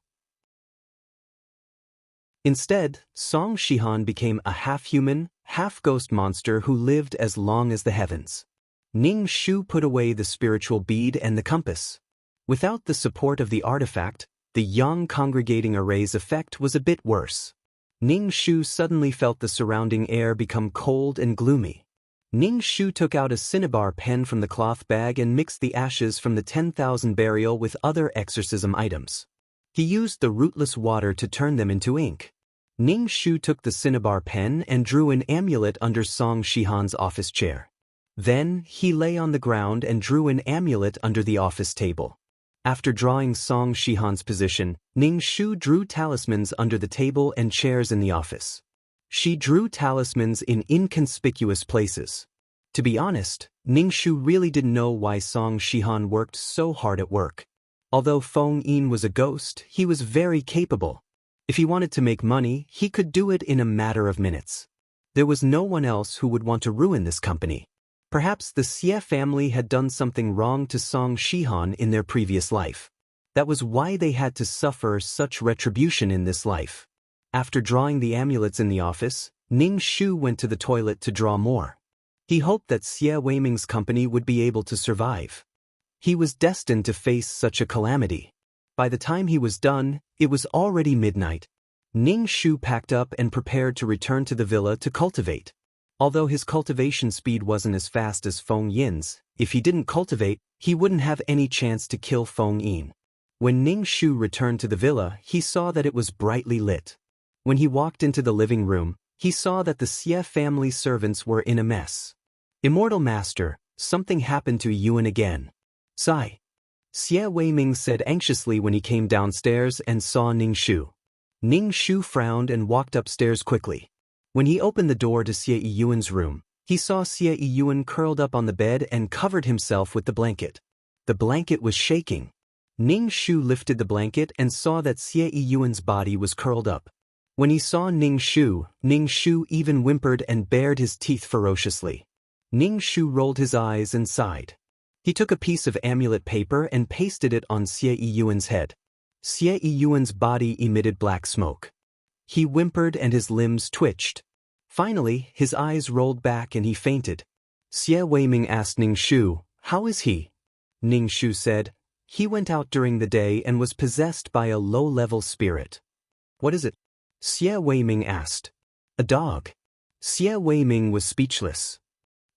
Instead, Song Shihan became a half-human, half-ghost monster who lived as long as the heavens. Ning Shu put away the spiritual bead and the compass. Without the support of the artifact, the Yang Congregating Array's effect was a bit worse. Ning Shu suddenly felt the surrounding air become cold and gloomy. Ning Shu took out a cinnabar pen from the cloth bag and mixed the ashes from the 10,000 burial with other exorcism items. He used the rootless water to turn them into ink. Ning Shu took the cinnabar pen and drew an amulet under Song Shihan's office chair. Then, he lay on the ground and drew an amulet under the office table. After drawing Song Shihan's position, Ning Shu drew talismans under the table and chairs in the office. She drew talismans in inconspicuous places. To be honest, Ning Shu really didn't know why Song Shihan worked so hard at work. Although Feng Yin was a ghost, he was very capable. If he wanted to make money, he could do it in a matter of minutes. There was no one else who would want to ruin this company. Perhaps the Xie family had done something wrong to Song Shihan in their previous life. That was why they had to suffer such retribution in this life. After drawing the amulets in the office, Ning Shu went to the toilet to draw more. He hoped that Xie Weiming's company would be able to survive. He was destined to face such a calamity. By the time he was done, it was already midnight. Ning Shu packed up and prepared to return to the villa to cultivate. Although his cultivation speed wasn't as fast as Feng Yin's, if he didn't cultivate, he wouldn't have any chance to kill Feng Yin. When Ning Shu returned to the villa, he saw that it was brightly lit. When he walked into the living room, he saw that the Xie family servants were in a mess. Immortal Master, something happened to Yuan again. Sigh. Xie Weiming said anxiously when he came downstairs and saw Ning Shu. Ning Shu frowned and walked upstairs quickly. When he opened the door to Xie Yuan's room, he saw Xie Yuan curled up on the bed and covered himself with the blanket. The blanket was shaking. Ning Shu lifted the blanket and saw that Xie Yuan's body was curled up. When he saw Ning Shu even whimpered and bared his teeth ferociously. Ning Shu rolled his eyes and sighed. He took a piece of amulet paper and pasted it on Xie Yuan's head. Xie Yuan's body emitted black smoke. He whimpered and his limbs twitched. Finally, his eyes rolled back and he fainted. Xie Weiming asked Ning Shu, "How is he?" Ning Shu said, "He went out during the day and was possessed by a low-level spirit." "What is it?" Xie Weiming asked. "A dog." Xie Weiming was speechless.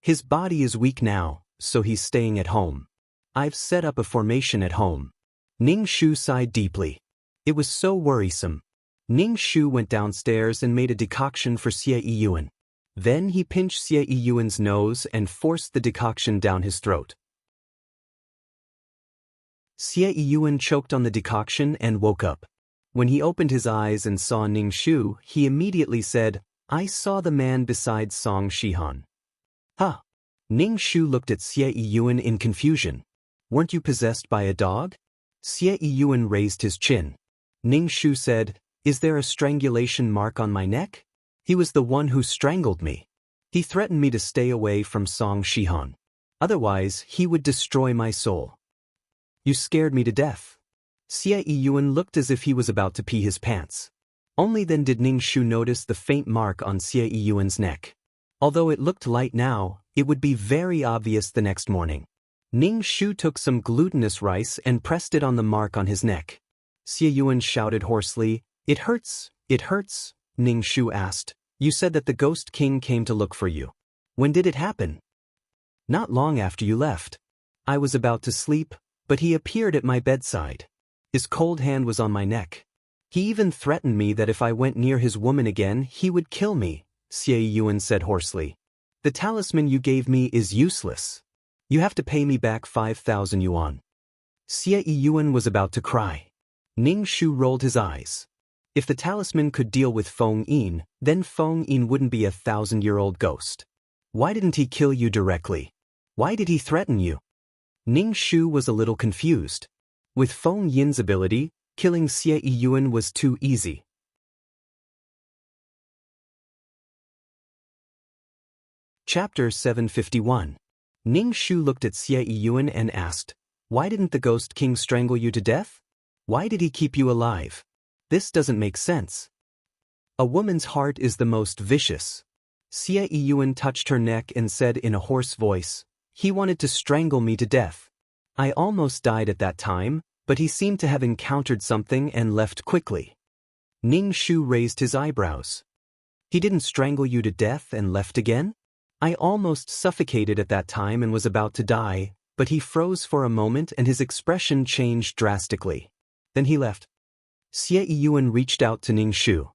"His body is weak now, so he's staying at home. I've set up a formation at home." Ning Shu sighed deeply. It was so worrisome. Ning Shu went downstairs and made a decoction for Xie Yuan. Then he pinched Xie Yuan's nose and forced the decoction down his throat. Xie Yuan choked on the decoction and woke up. When he opened his eyes and saw Ning Shu, he immediately said, "I saw the man beside Song Shihan." "Huh?" Ning Shu looked at Xie Yuan in confusion. "Weren't you possessed by a dog?" Xie Yuan raised his chin. Ning Shu said, "Is there a strangulation mark on my neck? He was the one who strangled me. He threatened me to stay away from Song Shihan. Otherwise, he would destroy my soul. You scared me to death." Xie Yuan looked as if he was about to pee his pants. Only then did Ning Shu notice the faint mark on Xie Yuan's neck. Although it looked light now, it would be very obvious the next morning. Ning Shu took some glutinous rice and pressed it on the mark on his neck. Xie Yuan shouted hoarsely, "It hurts, it hurts." Ning Shu asked, "You said that the Ghost King came to look for you. When did it happen?" "Not long after you left. I was about to sleep, but he appeared at my bedside. His cold hand was on my neck. He even threatened me that if I went near his woman again, he would kill me," Xie Yuan said hoarsely. "The talisman you gave me is useless. You have to pay me back 5,000 yuan. Xie Yuan was about to cry. Ning Shu rolled his eyes. If the talisman could deal with Feng Yin, then Feng Yin wouldn't be a 1,000-year-old ghost. Why didn't he kill you directly? Why did he threaten you? Ning Shu was a little confused. With Feng Yin's ability, killing Xie Yuan was too easy. Chapter 751. Ning Shu looked at Xie Yuan and asked, "Why didn't the Ghost King strangle you to death? Why did he keep you alive? This doesn't make sense. A woman's heart is the most vicious." Xie Yuan touched her neck and said in a hoarse voice, "He wanted to strangle me to death. I almost died at that time, but he seemed to have encountered something and left quickly." Ning Shu raised his eyebrows. "He didn't strangle you to death and left again? I almost suffocated at that time and was about to die, but he froze for a moment and his expression changed drastically. Then he left." Xie Yuan reached out to Ning Shu.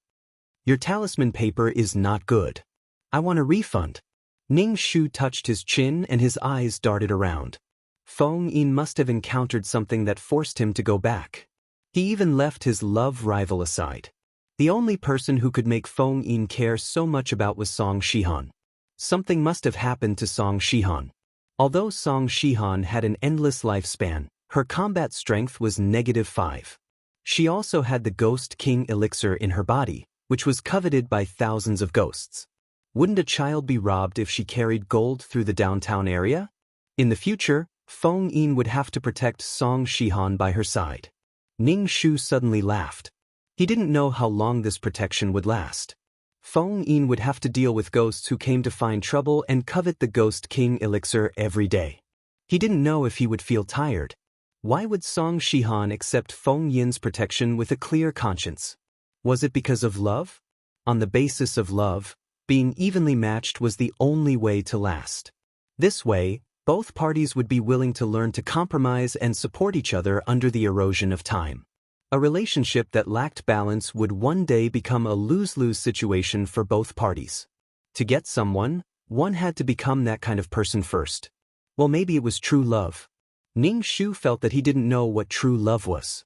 "Your talisman paper is not good. I want a refund." Ning Shu touched his chin and his eyes darted around. Feng Yin must have encountered something that forced him to go back. He even left his love rival aside. The only person who could make Feng Yin care so much about was Song Shihan. Something must have happened to Song Shihan. Although Song Shihan had an endless lifespan, Her combat strength was -5. She also had the Ghost King elixir in her body, which was coveted by thousands of ghosts. Wouldn't a child be robbed if she carried gold through the downtown area? In the future, Feng Yin would have to protect Song Shihan by her side. Ning Shu suddenly laughed. He didn't know how long this protection would last. Feng Yin would have to deal with ghosts who came to find trouble and covet the Ghost King elixir every day. He didn't know if he would feel tired. Why would Song Shihan accept Feng Yin's protection with a clear conscience? Was it because of love? On the basis of love, being evenly matched was the only way to last. This way, both parties would be willing to learn to compromise and support each other under the erosion of time. A relationship that lacked balance would one day become a lose-lose situation for both parties. To get someone, one had to become that kind of person first. Well, maybe it was true love. Ning Shu felt that he didn't know what true love was.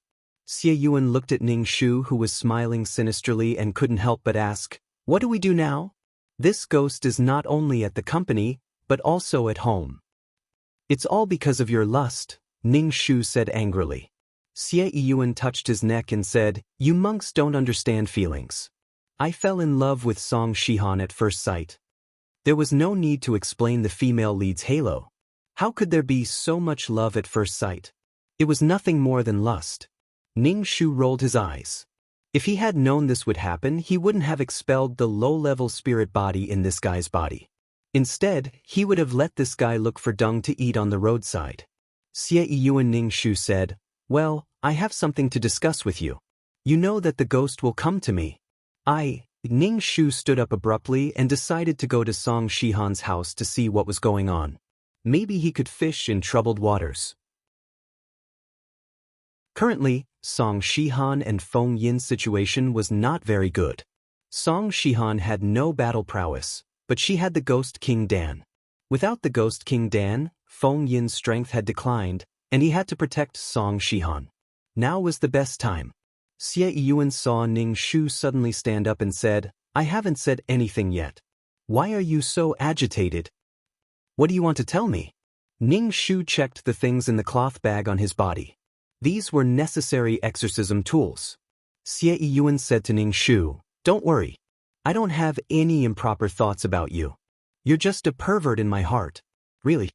Xie Yuan looked at Ning Shu, who was smiling sinisterly and couldn't help but ask, "What do we do now? This ghost is not only at the company, but also at home." "It's all because of your lust," Ning Shu said angrily. Xie Yuan touched his neck and said, "You monks don't understand feelings. I fell in love with Song Shihan at first sight." There was no need to explain the female lead's halo. How could there be so much love at first sight? It was nothing more than lust. Ning Shu rolled his eyes. If he had known this would happen, he wouldn't have expelled the low-level spirit body in this guy's body. Instead, he would have let this guy look for dung to eat on the roadside. Xie Yuan Ning Shu said, "Well, I have something to discuss with you. You know that the ghost will come to me." Ning Shu stood up abruptly and decided to go to Song Shihan's house to see what was going on. Maybe he could fish in troubled waters. Currently, Song Shihan and Feng Yin's situation was not very good. Song Shihan had no battle prowess, but she had the Ghost King Dan. Without the Ghost King Dan, Feng Yin's strength had declined, and he had to protect Song Shihan. Now was the best time. Xie Yuan saw Ning Shu suddenly stand up and said, "I haven't said anything yet. Why are you so agitated? What do you want to tell me?" Ning Shu checked the things in the cloth bag on his body. These were necessary exorcism tools. Xie Yuan said to Ning Shu, "Don't worry. I don't have any improper thoughts about you. You're just a pervert in my heart." "Really?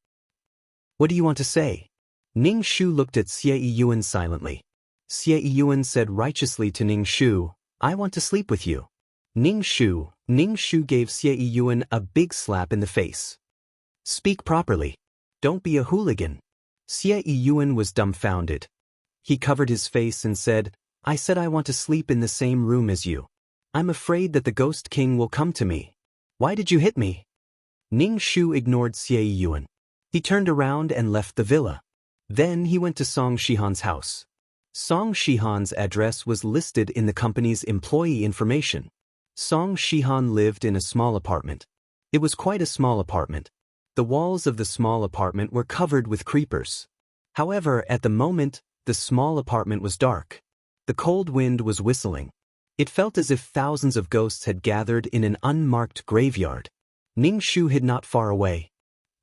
What do you want to say?" Ning Shu looked at Xie Yuan silently. Xie Yuan said righteously to Ning Shu, "I want to sleep with you." Ning Shu gave Xie Yuan a big slap in the face. "Speak properly. Don't be a hooligan." Xie Yuan was dumbfounded. He covered his face and said, "I said I want to sleep in the same room as you. I'm afraid that the Ghost King will come to me. Why did you hit me?" Ning Shu ignored Xie Yuan. He turned around and left the villa. Then he went to Song Shihan's house. Song Shihan's address was listed in the company's employee information. Song Shihan lived in a small apartment. It was quite a small apartment. The walls of the small apartment were covered with creepers. However, at the moment, the small apartment was dark. The cold wind was whistling. It felt as if thousands of ghosts had gathered in an unmarked graveyard. Ning Shu hid not far away.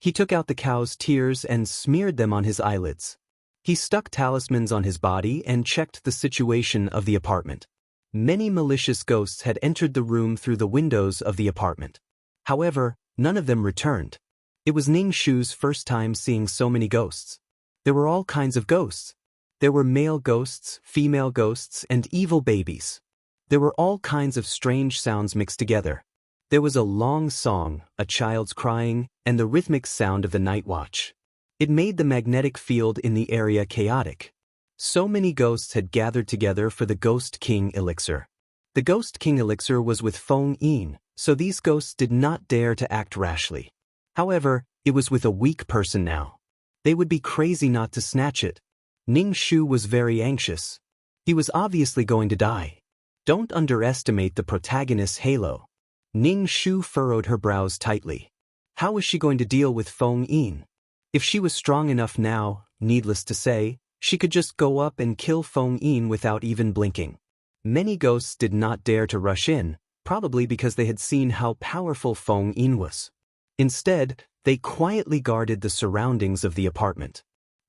He took out the cow's tears and smeared them on his eyelids. He stuck talismans on his body and checked the situation of the apartment. Many malicious ghosts had entered the room through the windows of the apartment. However, none of them returned. It was Ning Shu's first time seeing so many ghosts. There were all kinds of ghosts. There were male ghosts, female ghosts, and evil babies. There were all kinds of strange sounds mixed together. There was a long song, a child's crying, and the rhythmic sound of the night watch. It made the magnetic field in the area chaotic. So many ghosts had gathered together for the Ghost King elixir. The Ghost King elixir was with Feng Yin, so these ghosts did not dare to act rashly. However, it was with a weak person now. They would be crazy not to snatch it. Ning Shu was very anxious. He was obviously going to die. Don't underestimate the protagonist's halo. Ning Shu furrowed her brows tightly. How was she going to deal with Feng Yin? If she was strong enough now, needless to say, she could just go up and kill Feng Yin without even blinking. Many ghosts did not dare to rush in, probably because they had seen how powerful Feng Yin was. Instead, they quietly guarded the surroundings of the apartment.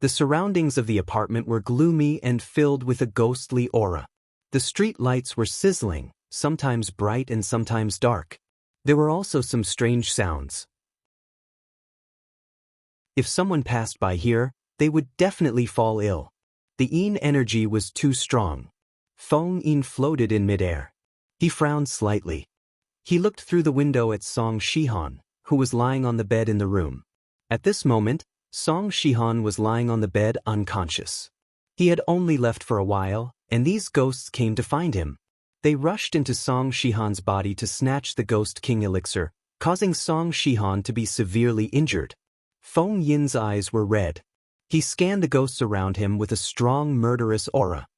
The surroundings of the apartment were gloomy and filled with a ghostly aura. The street lights were sizzling, sometimes bright and sometimes dark. There were also some strange sounds. If someone passed by here, they would definitely fall ill. The Yin energy was too strong. Feng Yin floated in midair. He frowned slightly. He looked through the window at Song Shihan, who was lying on the bed in the room. At this moment, Song Shihan was lying on the bed unconscious. He had only left for a while, and these ghosts came to find him. They rushed into Song Shihan's body to snatch the Ghost King elixir, causing Song Shihan to be severely injured. Feng Yin's eyes were red. He scanned the ghosts around him with a strong murderous aura.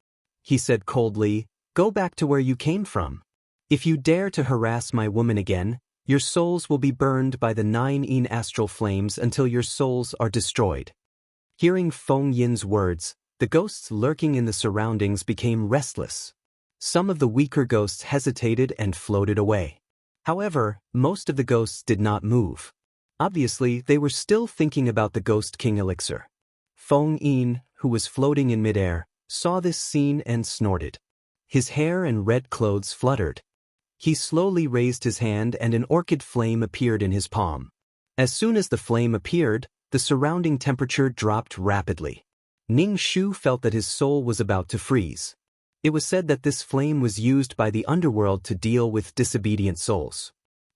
He said coldly, "Go back to where you came from. If you dare to harass my woman again, your souls will be burned by the 9 Yin astral flames until your souls are destroyed." Hearing Feng Yin's words, the ghosts lurking in the surroundings became restless. Some of the weaker ghosts hesitated and floated away. However, most of the ghosts did not move. Obviously, they were still thinking about the Ghost King elixir. Feng Yin, who was floating in midair, saw this scene and snorted. His hair and red clothes fluttered. He slowly raised his hand and an orchid flame appeared in his palm. As soon as the flame appeared, the surrounding temperature dropped rapidly. Ning Shu felt that his soul was about to freeze. It was said that this flame was used by the underworld to deal with disobedient souls.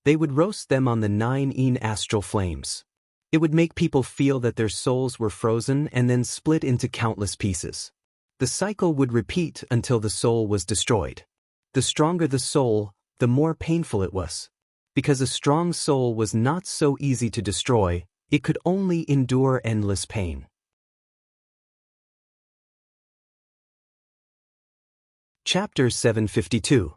They would roast them on the 9 Yin astral flames. It would make people feel that their souls were frozen and then split into countless pieces. The cycle would repeat until the soul was destroyed. The stronger the soul, the more painful it was. Because a strong soul was not so easy to destroy, it could only endure endless pain. Chapter 752.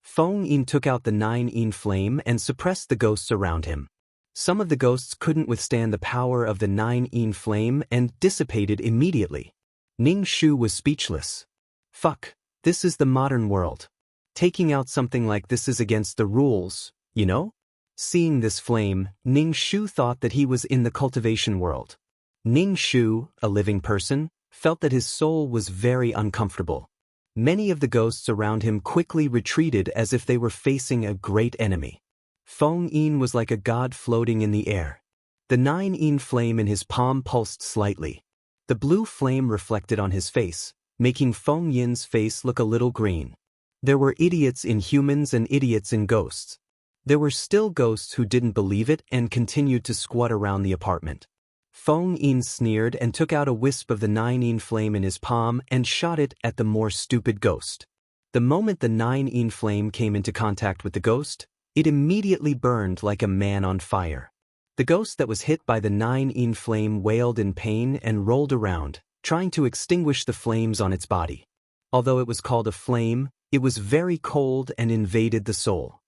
Feng Yin took out the 9 Yin flame and suppressed the ghosts around him. Some of the ghosts couldn't withstand the power of the 9 Yin flame and dissipated immediately. Ning Shu was speechless. Fuck, this is the modern world. Taking out something like this is against the rules, you know? Seeing this flame, Ning Shu thought that he was in the cultivation world. Ning Shu, a living person, felt that his soul was very uncomfortable. Many of the ghosts around him quickly retreated as if they were facing a great enemy. Feng Yin was like a god floating in the air. The 9 Yin flame in his palm pulsed slightly. The blue flame reflected on his face, making Feng Yin's face look a little green. There were idiots in humans and idiots in ghosts. There were still ghosts who didn't believe it and continued to squat around the apartment. Feng Yin sneered and took out a wisp of the 9 Yin flame in his palm and shot it at the more stupid ghost. The moment the 9 Yin flame came into contact with the ghost, it immediately burned like a man on fire. The ghost that was hit by the 9 Yin flame wailed in pain and rolled around, trying to extinguish the flames on its body. Although it was called a flame, it was very cold and invaded the soul.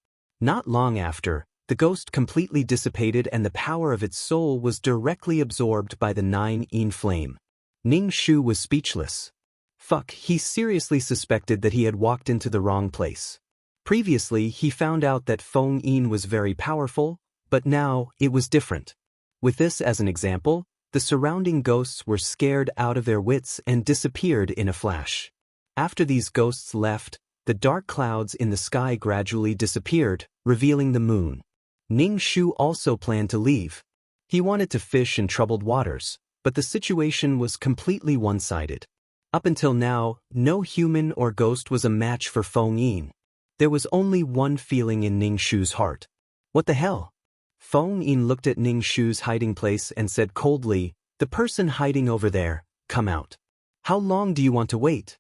Not long after, the ghost completely dissipated and the power of its soul was directly absorbed by the 9 Yin flame. Ning Shu was speechless. Fuck, he seriously suspected that he had walked into the wrong place. Previously, he found out that Feng Yin was very powerful, but now, it was different. With this as an example, the surrounding ghosts were scared out of their wits and disappeared in a flash. After these ghosts left, the dark clouds in the sky gradually disappeared, revealing the moon. Ning Shu also planned to leave. He wanted to fish in troubled waters, but the situation was completely one-sided. Up until now, no human or ghost was a match for Feng Yin. There was only one feeling in Ning Shu's heart. What the hell? Feng Yin looked at Ning Shu's hiding place and said coldly, "The person hiding over there, come out. How long do you want to wait?"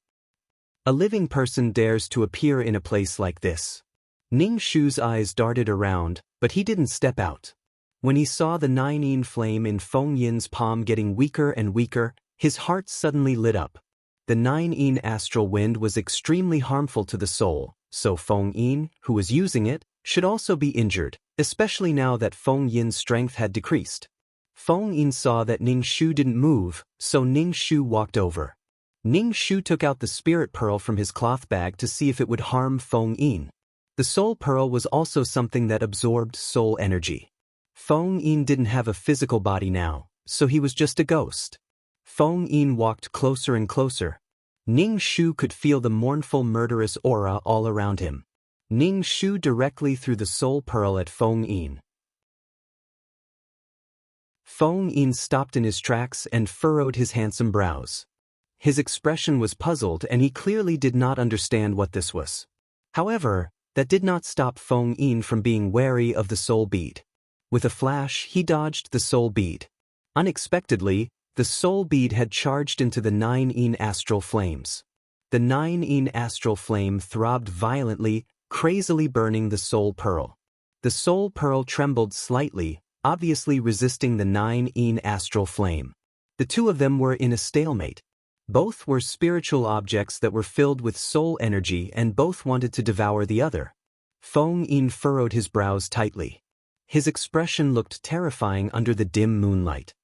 A living person dares to appear in a place like this. Ning Shu's eyes darted around, but he didn't step out. When he saw the 9 Yin flame in Feng Yin's palm getting weaker and weaker, his heart suddenly lit up. The 9 Yin astral wind was extremely harmful to the soul, so Feng Yin, who was using it, should also be injured, especially now that Feng Yin's strength had decreased. Feng Yin saw that Ning Shu didn't move, so Ning Shu walked over. Ning Shu took out the spirit pearl from his cloth bag to see if it would harm Feng Yin. The soul pearl was also something that absorbed soul energy. Feng Yin didn't have a physical body now, so he was just a ghost. Feng Yin walked closer and closer. Ning Shu could feel the mournful murderous aura all around him. Ning Shu directly threw the soul pearl at Feng Yin. Feng Yin stopped in his tracks and furrowed his handsome brows. His expression was puzzled and he clearly did not understand what this was. However, that did not stop Feng Yin from being wary of the soul bead. With a flash, he dodged the soul bead. Unexpectedly, the soul bead had charged into the 9 Yin astral flames. The 9 Yin astral flame throbbed violently, crazily burning the soul pearl. The soul pearl trembled slightly, obviously resisting the 9 Yin astral flame. The two of them were in a stalemate. Both were spiritual objects that were filled with soul energy and both wanted to devour the other. Feng Yin furrowed his brows tightly. His expression looked terrifying under the dim moonlight.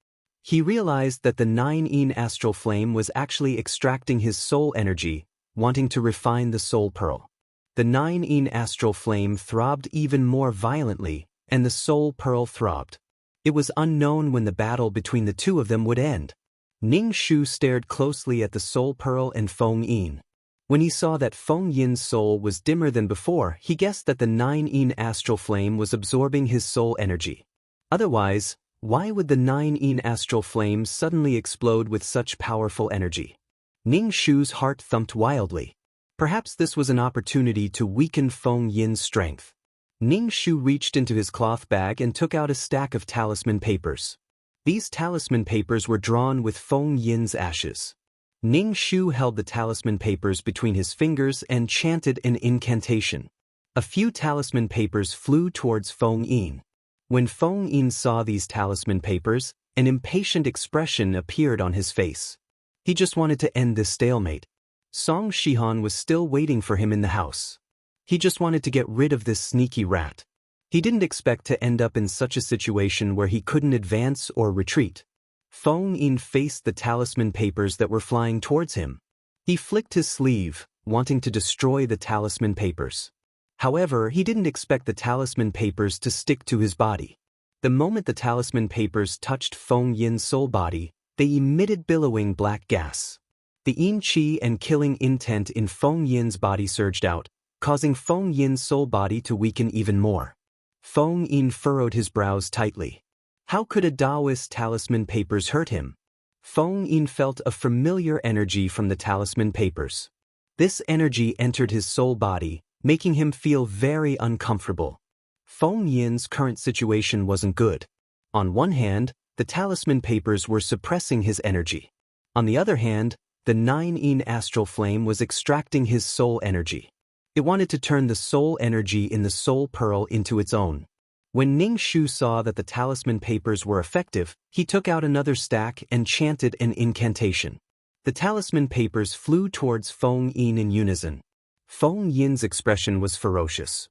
He realized that the 9 Yin astral flame was actually extracting his soul energy, wanting to refine the soul pearl. The 9 Yin astral flame throbbed even more violently, and the soul pearl throbbed. It was unknown when the battle between the two of them would end. Ning Shu stared closely at the soul pearl and Feng Yin. When he saw that Feng Yin's soul was dimmer than before, he guessed that the 9 Yin astral flame was absorbing his soul energy. Otherwise, why would the 9 Yin astral flame suddenly explode with such powerful energy? Ning Shu's heart thumped wildly. Perhaps this was an opportunity to weaken Feng Yin's strength. Ning Shu reached into his cloth bag and took out a stack of talisman papers. These talisman papers were drawn with Feng Yin's ashes. Ning Shu held the talisman papers between his fingers and chanted an incantation. A few talisman papers flew towards Feng Yin. When Feng Yin saw these talisman papers, an impatient expression appeared on his face. He just wanted to end this stalemate. Song Shihan was still waiting for him in the house. He just wanted to get rid of this sneaky rat. He didn't expect to end up in such a situation where he couldn't advance or retreat. Feng Yin faced the talisman papers that were flying towards him. He flicked his sleeve, wanting to destroy the talisman papers. However, he didn't expect the talisman papers to stick to his body. The moment the talisman papers touched Feng Yin's soul body, they emitted billowing black gas. The yin qi and killing intent in Feng Yin's body surged out, causing Feng Yin's soul body to weaken even more. Feng Yin furrowed his brows tightly. How could a Taoist talisman papers hurt him? Feng Yin felt a familiar energy from the talisman papers. This energy entered his soul body, making him feel very uncomfortable. Feng Yin's current situation wasn't good. On one hand, the talisman papers were suppressing his energy. On the other hand, the 9 Yin astral flame was extracting his soul energy. It wanted to turn the soul energy in the soul pearl into its own. When Ning Shu saw that the talisman papers were effective, he took out another stack and chanted an incantation. The talisman papers flew towards Feng Yin in unison. Feng Yin's expression was ferocious.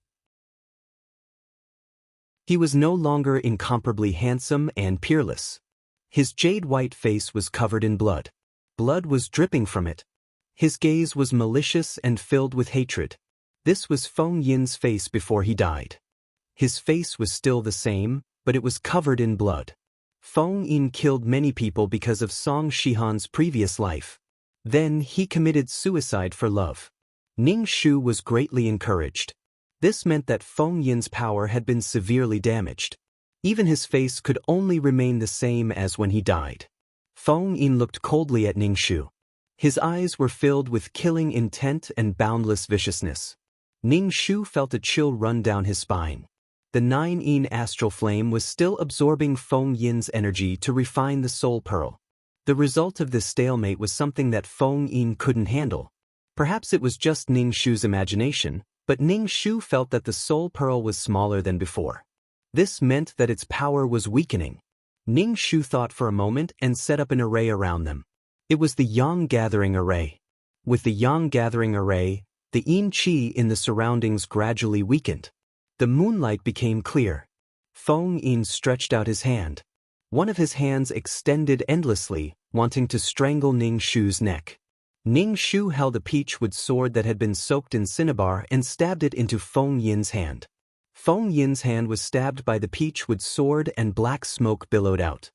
He was no longer incomparably handsome and peerless. His jade-white face was covered in blood. Blood was dripping from it. His gaze was malicious and filled with hatred. This was Feng Yin's face before he died. His face was still the same, but it was covered in blood. Feng Yin killed many people because of Song Shihan's previous life. Then he committed suicide for love. Ning Shu was greatly encouraged. This meant that Feng Yin's power had been severely damaged. Even his face could only remain the same as when he died. Feng Yin looked coldly at Ning Shu. His eyes were filled with killing intent and boundless viciousness. Ning Shu felt a chill run down his spine. The 9 Yin astral flame was still absorbing Feng Yin's energy to refine the soul pearl. The result of this stalemate was something that Feng Yin couldn't handle. Perhaps it was just Ning Shu's imagination, but Ning Shu felt that the soul pearl was smaller than before. This meant that its power was weakening. Ning Shu thought for a moment and set up an array around them. It was the Yang Gathering Array. With the Yang Gathering Array, the yin qi in the surroundings gradually weakened. The moonlight became clear. Feng Yin stretched out his hand. One of his hands extended endlessly, wanting to strangle Ning Shu's neck. Ning Shu held a peachwood sword that had been soaked in cinnabar and stabbed it into Feng Yin's hand. Feng Yin's hand was stabbed by the peachwood sword and black smoke billowed out.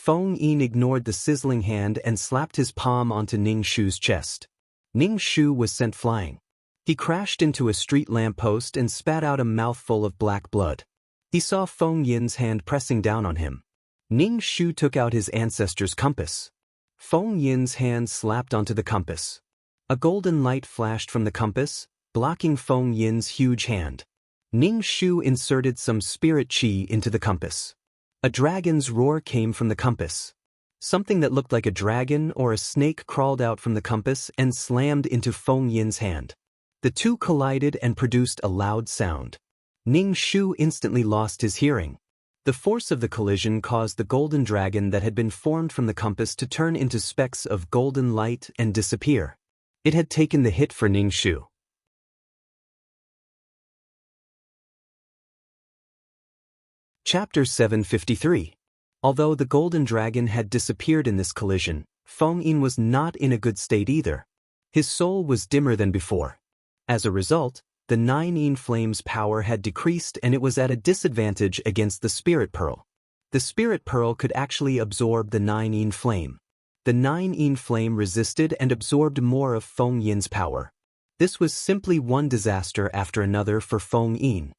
Feng Yin ignored the sizzling hand and slapped his palm onto Ning Shu's chest. Ning Shu was sent flying. He crashed into a street lamppost and spat out a mouthful of black blood. He saw Feng Yin's hand pressing down on him. Ning Shu took out his ancestor's compass. Feng Yin's hand slapped onto the compass. A golden light flashed from the compass, blocking Feng Yin's huge hand. Ning Shu inserted some spirit qi into the compass. A dragon's roar came from the compass. Something that looked like a dragon or a snake crawled out from the compass and slammed into Feng Yin's hand. The two collided and produced a loud sound. Ning Shu instantly lost his hearing. The force of the collision caused the golden dragon that had been formed from the compass to turn into specks of golden light and disappear. It had taken the hit for Ning Shu. Chapter 753. Although the golden dragon had disappeared in this collision, Feng Yin was not in a good state either. His soul was dimmer than before. As a result, the 9 Yin flame's power had decreased and it was at a disadvantage against the spirit pearl. The spirit pearl could actually absorb the 9 Yin flame. The 9 Yin flame resisted and absorbed more of Feng Yin's power. This was simply one disaster after another for Feng Yin.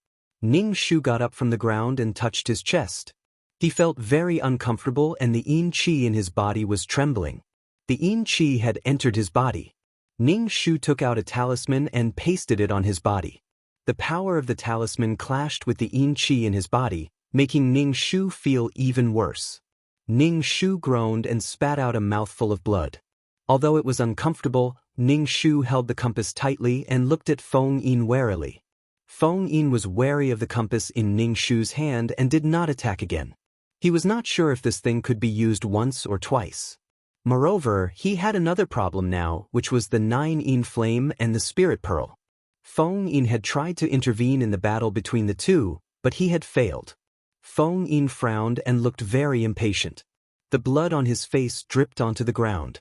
Ning Shu got up from the ground and touched his chest. He felt very uncomfortable and the Yin Qi in his body was trembling. The Yin Qi had entered his body. Ning Shu took out a talisman and pasted it on his body. The power of the talisman clashed with the Yin Qi in his body, making Ning Shu feel even worse. Ning Shu groaned and spat out a mouthful of blood. Although it was uncomfortable, Ning Shu held the compass tightly and looked at Feng Yin warily. Feng Yin was wary of the compass in Ning Shu's hand and did not attack again. He was not sure if this thing could be used once or twice. Moreover, he had another problem now, which was the 9 Yin flame and the spirit pearl. Feng Yin had tried to intervene in the battle between the two, but he had failed. Feng Yin frowned and looked very impatient. The blood on his face dripped onto the ground.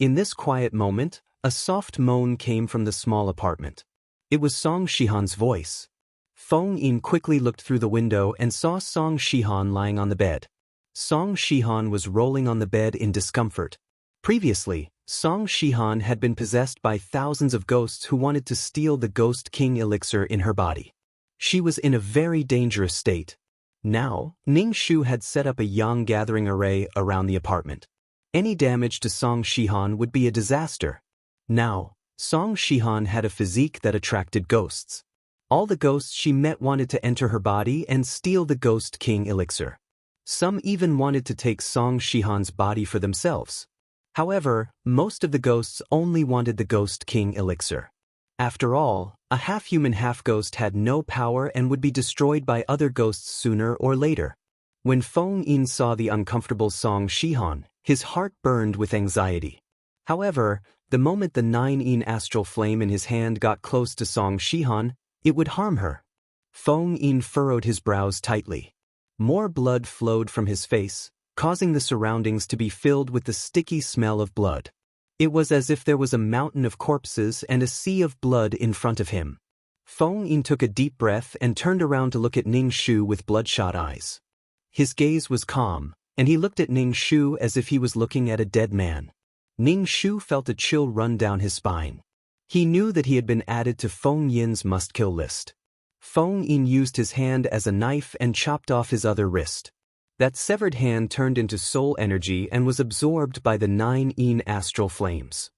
In this quiet moment, a soft moan came from the small apartment. It was Song Shihan's voice. Feng Yin quickly looked through the window and saw Song Shihan lying on the bed. Song Shihan was rolling on the bed in discomfort. Previously, Song Shihan had been possessed by thousands of ghosts who wanted to steal the Ghost King elixir in her body. She was in a very dangerous state. Now, Ning Shu had set up a yang gathering array around the apartment. Any damage to Song Shihan would be a disaster. Now, Song Shihan had a physique that attracted ghosts. All the ghosts she met wanted to enter her body and steal the Ghost King elixir. Some even wanted to take Song Shihan's body for themselves. However, most of the ghosts only wanted the Ghost King elixir. After all, a half-human half-ghost had no power and would be destroyed by other ghosts sooner or later. When Feng Yin saw the uncomfortable Song Shihan, his heart burned with anxiety. However, the moment the 9 Yin astral flame in his hand got close to Song Shihan, it would harm her. Feng Yin furrowed his brows tightly. More blood flowed from his face, causing the surroundings to be filled with the sticky smell of blood. It was as if there was a mountain of corpses and a sea of blood in front of him. Feng Yin took a deep breath and turned around to look at Ning Shu with bloodshot eyes. His gaze was calm, and he looked at Ning Shu as if he was looking at a dead man. Ning Shu felt a chill run down his spine. He knew that he had been added to Feng Yin's must-kill list. Feng Yin used his hand as a knife and chopped off his other wrist. That severed hand turned into soul energy and was absorbed by the 9 Yin astral flames.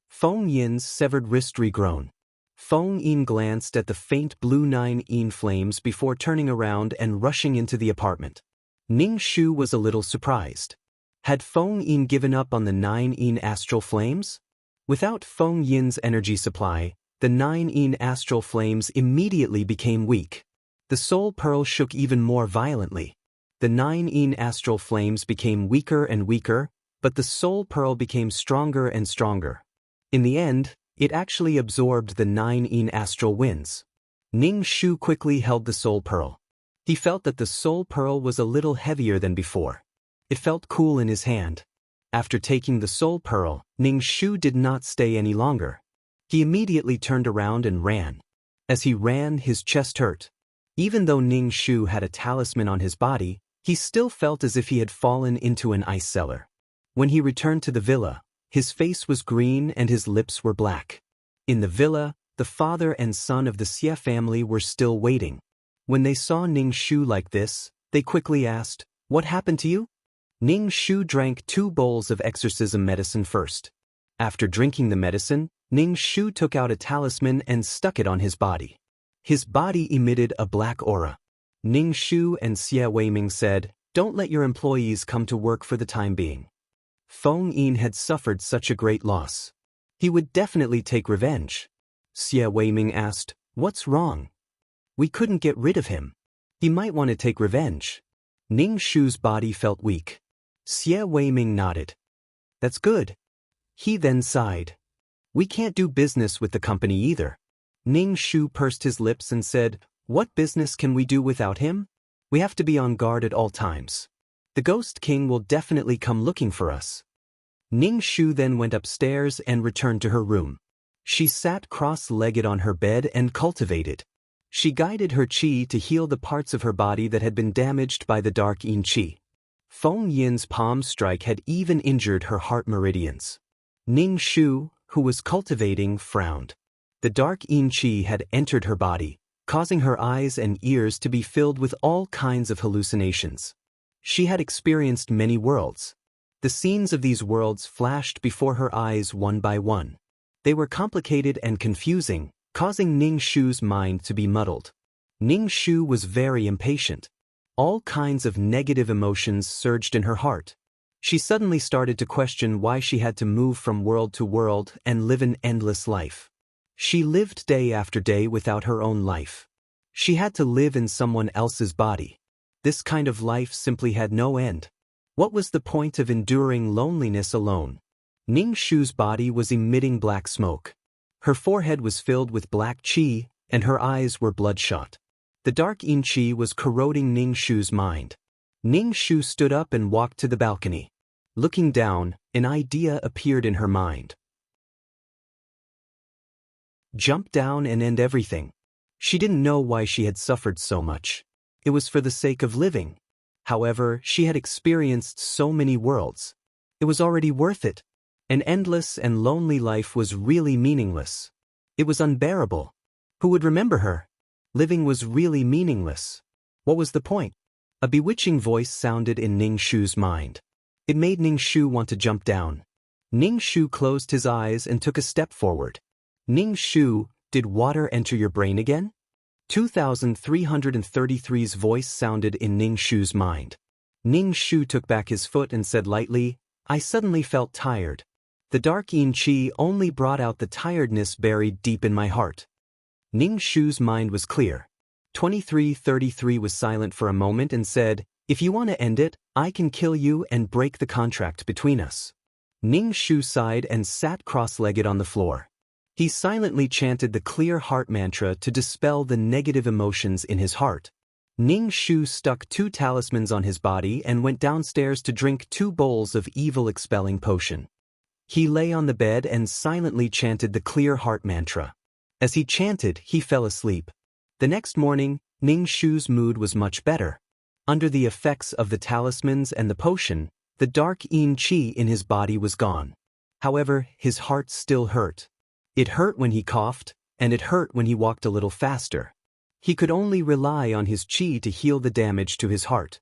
Feng Yin's severed wrist regrown. Feng Yin glanced at the faint blue 9 Yin flames before turning around and rushing into the apartment. Ning Shu was a little surprised. Had Feng Yin given up on the 9 Yin astral flames? Without Feng Yin's energy supply, the 9 Yin astral flames immediately became weak. The soul pearl shook even more violently. The 9 Yin astral flames became weaker and weaker, but the soul pearl became stronger and stronger. In the end, it actually absorbed the 9 Yin astral winds. Ning Shu quickly held the soul pearl. He felt that the soul pearl was a little heavier than before. It felt cool in his hand. After taking the soul pearl, Ning Shu did not stay any longer. He immediately turned around and ran. As he ran, his chest hurt. Even though Ning Shu had a talisman on his body, He still felt as if he had fallen into an ice cellar. When he returned to the villa, his face was green and his lips were black. In the villa, the father and son of the Xie family were still waiting. When they saw Ning Shu like this, they quickly asked, "What happened to you?" Ning Shu drank 2 bowls of exorcism medicine first. After drinking the medicine, Ning Shu took out a talisman and stuck it on his body. His body emitted a black aura. Ning Shu and Xie Weiming said, "Don't let your employees come to work for the time being." Feng Yin had suffered such a great loss. He would definitely take revenge. Xie Weiming asked, "What's wrong?" "We couldn't get rid of him. He might want to take revenge." Ning Shu's body felt weak. Xie Weiming nodded. "That's good." He then sighed. "We can't do business with the company either." Ning Shu pursed his lips and said, "What business can we do without him? We have to be on guard at all times. The Ghost King will definitely come looking for us." Ning Shu then went upstairs and returned to her room. She sat cross-legged on her bed and cultivated. She guided her qi to heal the parts of her body that had been damaged by the dark yin qi. Feng Yin's palm strike had even injured her heart meridians. Ning Shu, who was cultivating, frowned. The dark yin qi had entered her body, causing her eyes and ears to be filled with all kinds of hallucinations. She had experienced many worlds. The scenes of these worlds flashed before her eyes one by one. They were complicated and confusing, causing Ning Shu's mind to be muddled. Ning Shu was very impatient. All kinds of negative emotions surged in her heart. She suddenly started to question why she had to move from world to world and live an endless life. She lived day after day without her own life. She had to live in someone else's body. This kind of life simply had no end. What was the point of enduring loneliness alone? Ning Shu's body was emitting black smoke. Her forehead was filled with black qi, and her eyes were bloodshot. The dark yin qi was corroding Ning Shu's mind. Ning Shu stood up and walked to the balcony. Looking down, an idea appeared in her mind. Jump down and end everything. She didn't know why she had suffered so much. It was for the sake of living. However, she had experienced so many worlds. It was already worth it. An endless and lonely life was really meaningless. It was unbearable. Who would remember her? Living was really meaningless. What was the point? A bewitching voice sounded in Ning Shu's mind. It made Ning Shu want to jump down. Ning Shu closed his eyes and took a step forward. Ning Shu, did water enter your brain again? 2333's voice sounded in Ning Shu's mind. Ning Shu took back his foot and said lightly, "I suddenly felt tired. The dark yin qi only brought out the tiredness buried deep in my heart." Ning Shu's mind was clear. 2333 was silent for a moment and said, "If you want to end it, I can kill you and break the contract between us." Ning Shu sighed and sat cross-legged on the floor. He silently chanted the clear heart mantra to dispel the negative emotions in his heart. Ning Shu stuck 2 talismans on his body and went downstairs to drink 2 bowls of evil-expelling potion. He lay on the bed and silently chanted the clear heart mantra. As he chanted, he fell asleep. The next morning, Ning Shu's mood was much better. Under the effects of the talismans and the potion, the dark yin qi in his body was gone. However, his heart still hurt. It hurt when he coughed, and it hurt when he walked a little faster. He could only rely on his qi to heal the damage to his heart.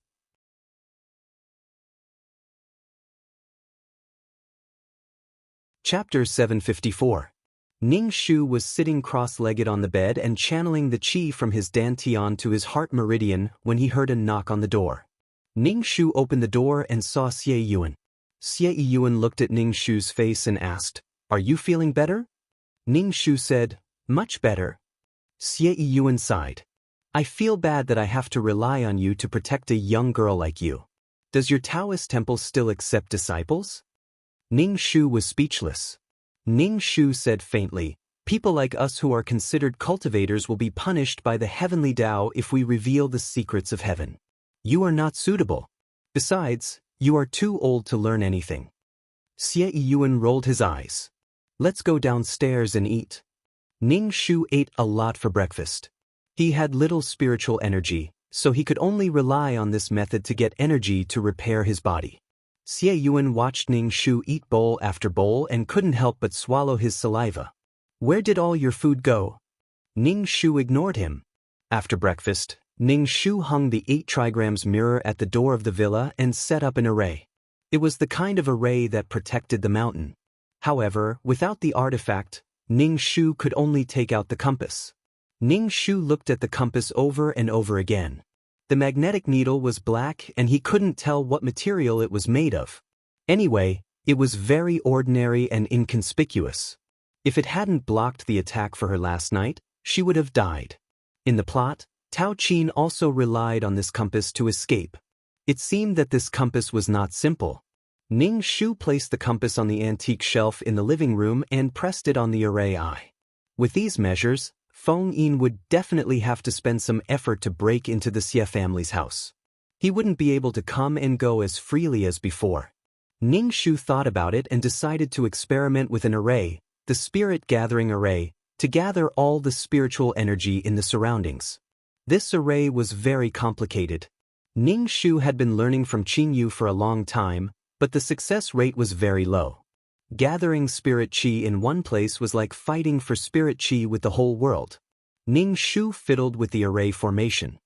Chapter 754. Ning Shu was sitting cross-legged on the bed and channeling the qi from his dantian to his heart meridian when he heard a knock on the door. Ning Shu opened the door and saw Xie Yuan. Xie Yuan looked at Ning Shu's face and asked, "Are you feeling better?" Ning Shu said, "Much better." Xie Yuan sighed. "I feel bad that I have to rely on you to protect a young girl like you. Does your Taoist temple still accept disciples?" Ning Shu was speechless. Ning Shu said faintly, "People like us who are considered cultivators will be punished by the heavenly Tao if we reveal the secrets of heaven. You are not suitable. Besides, you are too old to learn anything." Xie Yuan rolled his eyes. "Let's go downstairs and eat." Ning Shu ate a lot for breakfast. He had little spiritual energy, so he could only rely on this method to get energy to repair his body. Xie Yuan watched Ning Shu eat bowl after bowl and couldn't help but swallow his saliva. "Where did all your food go?" Ning Shu ignored him. After breakfast, Ning Shu hung the 8 trigrams mirror at the door of the villa and set up an array. It was the kind of array that protected the mountain. However, without the artifact, Ning Shu could only take out the compass. Ning Shu looked at the compass over and over again. The magnetic needle was black and he couldn't tell what material it was made of. Anyway, it was very ordinary and inconspicuous. If it hadn't blocked the attack for her last night, she would have died. In the plot, Tao Qin also relied on this compass to escape. It seemed that this compass was not simple. Ning Shu placed the compass on the antique shelf in the living room and pressed it on the array eye. With these measures, Feng Yin would definitely have to spend some effort to break into the Xie family's house. He wouldn't be able to come and go as freely as before. Ning Shu thought about it and decided to experiment with an array, the spirit gathering array, to gather all the spiritual energy in the surroundings. This array was very complicated. Ning Shu had been learning from Qing Yu for a long time, but the success rate was very low. Gathering spirit qi in one place was like fighting for spirit qi with the whole world. Ning Shu fiddled with the array formation.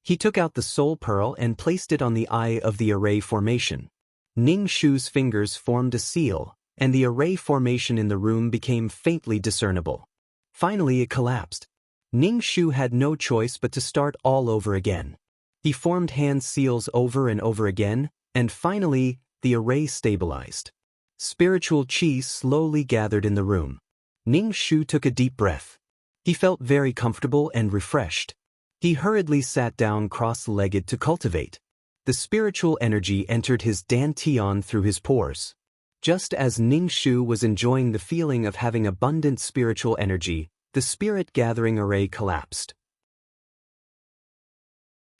He took out the soul pearl and placed it on the eye of the array formation. Ning Shu's fingers formed a seal, and the array formation in the room became faintly discernible. Finally it collapsed. Ning Shu had no choice but to start all over again. He formed hand seals over and over again, and finally, the array stabilized. Spiritual qi slowly gathered in the room. Ning Shu took a deep breath. He felt very comfortable and refreshed. He hurriedly sat down cross-legged to cultivate. The spiritual energy entered his dantian through his pores. Just as Ning Shu was enjoying the feeling of having abundant spiritual energy, the spirit gathering array collapsed.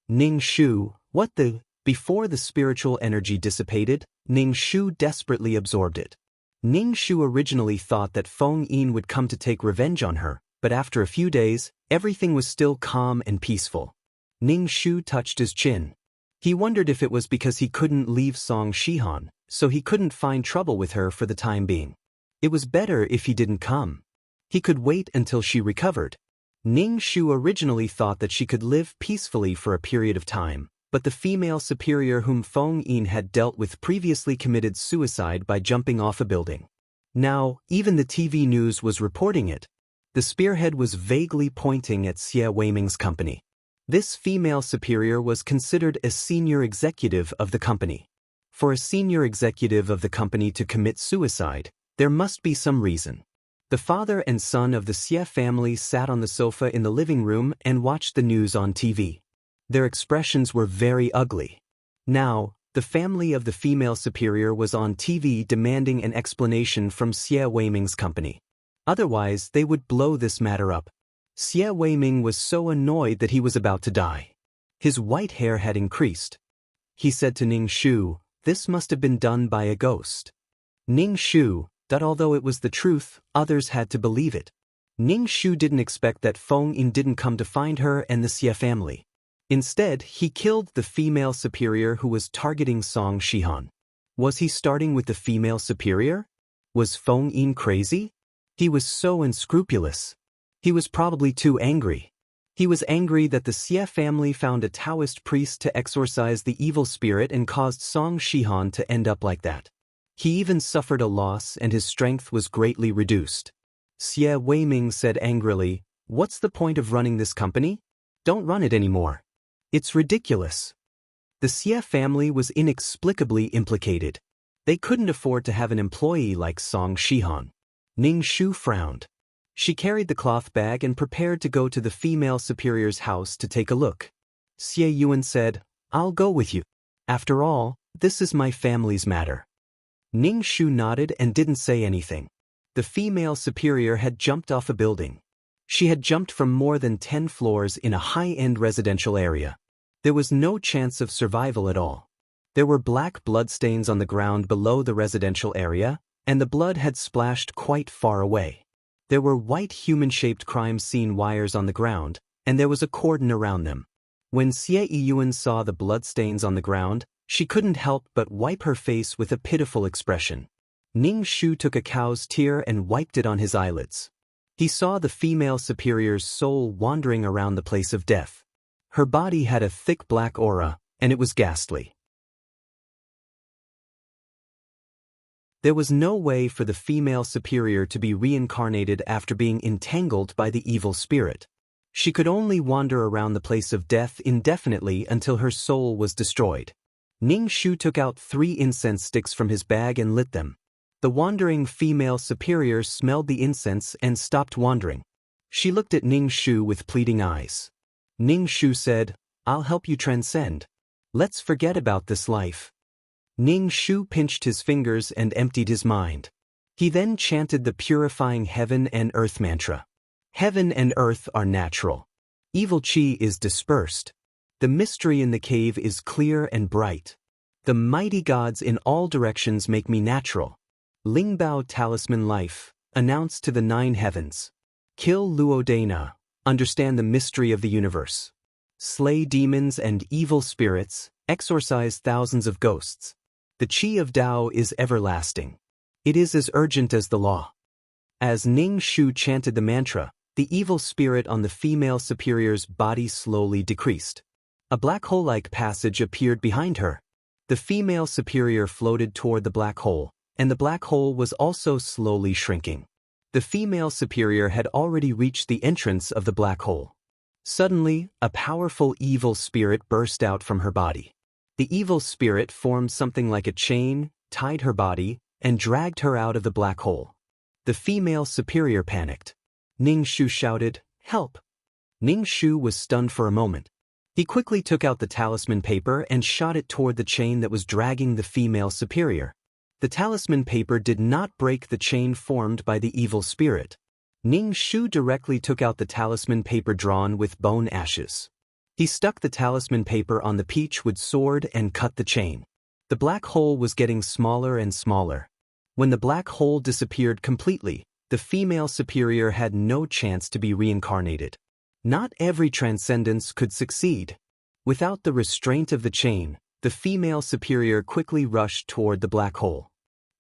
Ning Shu, what the? Before the spiritual energy dissipated, Ning Shu desperately absorbed it. Ning Shu originally thought that Feng Yin would come to take revenge on her, but after a few days, everything was still calm and peaceful. Ning Shu touched his chin. He wondered if it was because he couldn't leave Song Shihan, so he couldn't find trouble with her for the time being. It was better if he didn't come. He could wait until she recovered. Ning Shu originally thought that she could live peacefully for a period of time, but the female superior whom Feng Yin had dealt with previously committed suicide by jumping off a building. Now, even the TV news was reporting it. The spearhead was vaguely pointing at Xie Weiming's company. This female superior was considered a senior executive of the company. For a senior executive of the company to commit suicide, there must be some reason. The father and son of the Xie family sat on the sofa in the living room and watched the news on TV. Their expressions were very ugly. Now, the family of the female superior was on TV demanding an explanation from Xie Weiming's company. Otherwise, they would blow this matter up. Xie Weiming was so annoyed that he was about to die. His white hair had increased. He said to Ning Shu, "This must have been done by a ghost." Ning Shu, that although it was the truth, others had to believe it. Ning Shu didn't expect that Feng Yin didn't come to find her and the Xie family. Instead, he killed the female superior who was targeting Song Shihan. Was he starting with the female superior? Was Feng Yin crazy? He was so unscrupulous. He was probably too angry. He was angry that the Xie family found a Taoist priest to exorcise the evil spirit and caused Song Shihan to end up like that. He even suffered a loss and his strength was greatly reduced. Xie Weiming said angrily, "What's the point of running this company? Don't run it anymore. It's ridiculous." The Xie family was inexplicably implicated. They couldn't afford to have an employee like Song Shihan. Ning Shu frowned. She carried the cloth bag and prepared to go to the female superior's house to take a look. Xie Yuan said, "I'll go with you. After all, this is my family's matter." Ning Shu nodded and didn't say anything. The female superior had jumped off a building. She had jumped from more than 10 floors in a high-end residential area. There was no chance of survival at all. There were black bloodstains on the ground below the residential area, and the blood had splashed quite far away. There were white human-shaped crime scene wires on the ground, and there was a cordon around them. When Xie Yiyuan saw the bloodstains on the ground, she couldn't help but wipe her face with a pitiful expression. Ning Shu took a cow's tear and wiped it on his eyelids. He saw the female superior's soul wandering around the place of death. Her body had a thick black aura, and it was ghastly. There was no way for the female superior to be reincarnated after being entangled by the evil spirit. She could only wander around the place of death indefinitely until her soul was destroyed. Ning Shu took out 3 incense sticks from his bag and lit them. The wandering female superior smelled the incense and stopped wandering. She looked at Ning Shu with pleading eyes. Ning Shu said, "I'll help you transcend. Let's forget about this life." Ning Shu pinched his fingers and emptied his mind. He then chanted the purifying heaven and earth mantra. Heaven and earth are natural. Evil chi is dispersed. The mystery in the cave is clear and bright. The mighty gods in all directions make me natural. Lingbao talisman life, announce to the 9 heavens. Kill Luodana, understand the mystery of the universe. Slay demons and evil spirits, exorcise thousands of ghosts. The chi of Tao is everlasting. It is as urgent as the law. As Ning Shu chanted the mantra, the evil spirit on the female superior's body slowly decreased. A black hole-like passage appeared behind her. The female superior floated toward the black hole, and the black hole was also slowly shrinking. The female superior had already reached the entrance of the black hole. Suddenly, a powerful evil spirit burst out from her body. The evil spirit formed something like a chain, tied her body, and dragged her out of the black hole. The female superior panicked. Ning Shu shouted, "Help!" Ning Shu was stunned for a moment. He quickly took out the talisman paper and shot it toward the chain that was dragging the female superior. The talisman paper did not break the chain formed by the evil spirit. Ning Shu directly took out the talisman paper drawn with bone ashes. He stuck the talisman paper on the peachwood sword and cut the chain. The black hole was getting smaller and smaller. When the black hole disappeared completely, the female superior had no chance to be reincarnated. Not every transcendence could succeed. Without the restraint of the chain, the female superior quickly rushed toward the black hole.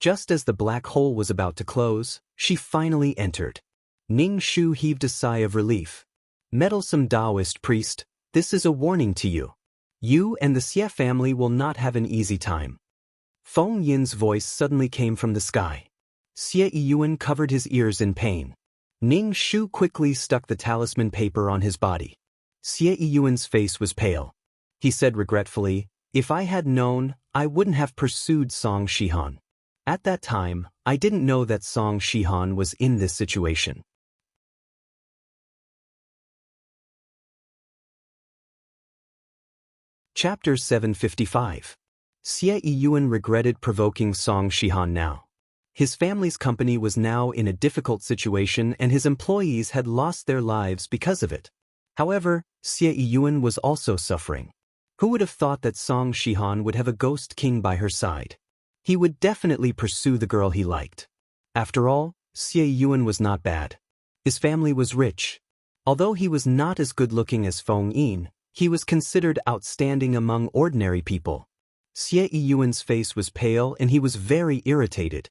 Just as the black hole was about to close, she finally entered. Ning Shu heaved a sigh of relief. "Meddlesome Taoist priest, this is a warning to you. You and the Xie family will not have an easy time." Feng Yin's voice suddenly came from the sky. Xie Yiyuan covered his ears in pain. Ning Shu quickly stuck the talisman paper on his body. Xie Yiyuan's face was pale. He said regretfully, "If I had known, I wouldn't have pursued Song Shihan. At that time, I didn't know that Song Shihan was in this situation." Chapter 755. Xie Yiyuan regretted provoking Song Shihan now. His family's company was now in a difficult situation and his employees had lost their lives because of it. However, Xie Yiyuan was also suffering. Who would have thought that Song Shihan would have a ghost king by her side? He would definitely pursue the girl he liked. After all, Xie Yiyuan was not bad. His family was rich. Although he was not as good-looking as Feng Yin, he was considered outstanding among ordinary people. Xie Yiyuan's face was pale and he was very irritated.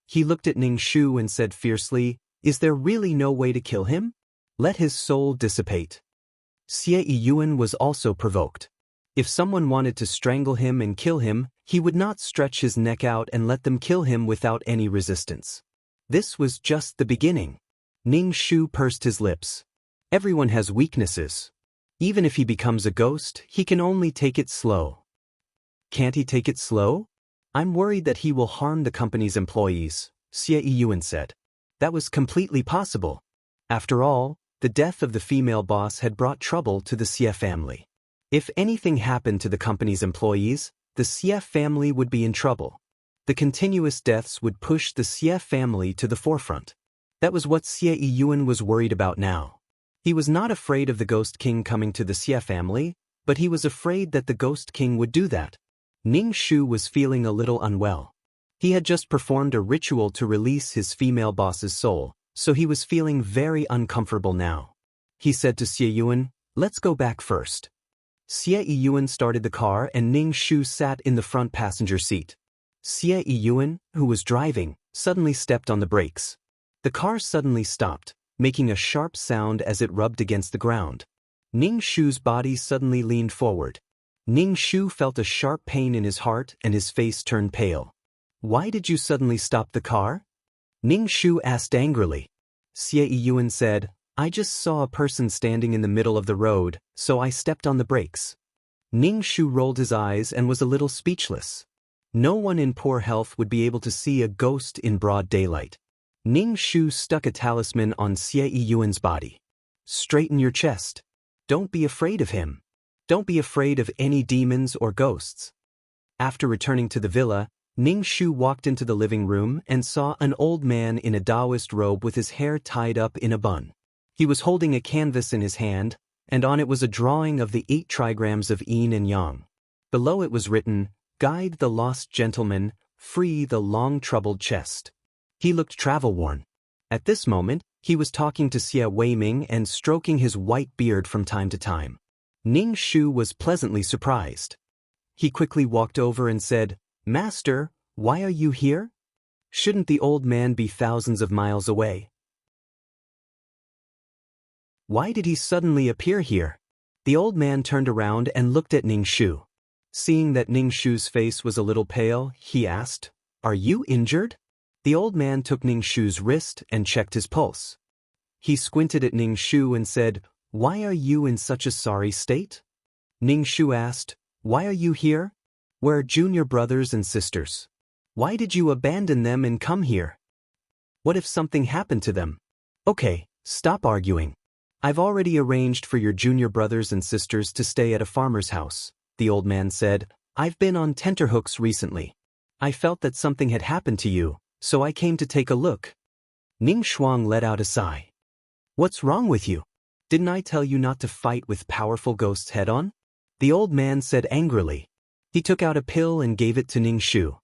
He looked at Ning Shu and said fiercely, "Is there really no way to kill him? Let his soul dissipate." Xie Yiyuan was also provoked. If someone wanted to strangle him and kill him, he would not stretch his neck out and let them kill him without any resistance. This was just the beginning. Ning Shu pursed his lips. Everyone has weaknesses. Even if he becomes a ghost, he can only take it slow. Can't he take it slow? I'm worried that he will harm the company's employees, Xie Yiyuan said. That was completely possible. After all, the death of the female boss had brought trouble to the Xie family. If anything happened to the company's employees, the Xie family would be in trouble. The continuous deaths would push the Xie family to the forefront. That was what Xie Yiyuan was worried about now. He was not afraid of the Ghost King coming to the Xie family, but he was afraid that the Ghost King would do that. Ning Shu was feeling a little unwell. He had just performed a ritual to release his female boss's soul, so he was feeling very uncomfortable now. He said to Xie Yiyuan, "Let's go back first." Xie Yiyuan started the car and Ning Shu sat in the front passenger seat. Xie Yiyuan, who was driving, suddenly stepped on the brakes. The car suddenly stopped, making a sharp sound as it rubbed against the ground. Ning Shu's body suddenly leaned forward. Ning Shu felt a sharp pain in his heart and his face turned pale. "Why did you suddenly stop the car?" Ning Shu asked angrily. Xie Yiyuan said, "I just saw a person standing in the middle of the road, so I stepped on the brakes." Ning Shu rolled his eyes and was a little speechless. No one in poor health would be able to see a ghost in broad daylight. Ning Shu stuck a talisman on Xie Yiyuan's body. "Straighten your chest. Don't be afraid of him. Don't be afraid of any demons or ghosts." After returning to the villa, Ning Shu walked into the living room and saw an old man in a Taoist robe with his hair tied up in a bun. He was holding a canvas in his hand, and on it was a drawing of the 8 trigrams of yin and yang. Below it was written, "Guide the lost gentleman, free the long-troubled chest." He looked travel-worn. At this moment, he was talking to Xie Weiming and stroking his white beard from time to time. Ning Shu was pleasantly surprised. He quickly walked over and said, "Master, why are you here? Shouldn't the old man be thousands of miles away? Why did he suddenly appear here?" The old man turned around and looked at Ning Shu. Seeing that Ning Shu's face was a little pale, he asked, "Are you injured?" The old man took Ning Shu's wrist and checked his pulse. He squinted at Ning Shu and said, "Why are you in such a sorry state?" Ning Shu asked, "Why are you here? Where are junior brothers and sisters? Why did you abandon them and come here? What if something happened to them?" "Okay, stop arguing. I've already arranged for your junior brothers and sisters to stay at a farmer's house," the old man said. "I've been on tenterhooks recently. I felt that something had happened to you, so I came to take a look." Ning Shuang let out a sigh. "What's wrong with you? Didn't I tell you not to fight with powerful ghosts head-on?" The old man said angrily. He took out a pill and gave it to Ning Shu.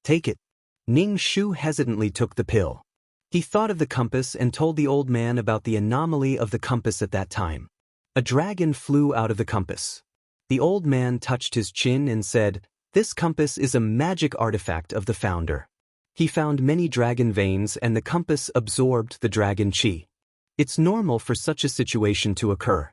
"Take it." Ning Shu hesitantly took the pill. He thought of the compass and told the old man about the anomaly of the compass at that time. A dragon flew out of the compass. The old man touched his chin and said, "This compass is a magic artifact of the founder. He found many dragon veins and the compass absorbed the dragon chi. It's normal for such a situation to occur.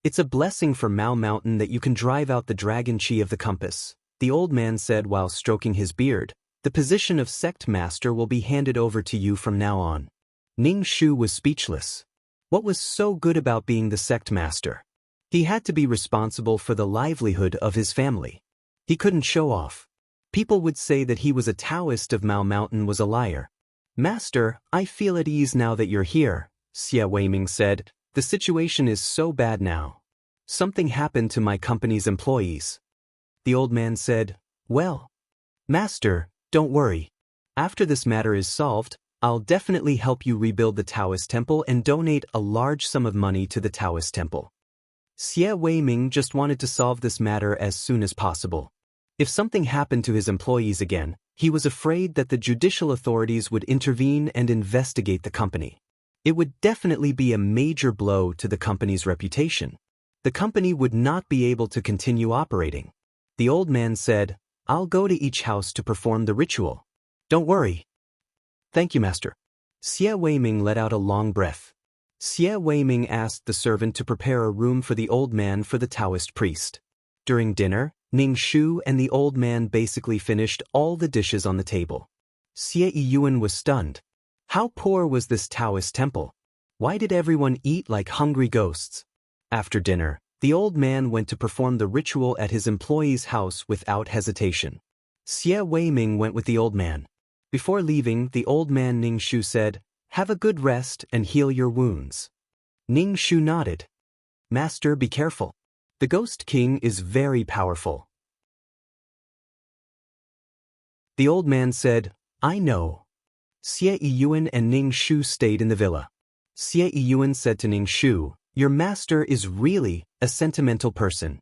It's a blessing for Mao Mountain that you can drive out the dragon chi of the compass," the old man said while stroking his beard. "The position of sect master will be handed over to you from now on." Ning Shu was speechless. What was so good about being the sect master? He had to be responsible for the livelihood of his family. He couldn't show off. People would say that he was a Taoist of Mao Mountain was a liar. "Master, I feel at ease now that you're here," Xie Weiming said. "The situation is so bad now. Something happened to my company's employees." The old man said, "Well, Master, don't worry. After this matter is solved, I'll definitely help you rebuild the Taoist temple and donate a large sum of money to the Taoist temple." Xie Weiming just wanted to solve this matter as soon as possible. If something happened to his employees again, he was afraid that the judicial authorities would intervene and investigate the company. It would definitely be a major blow to the company's reputation. The company would not be able to continue operating. The old man said, "I'll go to each house to perform the ritual. Don't worry." "Thank you, Master." Xie Weiming let out a long breath. Xie Weiming asked the servant to prepare a room for the old man for the Taoist priest. During dinner, Ning Shu and the old man basically finished all the dishes on the table. Xie Yiyuan was stunned. How poor was this Taoist temple? Why did everyone eat like hungry ghosts? After dinner, the old man went to perform the ritual at his employee's house without hesitation. Xie Weiming went with the old man. Before leaving, the old man Ning Shu said, "Have a good rest and heal your wounds." Ning Shu nodded. "Master, be careful. The Ghost King is very powerful." The old man said, "I know." Xie Yiyuan and Ning Shu stayed in the villa. Xie Yiyuan said to Ning Shu, "Your master is really a sentimental person."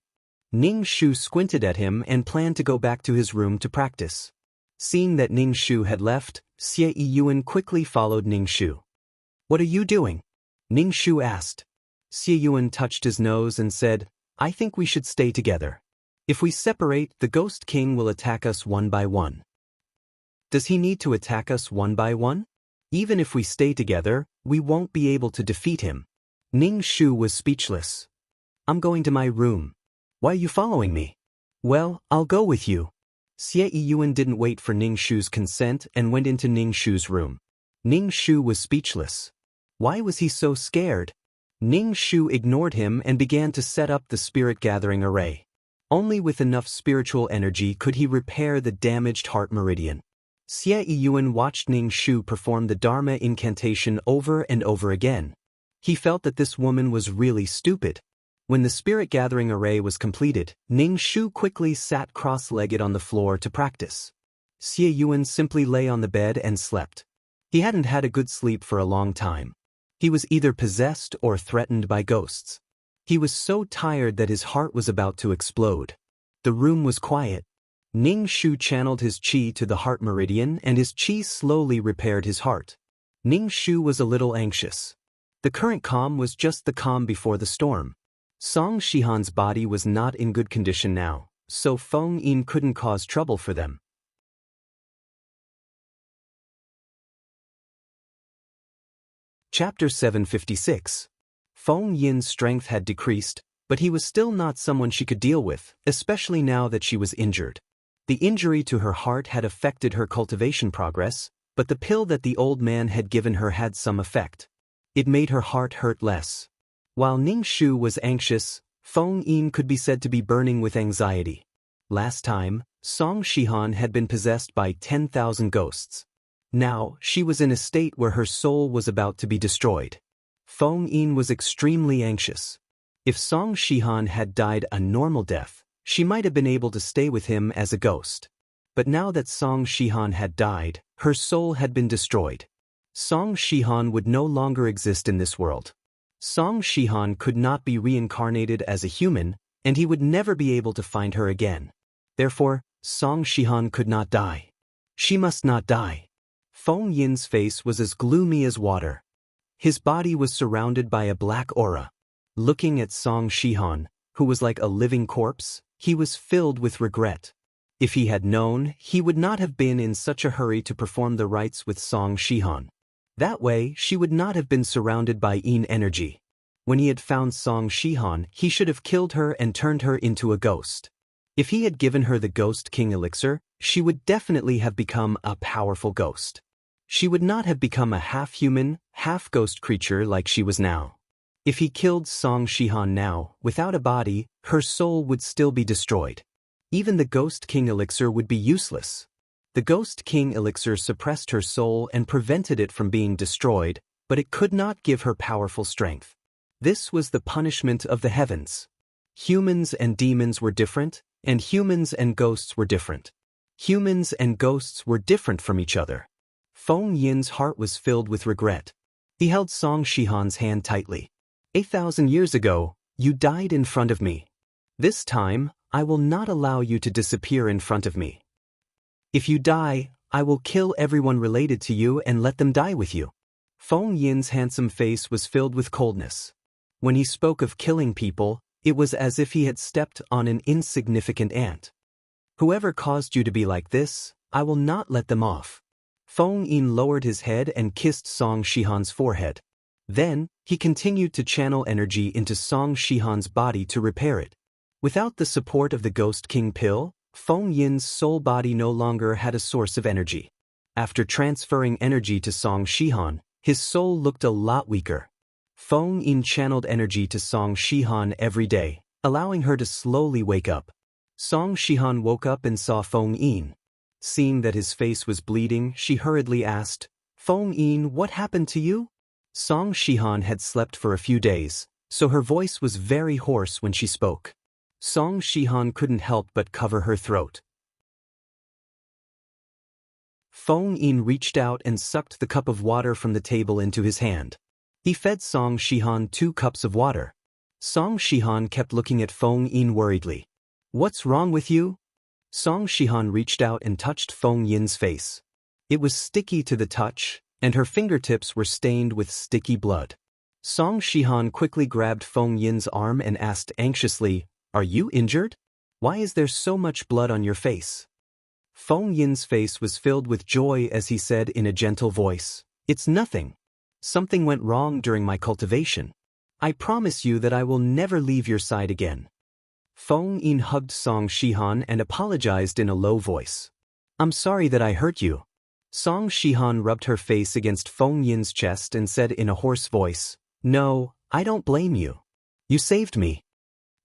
Ning Shu squinted at him and planned to go back to his room to practice. Seeing that Ning Shu had left, Xie Yiyuan quickly followed Ning Shu. "What are you doing?" Ning Shu asked. Xie Yiyuan touched his nose and said, I think we should stay together. If we separate, the Ghost King will attack us one by one. Does he need to attack us one by one? Even if we stay together, we won't be able to defeat him. Ning Shu was speechless. I'm going to my room. Why are you following me? Well, I'll go with you. Xie Yiyuan didn't wait for Ning Shu's consent and went into Ning Shu's room. Ning Shu was speechless. Why was he so scared? Ning Shu ignored him and began to set up the spirit gathering array. Only with enough spiritual energy could he repair the damaged heart meridian. Xie Yiyuan watched Ning Shu perform the Dharma incantation over and over again. He felt that this woman was really stupid. When the spirit gathering array was completed, Ning Shu quickly sat cross-legged on the floor to practice. Xie Yiyuan simply lay on the bed and slept. He hadn't had a good sleep for a long time. He was either possessed or threatened by ghosts. He was so tired that his heart was about to explode. The room was quiet. Ning Shu channeled his qi to the heart meridian and his qi slowly repaired his heart. Ning Shu was a little anxious. The current calm was just the calm before the storm. Song Shihan's body was not in good condition now, so Feng Yin couldn't cause trouble for them. Chapter 756. Feng Yin's strength had decreased, but he was still not someone she could deal with, especially now that she was injured. The injury to her heart had affected her cultivation progress, but the pill that the old man had given her had some effect. It made her heart hurt less. While Ning Shu was anxious, Feng Yin could be said to be burning with anxiety. Last time, Song Shihan had been possessed by 10,000 ghosts. Now, she was in a state where her soul was about to be destroyed. Feng Yin was extremely anxious. If Song Shihan had died a normal death, she might have been able to stay with him as a ghost. But now that Song Shihan had died, her soul had been destroyed. Song Shihan would no longer exist in this world. Song Shihan could not be reincarnated as a human, and he would never be able to find her again. Therefore, Song Shihan could not die. She must not die. Feng Yin's face was as gloomy as water. His body was surrounded by a black aura. Looking at Song Shihan, who was like a living corpse, he was filled with regret. If he had known, he would not have been in such a hurry to perform the rites with Song Shihan. That way, she would not have been surrounded by Yin energy. When he had found Song Shihan, he should have killed her and turned her into a ghost. If he had given her the Ghost King elixir, she would definitely have become a powerful ghost. She would not have become a half-human, half-ghost creature like she was now. If he killed Song Shihan now, without a body, her soul would still be destroyed. Even the Ghost King elixir would be useless. The Ghost King elixir suppressed her soul and prevented it from being destroyed, but it could not give her powerful strength. This was the punishment of the heavens. Humans and demons were different, and humans and ghosts were different. Humans and ghosts were different from each other. Feng Yin's heart was filled with regret. He held Song Shihan's hand tightly. 8,000 years ago, you died in front of me. This time, I will not allow you to disappear in front of me. If you die, I will kill everyone related to you and let them die with you. Feng Yin's handsome face was filled with coldness. When he spoke of killing people, it was as if he had stepped on an insignificant ant. Whoever caused you to be like this, I will not let them off. Feng Yin lowered his head and kissed Song Shihan's forehead. Then, he continued to channel energy into Song Shihan's body to repair it. Without the support of the Ghost King pill, Feng Yin's soul body no longer had a source of energy. After transferring energy to Song Shihan, his soul looked a lot weaker. Feng Yin channeled energy to Song Shihan every day, allowing her to slowly wake up. Song Shihan woke up and saw Feng Yin. Seeing that his face was bleeding, she hurriedly asked, "Feng Yin, what happened to you?" Song Shihan had slept for a few days, so her voice was very hoarse when she spoke. Song Shihan couldn't help but cover her throat. Feng Yin reached out and sucked the cup of water from the table into his hand. He fed Song Shihan 2 cups of water. Song Shihan kept looking at Feng Yin worriedly. "What's wrong with you?" Song Shihan reached out and touched Feng Yin's face. It was sticky to the touch, and her fingertips were stained with sticky blood. Song Shihan quickly grabbed Feng Yin's arm and asked anxiously, Are you injured? Why is there so much blood on your face? Feng Yin's face was filled with joy as he said in a gentle voice, "It's nothing. Something went wrong during my cultivation. I promise you that I will never leave your side again." Feng Yin hugged Song Shihan and apologized in a low voice. "I'm sorry that I hurt you." Song Shihan rubbed her face against Feng Yin's chest and said in a hoarse voice, "No, I don't blame you. You saved me."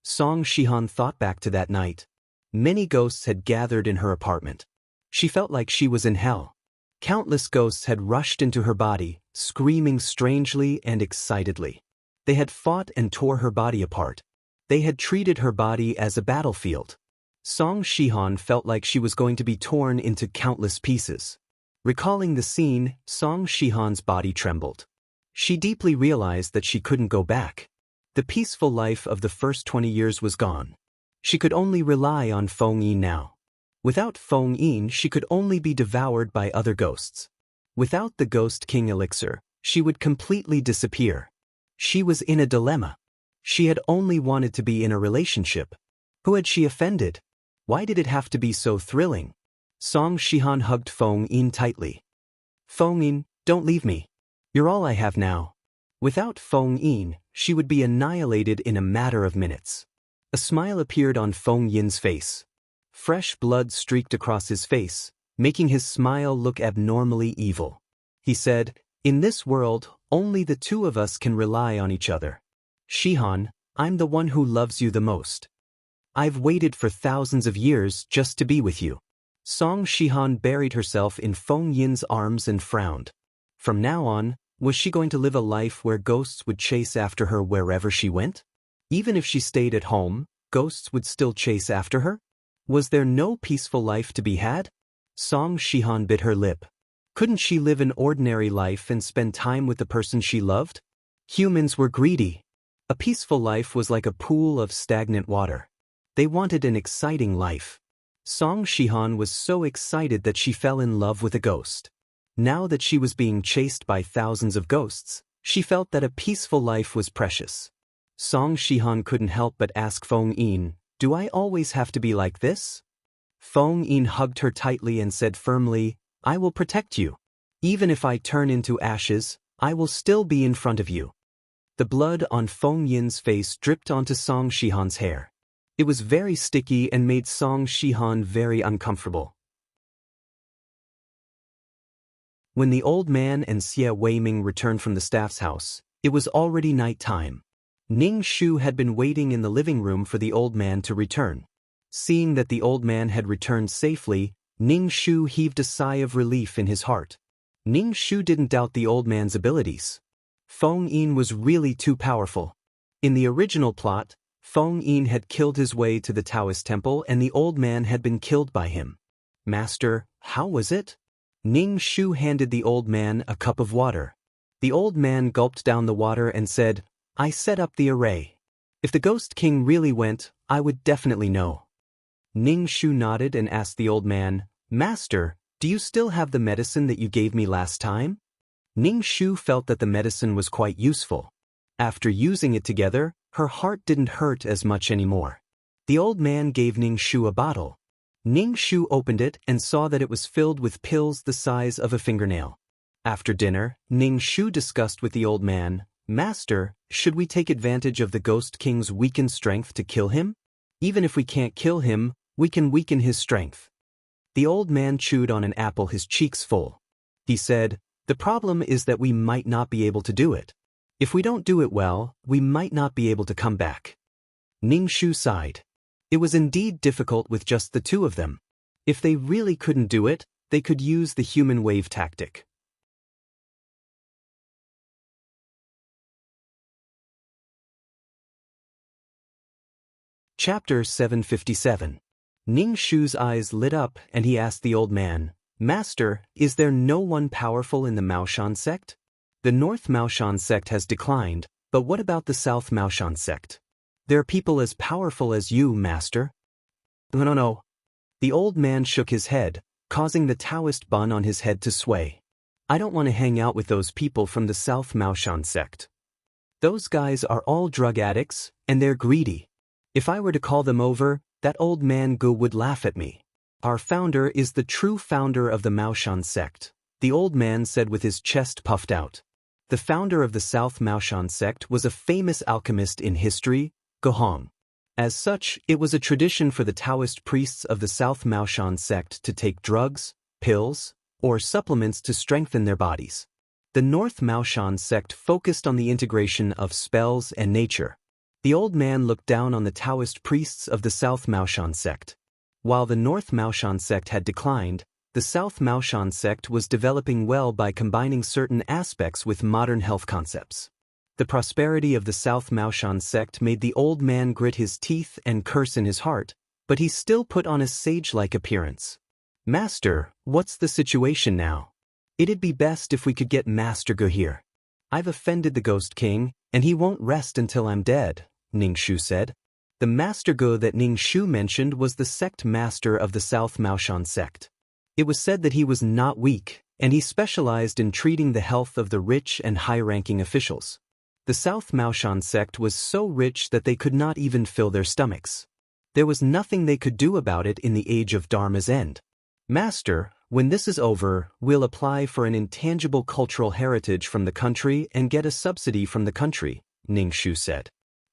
Song Shihan thought back to that night. Many ghosts had gathered in her apartment. She felt like she was in hell. Countless ghosts had rushed into her body, screaming strangely and excitedly. They had fought and tore her body apart. They had treated her body as a battlefield. Song Shihan felt like she was going to be torn into countless pieces. Recalling the scene, Song Shihan's body trembled. She deeply realized that she couldn't go back. The peaceful life of the first 20 years was gone. She could only rely on Feng Yin now. Without Feng Yin, she could only be devoured by other ghosts. Without the Ghost King elixir, she would completely disappear. She was in a dilemma. She had only wanted to be in a relationship. Who had she offended? Why did it have to be so thrilling? Song Shihan hugged Feng Yin tightly. "Feng Yin, don't leave me. You're all I have now." Without Feng Yin, she would be annihilated in a matter of minutes. A smile appeared on Feng Yin's face. Fresh blood streaked across his face, making his smile look abnormally evil. He said, "In this world, only the two of us can rely on each other. Shihan, I'm the one who loves you the most. I've waited for thousands of years just to be with you." Song Shihan buried herself in Feng Yin's arms and frowned. From now on, was she going to live a life where ghosts would chase after her wherever she went? Even if she stayed at home, ghosts would still chase after her? Was there no peaceful life to be had? Song Shihan bit her lip. Couldn't she live an ordinary life and spend time with the person she loved? Humans were greedy. A peaceful life was like a pool of stagnant water. They wanted an exciting life. Song Shihan was so excited that she fell in love with a ghost. Now that she was being chased by thousands of ghosts, she felt that a peaceful life was precious. Song Shihan couldn't help but ask Feng Yin, "Do I always have to be like this?" Feng Yin hugged her tightly and said firmly, "I will protect you. Even if I turn into ashes, I will still be in front of you." The blood on Feng Yin's face dripped onto Song Shihan's hair. It was very sticky and made Song Shihan very uncomfortable. When the old man and Xie Weiming returned from the staff's house, it was already night time. Ning Shu had been waiting in the living room for the old man to return. Seeing that the old man had returned safely, Ning Shu heaved a sigh of relief in his heart. Ning Shu didn't doubt the old man's abilities. Feng Yin was really too powerful. In the original plot, Feng Yin had killed his way to the Taoist temple and the old man had been killed by him. "Master, how was it?" Ning Shu handed the old man a cup of water. The old man gulped down the water and said, "I set up the array. If the Ghost King really went, I would definitely know." Ning Shu nodded and asked the old man, "Master, do you still have the medicine that you gave me last time?" Ning Shu felt that the medicine was quite useful. After using it together, her heart didn't hurt as much anymore. The old man gave Ning Shu a bottle. Ning Shu opened it and saw that it was filled with pills the size of a fingernail. After dinner, Ning Shu discussed with the old man, "Master, should we take advantage of the Ghost King's weakened strength to kill him? Even if we can't kill him, we can weaken his strength." The old man chewed on an apple, his cheeks full. He said, "The problem is that we might not be able to do it. If we don't do it well, we might not be able to come back." Ning Shu sighed. It was indeed difficult with just the two of them. If they really couldn't do it, they could use the human wave tactic. Chapter 757. Ning Shu's eyes lit up and he asked the old man, "Master, is there no one powerful in the Maoshan sect? The North Maoshan sect has declined, but what about the South Maoshan sect? There are people as powerful as you, Master." No. The old man shook his head, causing the Taoist bun on his head to sway. "I don't want to hang out with those people from the South Maoshan sect. Those guys are all drug addicts, and they're greedy. If I were to call them over, that old man Gu would laugh at me. Our founder is the true founder of the Maoshan sect, the old man said with his chest puffed out. The founder of the South Maoshan sect was a famous alchemist in history, Gohong. As such, it was a tradition for the Taoist priests of the South Maoshan sect to take drugs, pills, or supplements to strengthen their bodies. The North Maoshan sect focused on the integration of spells and nature. The old man looked down on the Taoist priests of the South Maoshan sect. While the North Maoshan sect had declined, the South Maoshan sect was developing well by combining certain aspects with modern health concepts. The prosperity of the South Maoshan sect made the old man grit his teeth and curse in his heart, but he still put on a sage-like appearance. Master, what's the situation now? It'd be best if we could get Master Gu here. I've offended the Ghost King, and he won't rest until I'm dead, Ning Shu said. The Master Gu that Ning Shu mentioned was the sect master of the South Maoshan sect. It was said that he was not weak, and he specialized in treating the health of the rich and high-ranking officials. The South Maoshan sect was so rich that they could not even fill their stomachs. There was nothing they could do about it in the age of Dharma's end. Master, when this is over, we'll apply for an intangible cultural heritage from the country and get a subsidy from the country, Ning Shu said.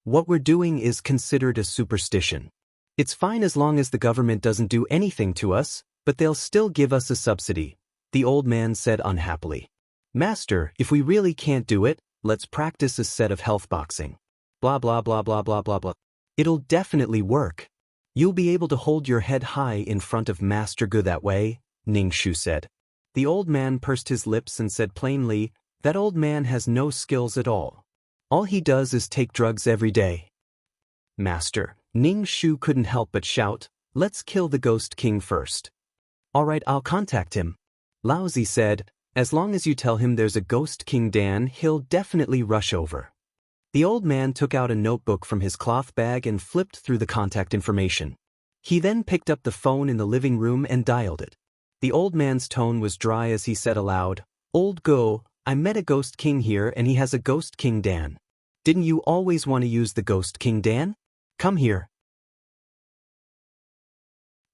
What we're doing is considered a superstition. It's fine as long as the government doesn't do anything to us, but they'll still give us a subsidy, the old man said unhappily. Master, if we really can't do it, let's practice a set of health boxing. Blah blah blah blah blah blah blah. It'll definitely work. You'll be able to hold your head high in front of Master Gu that way, Ning Shu said. The old man pursed his lips and said plainly, that old man has no skills at all. All he does is take drugs every day. Master, Ning Shu couldn't help but shout, let's kill the Ghost King first. All right, I'll contact him. Lao Zi said, as long as you tell him there's a Ghost King Dan, he'll definitely rush over. The old man took out a notebook from his cloth bag and flipped through the contact information. He then picked up the phone in the living room and dialed it. The old man's tone was dry as he said aloud, Old Go, I met a Ghost King here and he has a Ghost King Dan. Didn't you always want to use the Ghost King Dan? Come here.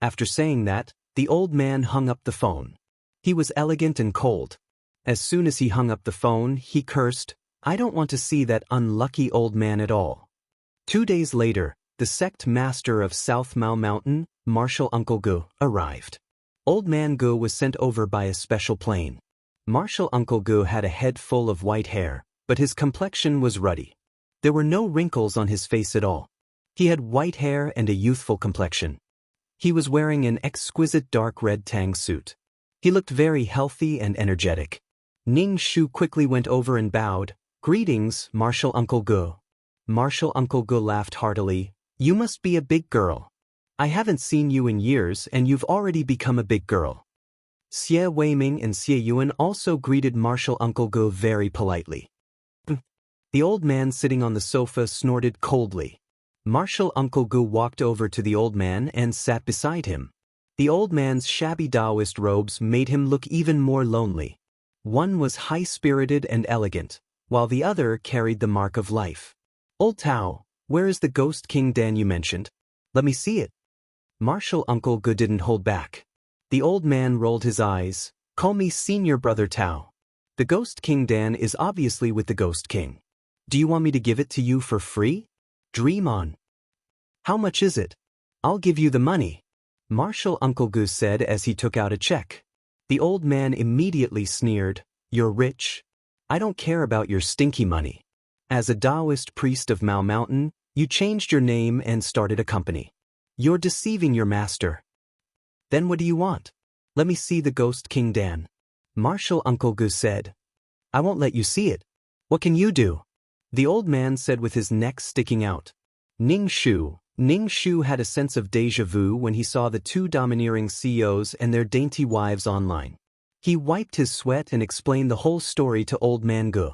After saying that, the old man hung up the phone. He was elegant and cold. As soon as he hung up the phone, he cursed, I don't want to see that unlucky old man at all. 2 days later, the sect master of South Mao Mountain, Martial Uncle Gu, arrived. Old man Gu was sent over by a special plane. Martial Uncle Gu had a head full of white hair, but his complexion was ruddy. There were no wrinkles on his face at all. He had white hair and a youthful complexion. He was wearing an exquisite dark red tang suit. He looked very healthy and energetic. Ning Shu quickly went over and bowed. Greetings, Martial Uncle Gu. Martial Uncle Gu laughed heartily. You must be a big girl. I haven't seen you in years and you've already become a big girl. Xie Weiming and Xie Yuan also greeted Martial Uncle Gu very politely. The old man sitting on the sofa snorted coldly. Martial Uncle Gu walked over to the old man and sat beside him. The old man's shabby Taoist robes made him look even more lonely. One was high-spirited and elegant, while the other carried the mark of life. Old Tao, where is the Ghost King Dan you mentioned? Let me see it. Martial Uncle Gu didn't hold back. The old man rolled his eyes. Call me Senior Brother Tao. The Ghost King Dan is obviously with the Ghost King. Do you want me to give it to you for free? Dream on. How much is it? I'll give you the money. Martial Uncle Gu said as he took out a check. The old man immediately sneered, You're rich. I don't care about your stinky money. As a Taoist priest of Mao Mountain, you changed your name and started a company. You're deceiving your master. Then what do you want? Let me see the Ghost King Dan. Martial Uncle Gu said. I won't let you see it. What can you do? The old man said with his neck sticking out. Ning Shu had a sense of déjà vu when he saw the two domineering CEOs and their dainty wives online. He wiped his sweat and explained the whole story to Old Man Gu.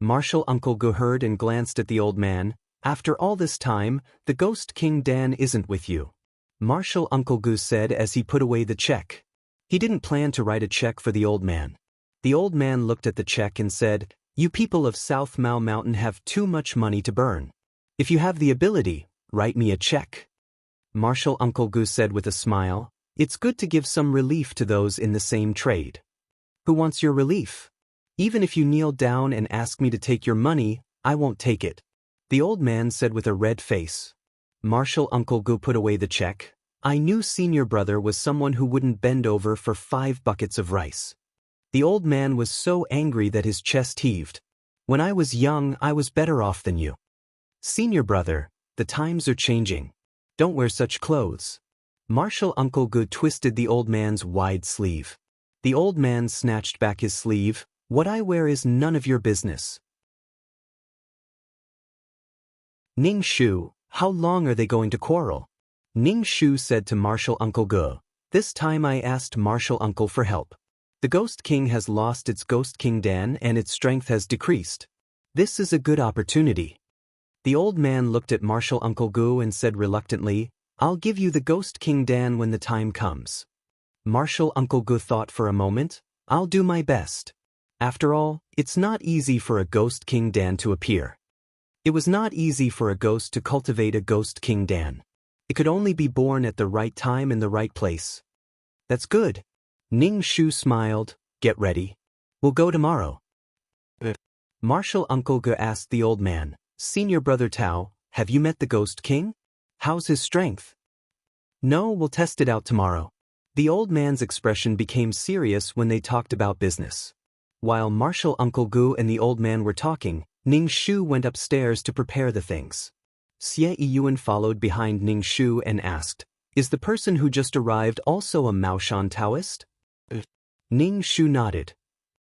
Martial Uncle Gu heard and glanced at the old man. After all this time, the Ghost King Dan isn't with you. Martial Uncle Gu said as he put away the check. He didn't plan to write a check for the old man. The old man looked at the check and said, You people of South Mao Mountain have too much money to burn. If you have the ability, Write me a check. Marshal Uncle Gu said with a smile, it's good to give some relief to those in the same trade. Who wants your relief? Even if you kneel down and ask me to take your money, I won't take it. The old man said with a red face. Marshal Uncle Gu put away the check. I knew senior brother was someone who wouldn't bend over for 5 buckets of rice. The old man was so angry that his chest heaved. When I was young, I was better off than you. Senior brother, the times are changing. Don't wear such clothes. Marshal Uncle Gu twisted the old man's wide sleeve. The old man snatched back his sleeve. What I wear is none of your business. Ning Shu, how long are they going to quarrel? Ning Shu said to Marshal Uncle Gu. This time I asked Marshal Uncle for help. The Ghost King has lost its Ghost King Dan and its strength has decreased. This is a good opportunity. The old man looked at Marshal Uncle Gu and said reluctantly, I'll give you the Ghost King Dan when the time comes. Marshal Uncle Gu thought for a moment. I'll do my best. After all, it's not easy for a Ghost King Dan to appear. It was not easy for a ghost to cultivate a Ghost King Dan. It could only be born at the right time in the right place. That's good. Ning Shu smiled. Get ready. We'll go tomorrow. Marshal Uncle Gu asked the old man, Senior Brother Tao, have you met the Ghost King? How's his strength? No, we'll test it out tomorrow. The old man's expression became serious when they talked about business. While Marshal Uncle Gu and the old man were talking, Ning Shu went upstairs to prepare the things. Xie Yiyuan followed behind Ning Shu and asked, Is the person who just arrived also a Maoshan Taoist? Ning Shu nodded.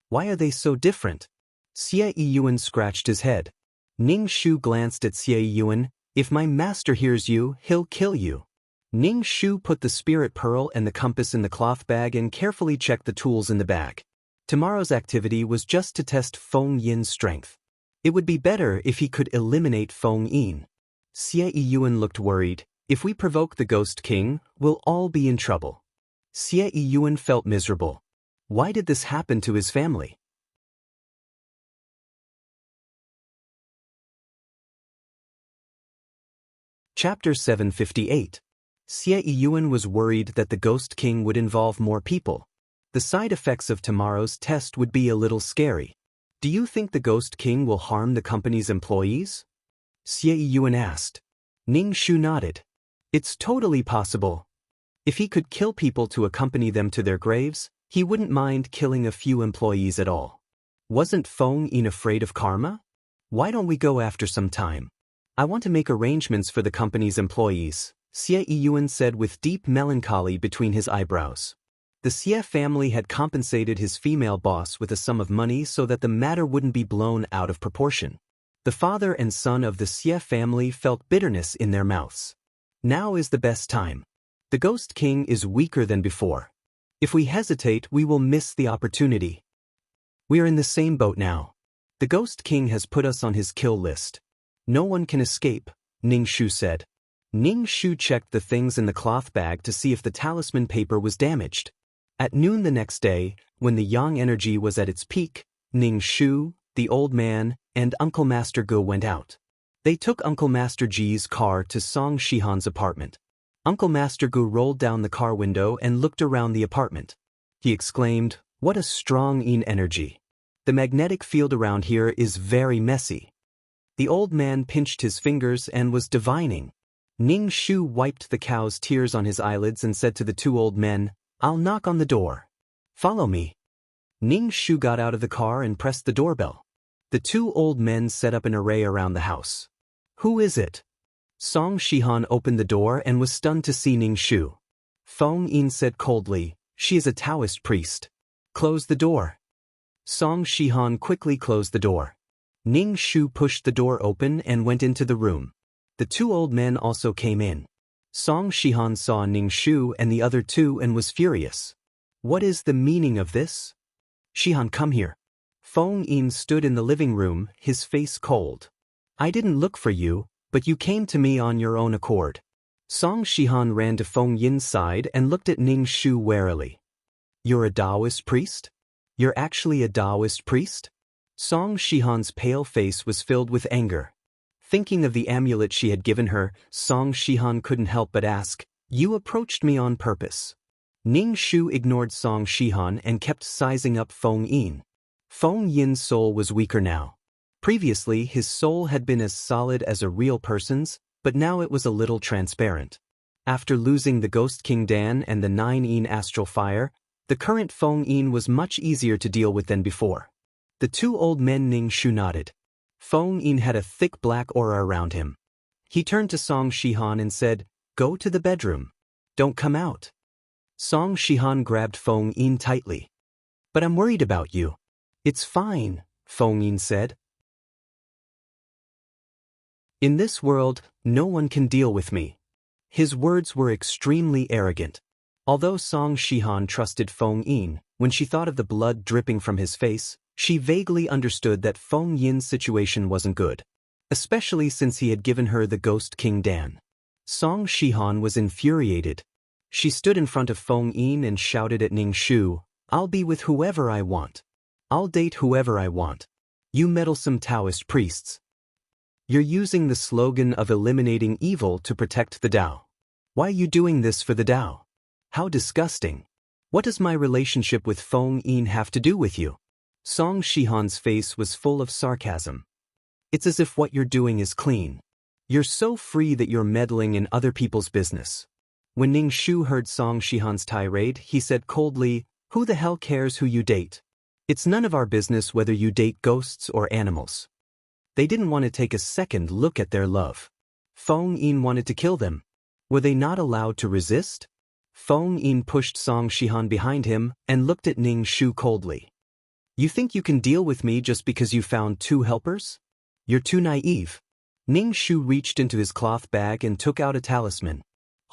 Why are they so different? Xie Yiyuan scratched his head. Ning Shu glanced at Xie Yiyuan. If my master hears you, he'll kill you. Ning Shu put the spirit pearl and the compass in the cloth bag and carefully checked the tools in the bag. Tomorrow's activity was just to test Feng Yin's strength. It would be better if he could eliminate Feng Yin. Xie Yiyuan looked worried. If we provoke the Ghost King, we'll all be in trouble. Xie Yiyuan felt miserable. Why did this happen to his family? Chapter 758. Xie Yiyuan was worried that the Ghost King would involve more people. The side effects of tomorrow's test would be a little scary. Do you think the Ghost King will harm the company's employees? Xie Yiyuan asked. Ning Shu nodded. It's totally possible. If he could kill people to accompany them to their graves, he wouldn't mind killing a few employees at all. Wasn't Feng Yin afraid of karma? Why don't we go after some time? I want to make arrangements for the company's employees, Xie Yiyuan said with deep melancholy between his eyebrows. The Xie family had compensated his female boss with a sum of money so that the matter wouldn't be blown out of proportion. The father and son of the Xie family felt bitterness in their mouths. Now is the best time. The Ghost King is weaker than before. If we hesitate, we will miss the opportunity. We are in the same boat now. The Ghost King has put us on his kill list. No one can escape, Ning Shu said. Ning Shu checked the things in the cloth bag to see if the talisman paper was damaged. At noon the next day, when the yang energy was at its peak, Ning Shu, the old man, and Uncle Master Gu went out. They took Uncle Master Ji's car to Song Shihan's apartment. Uncle Master Gu rolled down the car window and looked around the apartment. He exclaimed, What a strong yin energy. The magnetic field around here is very messy. The old man pinched his fingers and was divining. Ning Shu wiped the cow's tears on his eyelids and said to the two old men, I'll knock on the door. Follow me. Ning Shu got out of the car and pressed the doorbell. The two old men set up an array around the house. Who is it? Song Shihan opened the door and was stunned to see Ning Shu. Feng Yin said coldly, She is a Taoist priest. Close the door. Song Shihan quickly closed the door. Ning Shu pushed the door open and went into the room. The two old men also came in. Song Shihan saw Ning Shu and the other two and was furious. What is the meaning of this? Shihan, come here. Feng Yin stood in the living room, his face cold. I didn't look for you, but you came to me on your own accord. Song Shihan ran to Feng Yin's side and looked at Ning Shu warily. You're a Taoist priest? You're actually a Taoist priest? Song Shihan's pale face was filled with anger. Thinking of the amulet she had given her, Song Shihan couldn't help but ask, "You approached me on purpose." Ning Shu ignored Song Shihan and kept sizing up Feng Yin. Feng Yin's soul was weaker now. Previously, his soul had been as solid as a real person's, but now it was a little transparent. After losing the Ghost King Dan and the 9 Yin astral fire, the current Feng Yin was much easier to deal with than before. The two old men Ning Shu nodded. Feng Yin had a thick black aura around him. He turned to Song Shihan and said, "Go to the bedroom. Don't come out." Song Shihan grabbed Feng Yin tightly. "But I'm worried about you." "It's fine," Feng Yin said. "In this world, no one can deal with me." His words were extremely arrogant. Although Song Shihan trusted Feng Yin, when she thought of the blood dripping from his face, she vaguely understood that Feng Yin's situation wasn't good, especially since he had given her the Ghost King Dan. Song Shihan was infuriated. She stood in front of Feng Yin and shouted at Ning Shu, "I'll be with whoever I want. I'll date whoever I want. You meddlesome Taoist priests. You're using the slogan of eliminating evil to protect the Tao. Why are you doing this for the Tao? How disgusting. What does my relationship with Feng Yin have to do with you?" Song Shihan's face was full of sarcasm. "It's as if what you're doing is clean. You're so free that you're meddling in other people's business." When Ning Shu heard Song Shihan's tirade, he said coldly, "Who the hell cares who you date? It's none of our business whether you date ghosts or animals." They didn't want to take a second look at their love. Feng Yin wanted to kill them. Were they not allowed to resist? Feng Yin pushed Song Shihan behind him and looked at Ning Shu coldly. "You think you can deal with me just because you found 2 helpers? You're too naive." Ning Shu reached into his cloth bag and took out a talisman.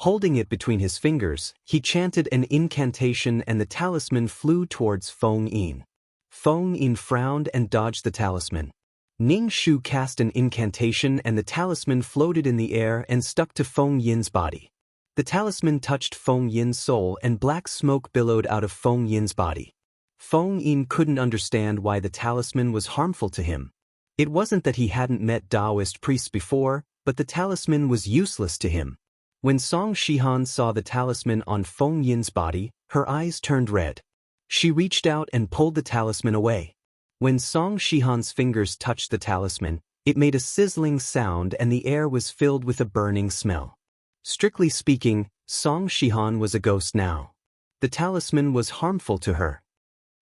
Holding it between his fingers, he chanted an incantation and the talisman flew towards Feng Yin. Feng Yin frowned and dodged the talisman. Ning Shu cast an incantation and the talisman floated in the air and stuck to Feng Yin's body. The talisman touched Feng Yin's soul and black smoke billowed out of Feng Yin's body. Feng Yin couldn't understand why the talisman was harmful to him. It wasn't that he hadn't met Taoist priests before, but the talisman was useless to him. When Song Shihan saw the talisman on Feng Yin's body, her eyes turned red. She reached out and pulled the talisman away. When Song Shihan's fingers touched the talisman, it made a sizzling sound and the air was filled with a burning smell. Strictly speaking, Song Shihan was a ghost now. The talisman was harmful to her.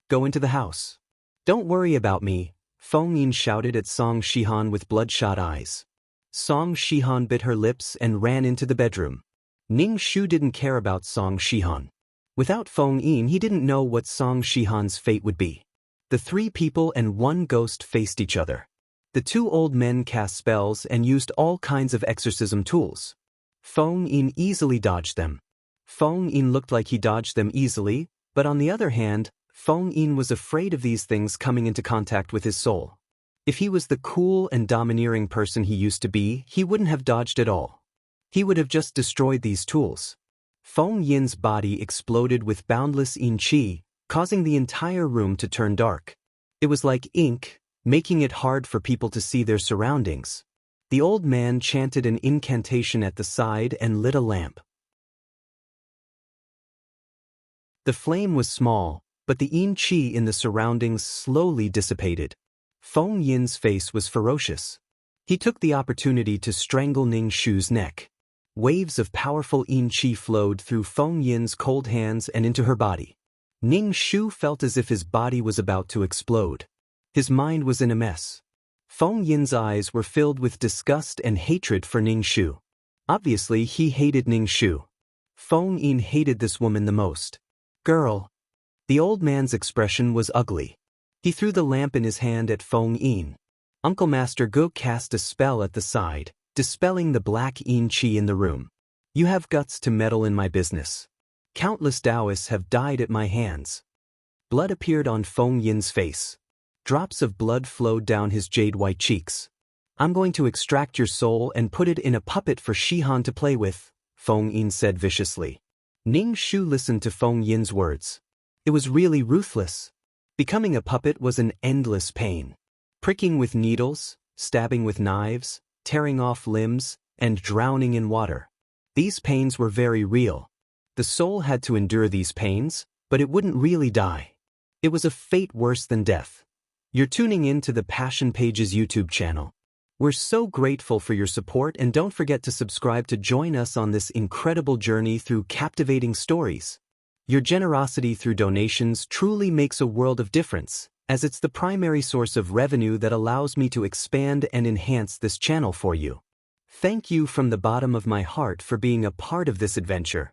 "Go into the house. Don't worry about me," Feng Yin shouted at Song Shihan with bloodshot eyes. Song Shihan bit her lips and ran into the bedroom. Ning Shu didn't care about Song Shihan. Without Feng Yin, he didn't know what Song Shihan's fate would be. The 3 people and 1 ghost faced each other. The 2 old men cast spells and used all kinds of exorcism tools. Feng Yin easily dodged them. Feng Yin looked like he dodged them easily, but on the other hand, Feng Yin was afraid of these things coming into contact with his soul. If he was the cool and domineering person he used to be, he wouldn't have dodged at all. He would have just destroyed these tools. Feng Yin's body exploded with boundless yin qi, causing the entire room to turn dark. It was like ink, making it hard for people to see their surroundings. The old man chanted an incantation at the side and lit a lamp. The flame was small, but the yin qi in the surroundings slowly dissipated. Feng Yin's face was ferocious. He took the opportunity to strangle Ning Shu's neck. Waves of powerful yin qi flowed through Feng Yin's cold hands and into her body. Ning Shu felt as if his body was about to explode. His mind was in a mess. Feng Yin's eyes were filled with disgust and hatred for Ning Shu. Obviously, he hated Ning Shu. Feng Yin hated this woman the most. "Girl." The old man's expression was ugly. He threw the lamp in his hand at Feng Yin. Uncle Master Gu cast a spell at the side, dispelling the black yin qi in the room. "You have guts to meddle in my business. Countless Taoists have died at my hands." Blood appeared on Feng Yin's face. Drops of blood flowed down his jade-white cheeks. "I'm going to extract your soul and put it in a puppet for Shihan to play with," Feng Yin said viciously. Ning Shu listened to Feng Yin's words. It was really ruthless. Becoming a puppet was an endless pain. Pricking with needles, stabbing with knives, tearing off limbs, and drowning in water. These pains were very real. The soul had to endure these pains, but it wouldn't really die. It was a fate worse than death. You're tuning in to the Passion Pages YouTube channel. We're so grateful for your support, and don't forget to subscribe to join us on this incredible journey through captivating stories. Your generosity through donations truly makes a world of difference, as it's the primary source of revenue that allows me to expand and enhance this channel for you. Thank you from the bottom of my heart for being a part of this adventure.